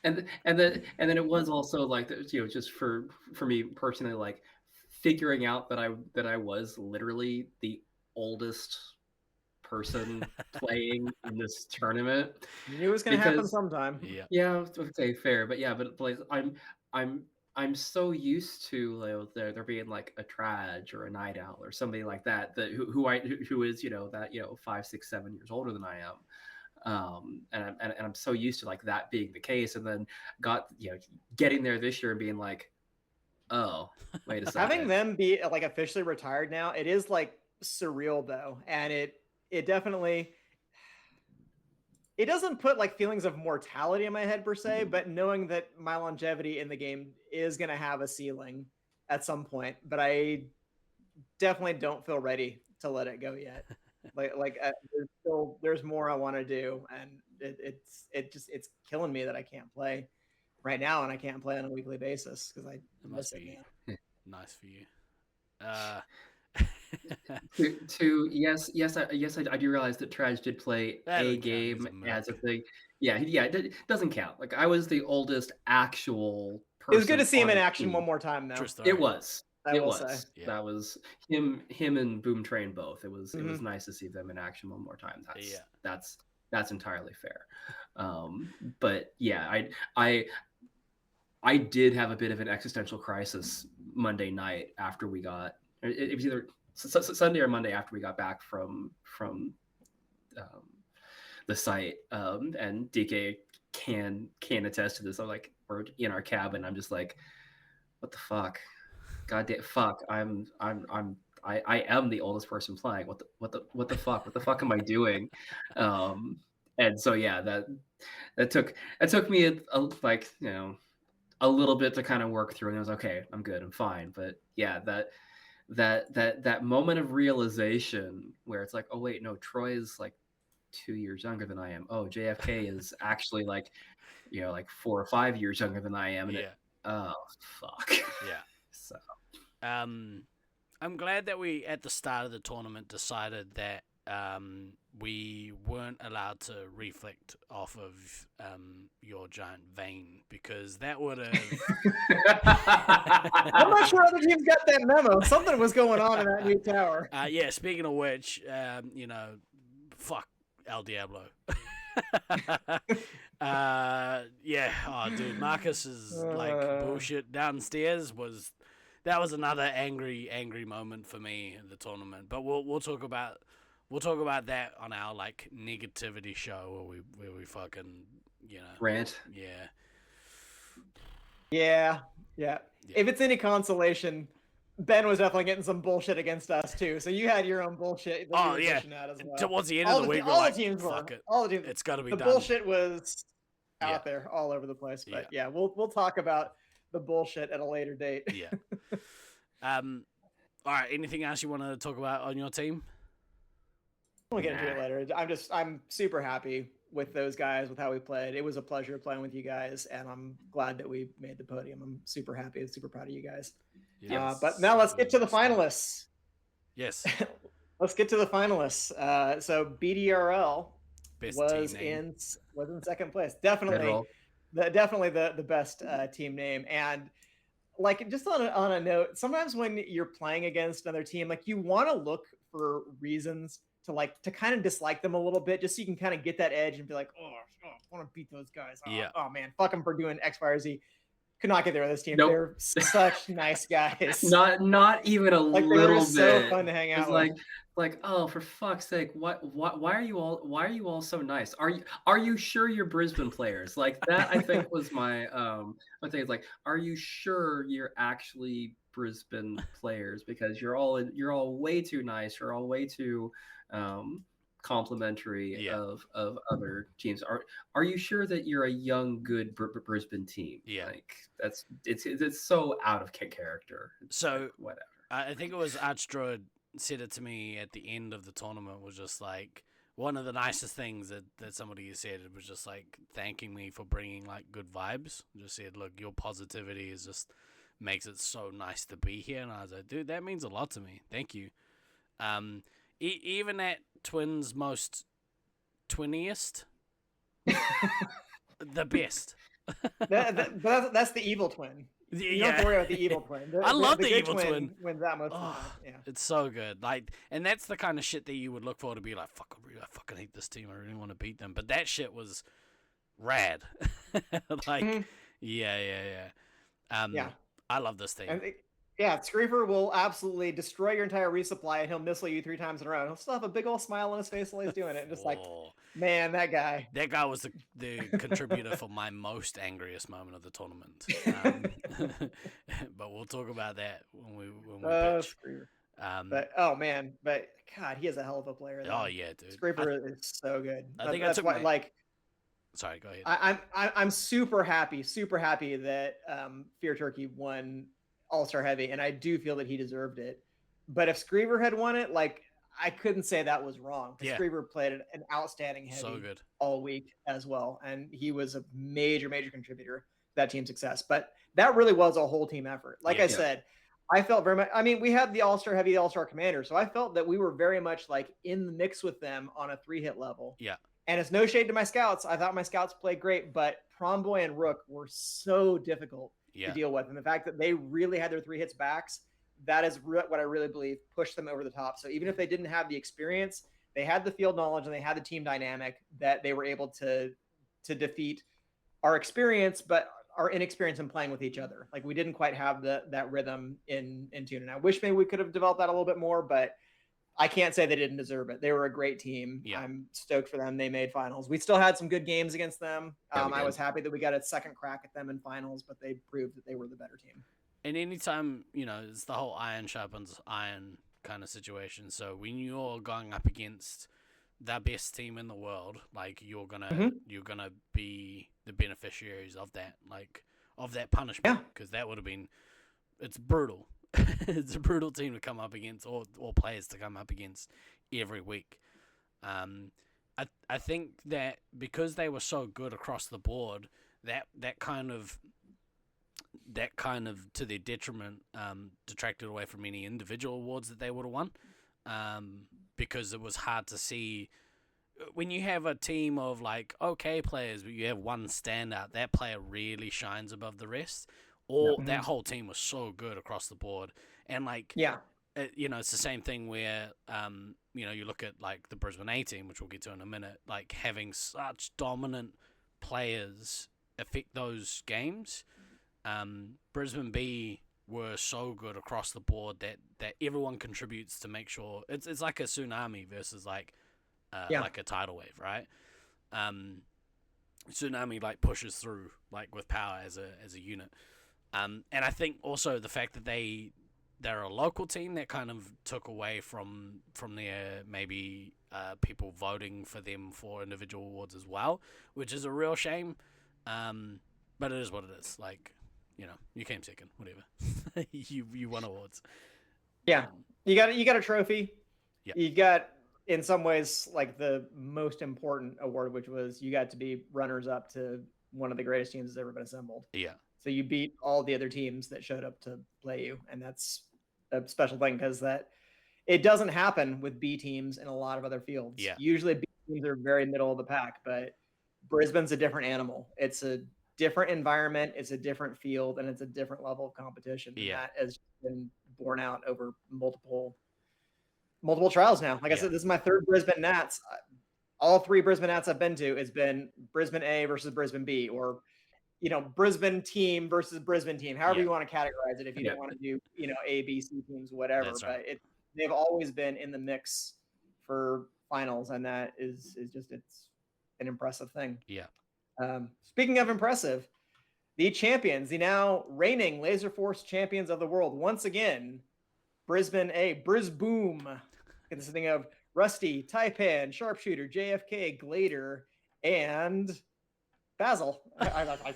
And then it was also like, just for me personally, like figuring out that I was literally the oldest person playing in this tournament. You knew it was going to happen Because- sometime. Yeah. Okay, fair, but like I'm so used to like, there being like a Traj or a Night Owl or somebody like that who is 5, 6, 7 years older than I am, and I'm so used to like that being the case, and then getting there this year and being like, oh, wait a second. Having them be like officially retired now, it is like surreal though, and it definitely it doesn't put like feelings of mortality in my head per se, but knowing that my longevity in the game is going to have a ceiling at some point, but I definitely don't feel ready to let it go yet. There's more I want to do, and it's killing me that I can't play right now, and I can't play on a weekly basis because I It miss must it. be Man. nice for you. Yes, I do realize that Traj did play That a doesn't count, he's game a as a merc. thing. Yeah, it doesn't count. Like I was the oldest actual person. It was good to see him on in the action team. one more time, though. True story. It was. I It will was. say. Yeah. That was him and Boom Train both. It was Mhm. nice to see them in action one more time. Yeah. That's entirely fair. But yeah, I did have a bit of an existential crisis Monday night after we got it was either Sunday or Monday after we got back from the site, and DK can attest to this. I'm like, we're in our cabin. I'm just like, what the fuck? Goddamn fuck! I am the oldest person playing. What the fuck? What the fuck am I doing? And so yeah, that took me a little bit to kind of work through, and I was okay. I'm good. I'm fine. But yeah, that moment of realization where it's like, oh wait, no, Troy is like 2 years younger than I am. Oh, JFK is actually like 4 or 5 years younger than I am. And oh fuck. Yeah. So I'm glad that we at the start of the tournament decided that we weren't allowed to reflect off of your giant vein, because that would have I'm not sure other teams got that memo. Something was going on in that new tower. yeah, speaking of which, fuck El Diablo. Yeah, oh dude, Marcus's like bullshit downstairs was another angry moment for me in the tournament. But we'll talk about that on our like negativity show where we fucking rant. Yeah. Yeah. If it's any consolation, Ben was definitely getting some bullshit against us too. So you had your own bullshit. that you Oh were yeah. dishing out as well. Towards the end all of the week, we're all like, the teams were. fuck it. All the teams. It's got to be The done. bullshit was Yeah. out there all over the place. But Yeah. yeah, we'll talk about the bullshit at a later date. Yeah. All right. Anything else you want to talk about on your team? We'll get into it later. I'm super happy with those guys, with how we played. It was a pleasure playing with you guys, and I'm glad that we made the podium. I'm super happy and super proud of you guys. But now let's get to the finalists. Yes. Let's get to the finalists. So BDRL Best was team name. in second place. Definitely the best team name. And like, just on a note, sometimes when you're playing against another team, like you want to look for reasons to kind of dislike them a little bit, just so you can kind of get that edge and be like, oh I want to beat those guys. Oh, Yeah. oh man, fuck them for doing X, Y, or Z. could not get there with this team. Nope. They're such nice guys. Not even a Like, they were little so bit. fun to hang out It's with. like, oh, for fuck's sake, why are you all so nice? Are you sure you're Brisbane players? Like, that I think was my thing. Is like, are you sure you're actually Brisbane players? Because you're all way too nice. You're all way too complimentary Yeah. of other teams. Are you sure that you're a young, good Brisbane team? Yeah. Like, it's so out of character. It's So, like, whatever. I think it was Archdruid said it to me at the end of the tournament, was just like, one of the nicest things that somebody said, it was just like thanking me for bringing like good vibes. Just said, look, your positivity is just makes it so nice to be here. And I was like, dude, that means a lot to me. Thank you. Even at Twins' most twinniest, the best. That's the evil twin. You don't have to worry about the evil twin. I love the good evil twin. Wins that most of the Oh, time. Yeah. it's so good. Like, and that's the kind of shit that you would look for to be like, fuck, I fucking hate this team. I really want to beat them. But that shit was rad. Like, Mhm. yeah. Yeah. I love this team. And Screever will absolutely destroy your entire resupply, and he'll missile you 3 times in a row. He'll still have a big old smile on his face while he's doing it. Just like, Oh, man, that guy. that guy was the contributor for my most angriest moment of the tournament. But we'll talk about that when we pitch. Screever. But God, he is a hell of a player. Oh yeah, dude. Screever is so good. I think that's took why, my- like, Sorry, go ahead. I'm super happy that Fear Turkey won All-Star Heavy, and I do feel that he deserved it. But if Screever had won it, like, I couldn't say that was wrong. Yeah. Screever played an outstanding heavy So good. all week as well, and he was a major contributor to that team's success. But that really was a whole team effort. Like I said, I felt very much. I mean, we had the All-Star Heavy, the All-Star Commander, so I felt that we were very much like in the mix with them on a 3-hit level. Yeah. And it's no shade to my scouts. I thought my scouts played great, but Prom Boy and Rook were so difficult to deal with. And the fact that they really had their 3 hits backs, that is what I really believe pushed them over the top. So even if they didn't have the experience, they had the field knowledge and they had the team dynamic that they were able to defeat our experience, but our inexperience in playing with each other. Like, we didn't quite have that rhythm in tune. And I wish maybe we could have developed that a little bit more, but I can't say they didn't deserve it. They were a great team. Yeah. I'm stoked for them. They made finals. We still had some good games against them. Yeah, we I did. was happy that we got a second crack at them in finals, but they proved that they were the better team. And anytime, it's the whole iron sharpens iron kind of situation. So when you're going up against the best team in the world, like, you're gonna be the beneficiaries of that, like, of that punishment, because that would have been, it's brutal. It's a brutal team to come up against, or players to come up against every week. I think that because they were so good across the board, that kind of to their detriment detracted away from any individual awards that they would have won, because it was hard to see when you have a team of like okay players, but you have one standout, that player really shines above the rest. Or that whole team was so good across the board, and like it's the same thing where you look at like the Brisbane A team, which we'll get to in a minute, like having such dominant players affect those games. Brisbane B were so good across the board that everyone contributes to make sure it's like a tsunami versus like a tidal wave, right? Tsunami like pushes through like with power as a unit. And I think also the fact that they're a local team that kind of took away from their maybe people voting for them for individual awards as well, which is a real shame. But it is what it is. Like, you came second, whatever. you won awards. Yeah, you got a trophy. Yeah. You got, in some ways, like the most important award, which was you got to be runners up to one of the greatest teams that's ever been assembled. Yeah. So you beat all the other teams that showed up to play you, and that's a special thing because it doesn't happen with B teams in a lot of other fields. Yeah. Usually B teams are very middle of the pack, but Brisbane's a different animal. It's a different environment, it's a different field, and it's a different level of competition. Yeah. And that has been borne out over multiple trials now. Like I said, this is my 3rd Brisbane Nats. All 3 Brisbane Nats I've been to has been Brisbane A versus Brisbane B, or Brisbane team versus Brisbane team, however Yeah. you want to categorize it. If you Yeah. don't want to do, A, B, C teams, whatever, That's right. but they've always been in the mix for finals, and that is just, it's an impressive thing. Yeah. Speaking of impressive, the champions, the now reigning Laserforce champions of the world, once again, Brisboom, consisting of Rusty, Taipan, Sharpshooter, JFK, Glader, and Basil. I lost my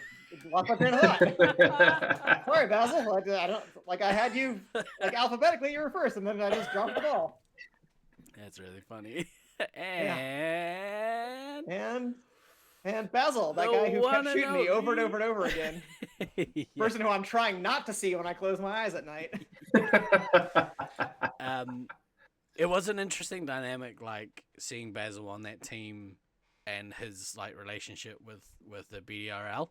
train of thought. Sorry, Basil. I don't I had you alphabetically. You were first, and then I just dropped the ball. That's really funny. And And Basil, that The guy who one kept and shooting me over and only. over and over again. Yeah. Person who I'm trying not to see when I close my eyes at night. It was an interesting dynamic, like seeing Basil on that team and his relationship with the BDRL.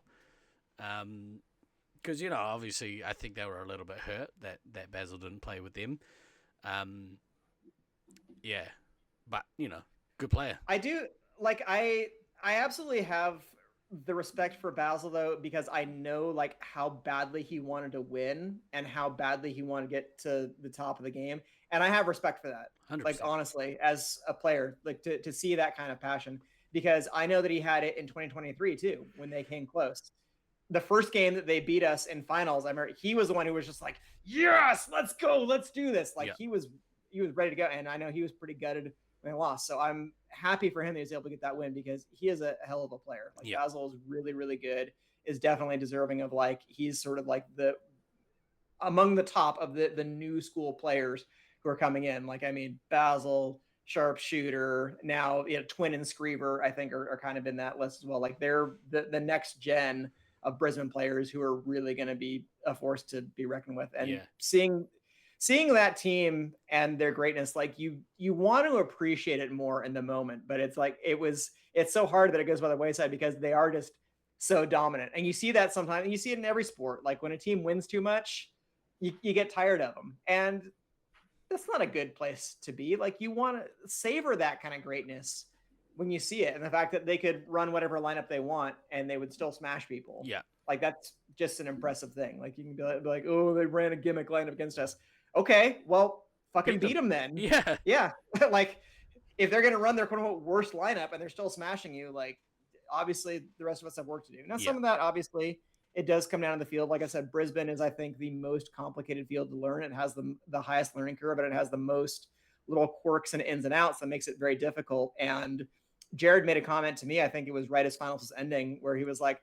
Because obviously I think they were a little bit hurt that Basil didn't play with them. Yeah, but good player. I do I absolutely have the respect for Basil, though, because I know how badly he wanted to win and how badly he wanted to get to the top of the game, and I have respect for that. 100%. Honestly, as a player, to see that kind of passion, because I know that he had it in 2023 too when they came close. The first game that they beat us in finals, I remember he was the one who was just like, "Yes, let's go, let's do this!" Yeah. He was ready to go, and I know he was pretty gutted when they lost. So I'm happy for him that he was able to get that win, because he is a hell of a player. Yeah. Basil is really, really good, is definitely deserving of he's sort of among the top of the new school players who are coming in. Basil, Sharpshooter, now Twin and Screever, I think are kind of in that list as well. They're the next gen of Brisbane players who are really going to be a force to be reckoned with. And seeing that team and their greatness, you want to appreciate it more in the moment, but it's so hard that it goes by the wayside because they are just so dominant. And you see that sometimes, and you see it in every sport. When a team wins too much, you get tired of them. And that's not a good place to be. You want to savor that kind of greatness when you see it. And the fact that they could run whatever lineup they want and they would still smash people. Yeah. That's just an impressive thing. You can be like, oh, they ran a gimmick lineup against us. Okay, well, fucking beat them then. Yeah. Yeah. If they're going to run their quote unquote worst lineup and they're still smashing you, obviously the rest of us have work to do. Now, some of that, obviously, it does come down to the field. Like I said, Brisbane is, I think, the most complicated field to learn. It has the highest learning curve, but it has the most little quirks and ins and outs that makes it very difficult. And Jared made a comment to me, I think it was right as finals was ending, where he was like,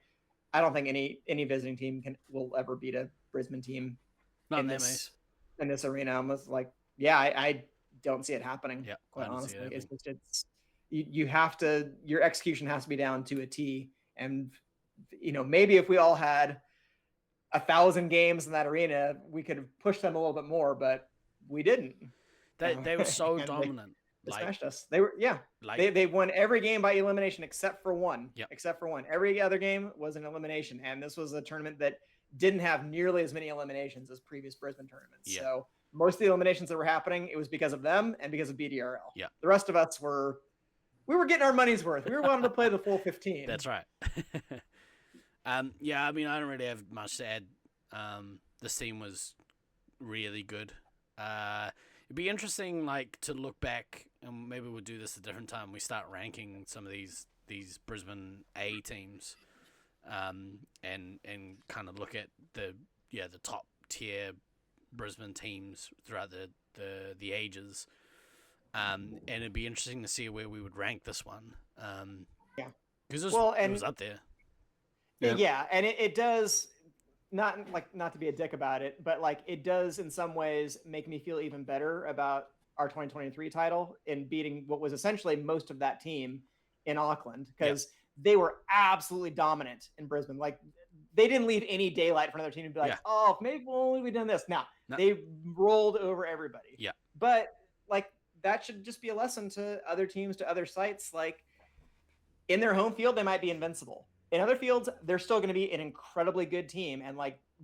I don't think any visiting team will ever beat a Brisbane team Not in that this arena. I was like, yeah, I don't see it happening. Yeah, quite I don't see honestly, it it's you have to, your execution has to be down to a T. And maybe if we all had 1,000 games in that arena, we could have pushed them a little bit more, but we didn't. They were so And dominant. They smashed us. They were, they won every game by elimination except for one. Yep. Except for one. Every other game was an elimination, and this was a tournament that didn't have nearly as many eliminations as previous Brisbane tournaments. Yeah. So most of the eliminations that were happening, it was because of them and because of BDRL. Yeah. The rest of us we were getting our money's worth. We were wanting to play the full 15. That's right. Yeah, I don't really have much to add. This team was really good. It'd be interesting, to look back, and maybe we'll do this a different time. We start ranking some of these Brisbane A teams, and kind of look at the top tier Brisbane teams throughout the ages. And it'd be interesting to see where we would rank this one. Because it was up there. Yeah, and it does, not to be a dick about it, but it does in some ways make me feel even better about our 2023 title in beating what was essentially most of that team in Auckland, because they were absolutely dominant in Brisbane. They didn't leave any daylight for another team to be like, oh, maybe only we done this. No, they rolled over everybody. Yeah. But that should just be a lesson to other teams, to other sites. In their home field, they might be invincible. In other fields, they're still going to be an incredibly good team. And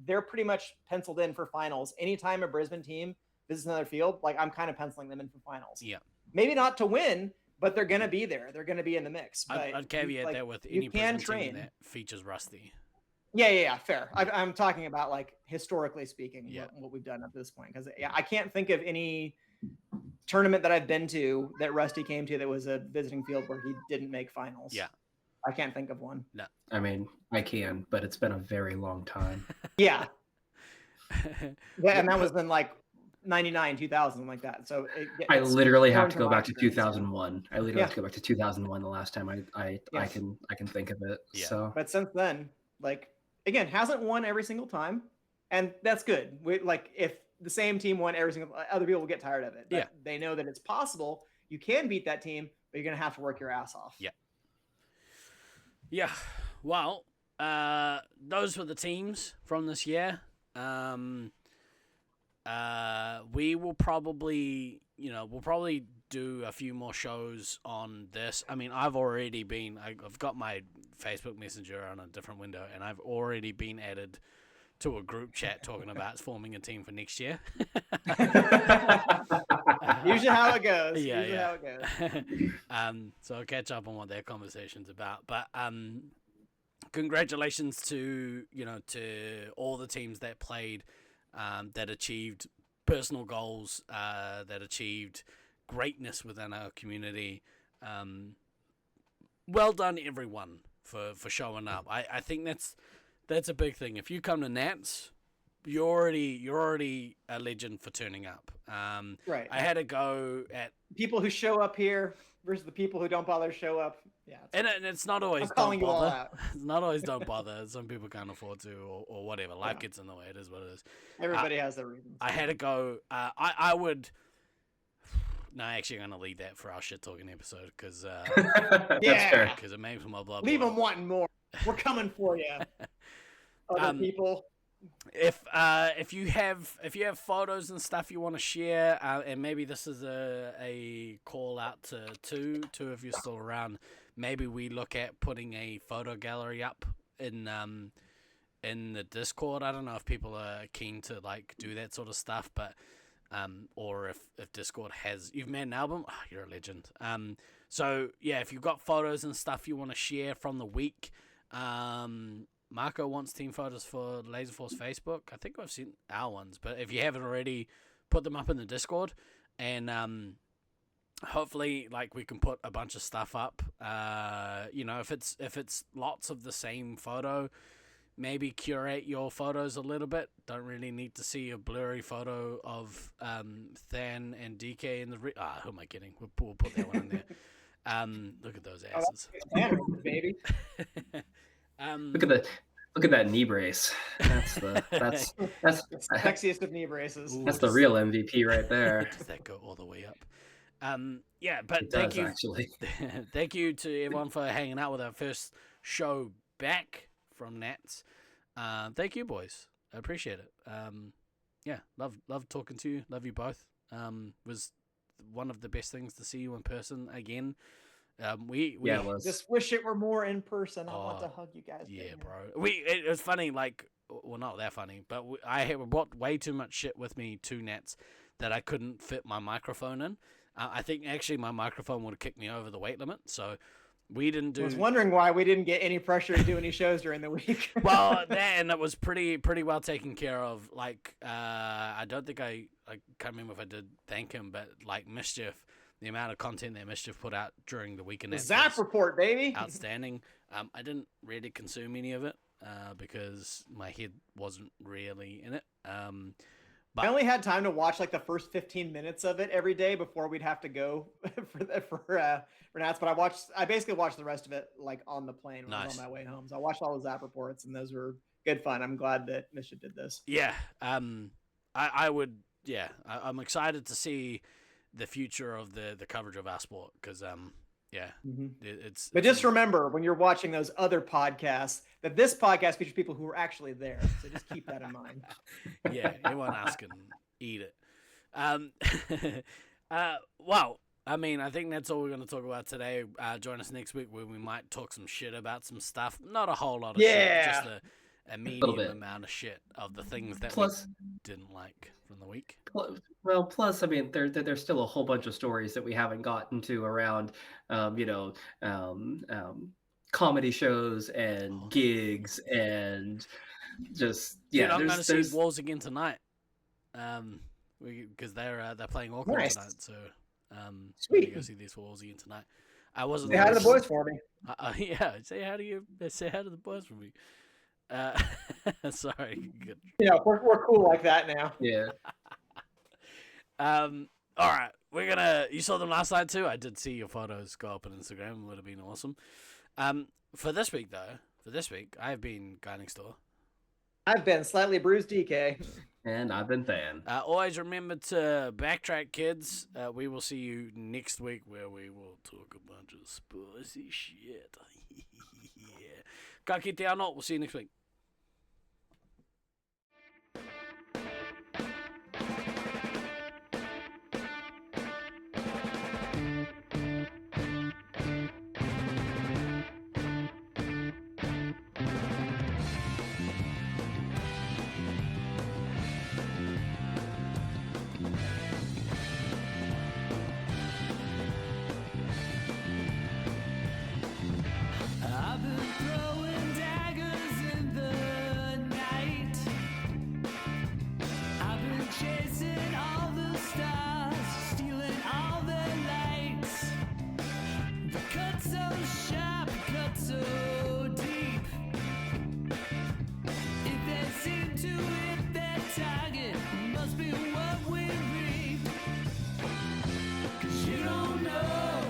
they're pretty much penciled in for finals. Anytime a Brisbane team visits another field, I'm kind of penciling them in for finals. Yeah. Maybe not to win, but they're going to be there. They're going to be in the mix. But I'd caveat that with any Brisbane team that features Rusty. Yeah, fair. I'm talking about like historically speaking, Yeah. what we've done at this point. Because I can't think of any tournament that I've been to that Rusty came to that was a visiting field where he didn't make finals. Yeah. I can't think of one. No. I mean, I can, but it's been a very long time. Yeah. Yeah, and that was in like 99, 2000, something like that. So I it's literally have foreign to go my back to experience, yeah. 2001. I literally have to go back to 2001. The last time I Yeah. can think of it. Yeah. So, But since then, like again, hasn't won every single time, and that's good. Like if the same team won every single, other people will get tired of it. But Yeah. they know that it's possible. You can beat that team, but you're gonna have to work your ass off. Yeah. Yeah. Well, those were the teams from this year. We will probably, we'll probably do a few more shows on this. I mean, I've got my Facebook Messenger on a different window, and I've already been added to a group chat talking about forming a team for next year. Usually how it goes. Yeah, Usually yeah. how it goes. So I'll catch up on what their conversation's about. But congratulations to all the teams that played, that achieved personal goals, that achieved greatness within our community. Well done, everyone, for showing up. I think that's a big thing. If you come to Nats, you're already a legend for turning up. Right. I had a go at People who show up here versus the people who don't bother to show up. Yeah. and it's not always I'm calling don't you all bother. out. It's not always don't bother. Some people can't afford to, or whatever. Life gets in the way. It is what it is. Everybody has their reasons. I had to go. I would. No, actually, I'm gonna leave that for our shit talking episode because That's Yeah. fair. because it makes my blood. Leave boil. them wanting more. We're coming for you. Other people. If you have photos and stuff you want to share, and maybe this is a call out to two if you're still around. Maybe we look at putting a photo gallery up in the Discord. I don't know if people are keen to like do that sort of stuff, but or if Discord has. You've made an album? Oh, you're a legend. So yeah, if you've got photos and stuff you want to share from the week, Marco wants team photos for Laserforce Facebook. I think I've seen our ones, but if you haven't already, put them up in the Discord, and hopefully, like, we can put a bunch of stuff up. If it's lots of the same photo, maybe curate your photos a little bit. Don't really need to see a blurry photo of Than and DK in the who am I kidding? We'll put that one in there. Look at those asses. Baby. Look at that knee brace. That's It's the sexiest of knee braces. that's the real MVP right there. Does that go all the way up? But It thank does, you. actually. Thank you to everyone for hanging out with our first show back from Nats. Thank you, boys. I appreciate it. Love talking to you. Love you both. Was one of the best things to see you in person again. We Yeah, it was. Just wish it were more in person. I want to Oh, hug you guys. yeah, bro. bro. It was funny. Like, well, not that funny, but I had brought way too much shit with me to Nats that I couldn't fit my microphone in. I think actually my microphone would have kicked me over the weight limit, so we didn't do. I was wondering why we didn't get any pressure to do any shows during the week. Well, then it was pretty well taken care of. Like, I don't think I can't remember if I did thank him, but like Mischief, the amount of content that Mischief put out during the weekend. The Zap report, baby. Outstanding. I didn't really consume any of it because my head wasn't really in it. I only had time to watch like the first 15 minutes of it every day before we'd have to go for Nats. But I basically watched the rest of it like on the plane when I was on my way home. So I watched all the Zap reports, and those were good fun. I'm glad that Misha did this. Yeah. I would. Yeah. I'm excited to see the future of the coverage of our sport because yeah, it's. But just remember when you're watching those other podcasts that this podcast features people who are actually there. So just keep that in mind. Yeah, anyone else can eat it. Well, I mean, I think that's all we're going to talk about today. Join us next week where we might talk some shit about some stuff. Not a whole lot of shit, just a medium amount of shit of the things that we didn't like from the week. Plus, I mean, there's still a whole bunch of stories that we haven't gotten to around, comedy shows and gigs and just Dude, I'm going to there's see Wolves again tonight. Because they're playing Auckland Nice. tonight, so I'm Sweet. going to go see these Wolves again tonight. I wasn't. Say hi to the boys for me. Yeah, say hi to the boys for me. Sorry. Good. Yeah, we're cool like that now. yeah. All right, we're gonna. You saw them last night too. I did see your photos go up on Instagram. It would have been awesome. For this week though, I've been Guiding Store. I've been slightly bruised, DK. And I've been fan. Always remember to backtrack, kids. We will see you next week where we will talk a bunch of spicy shit. Yeah. Ka kite anō. We'll see you next week. I've been throwing daggers in the night. I've been chasing all the stars, stealing all their lights. The cut so sharp, cut so deep. If they seem to hit their target, it must be what we reap. 'Cause you don't know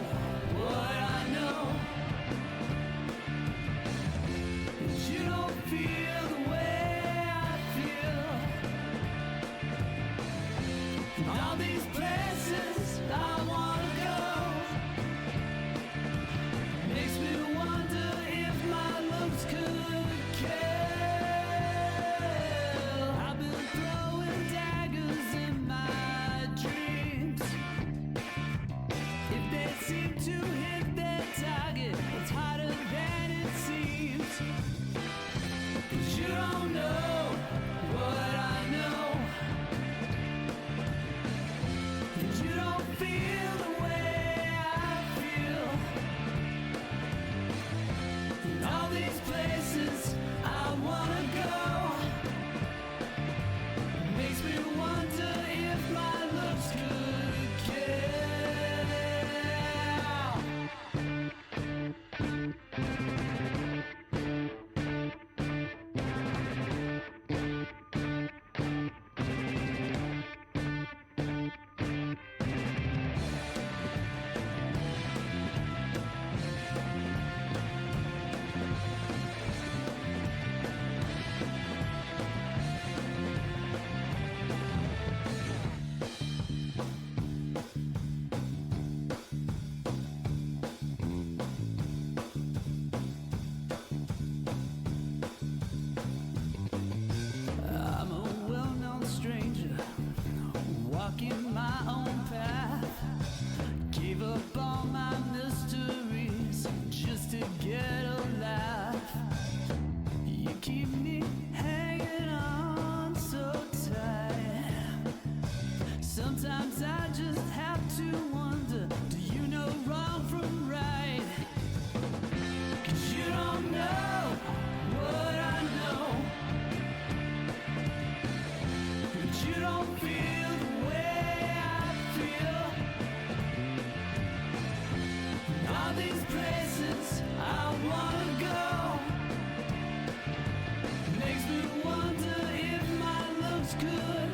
what I know. You don't feel the way I feel. All these places I wanna go makes me wonder if my looks could kill. I've been throwing daggers in my dreams. If they seem to hit their target, it's harder than it seems. 'Cause you don't know what I know. And you don't feel the way I feel. In all these places I wanna go makes me wonder if my looks could kill. I'm a well-known stranger, walking my own path. Gave up all my mysteries just to get a laugh. You keep me hanging on so tight. Sometimes I just have to wonder, do you know wrong from right? 'Cause you don't know what I know. But you don't feel the way I feel. In all these places I wanna go makes me wonder if my looks could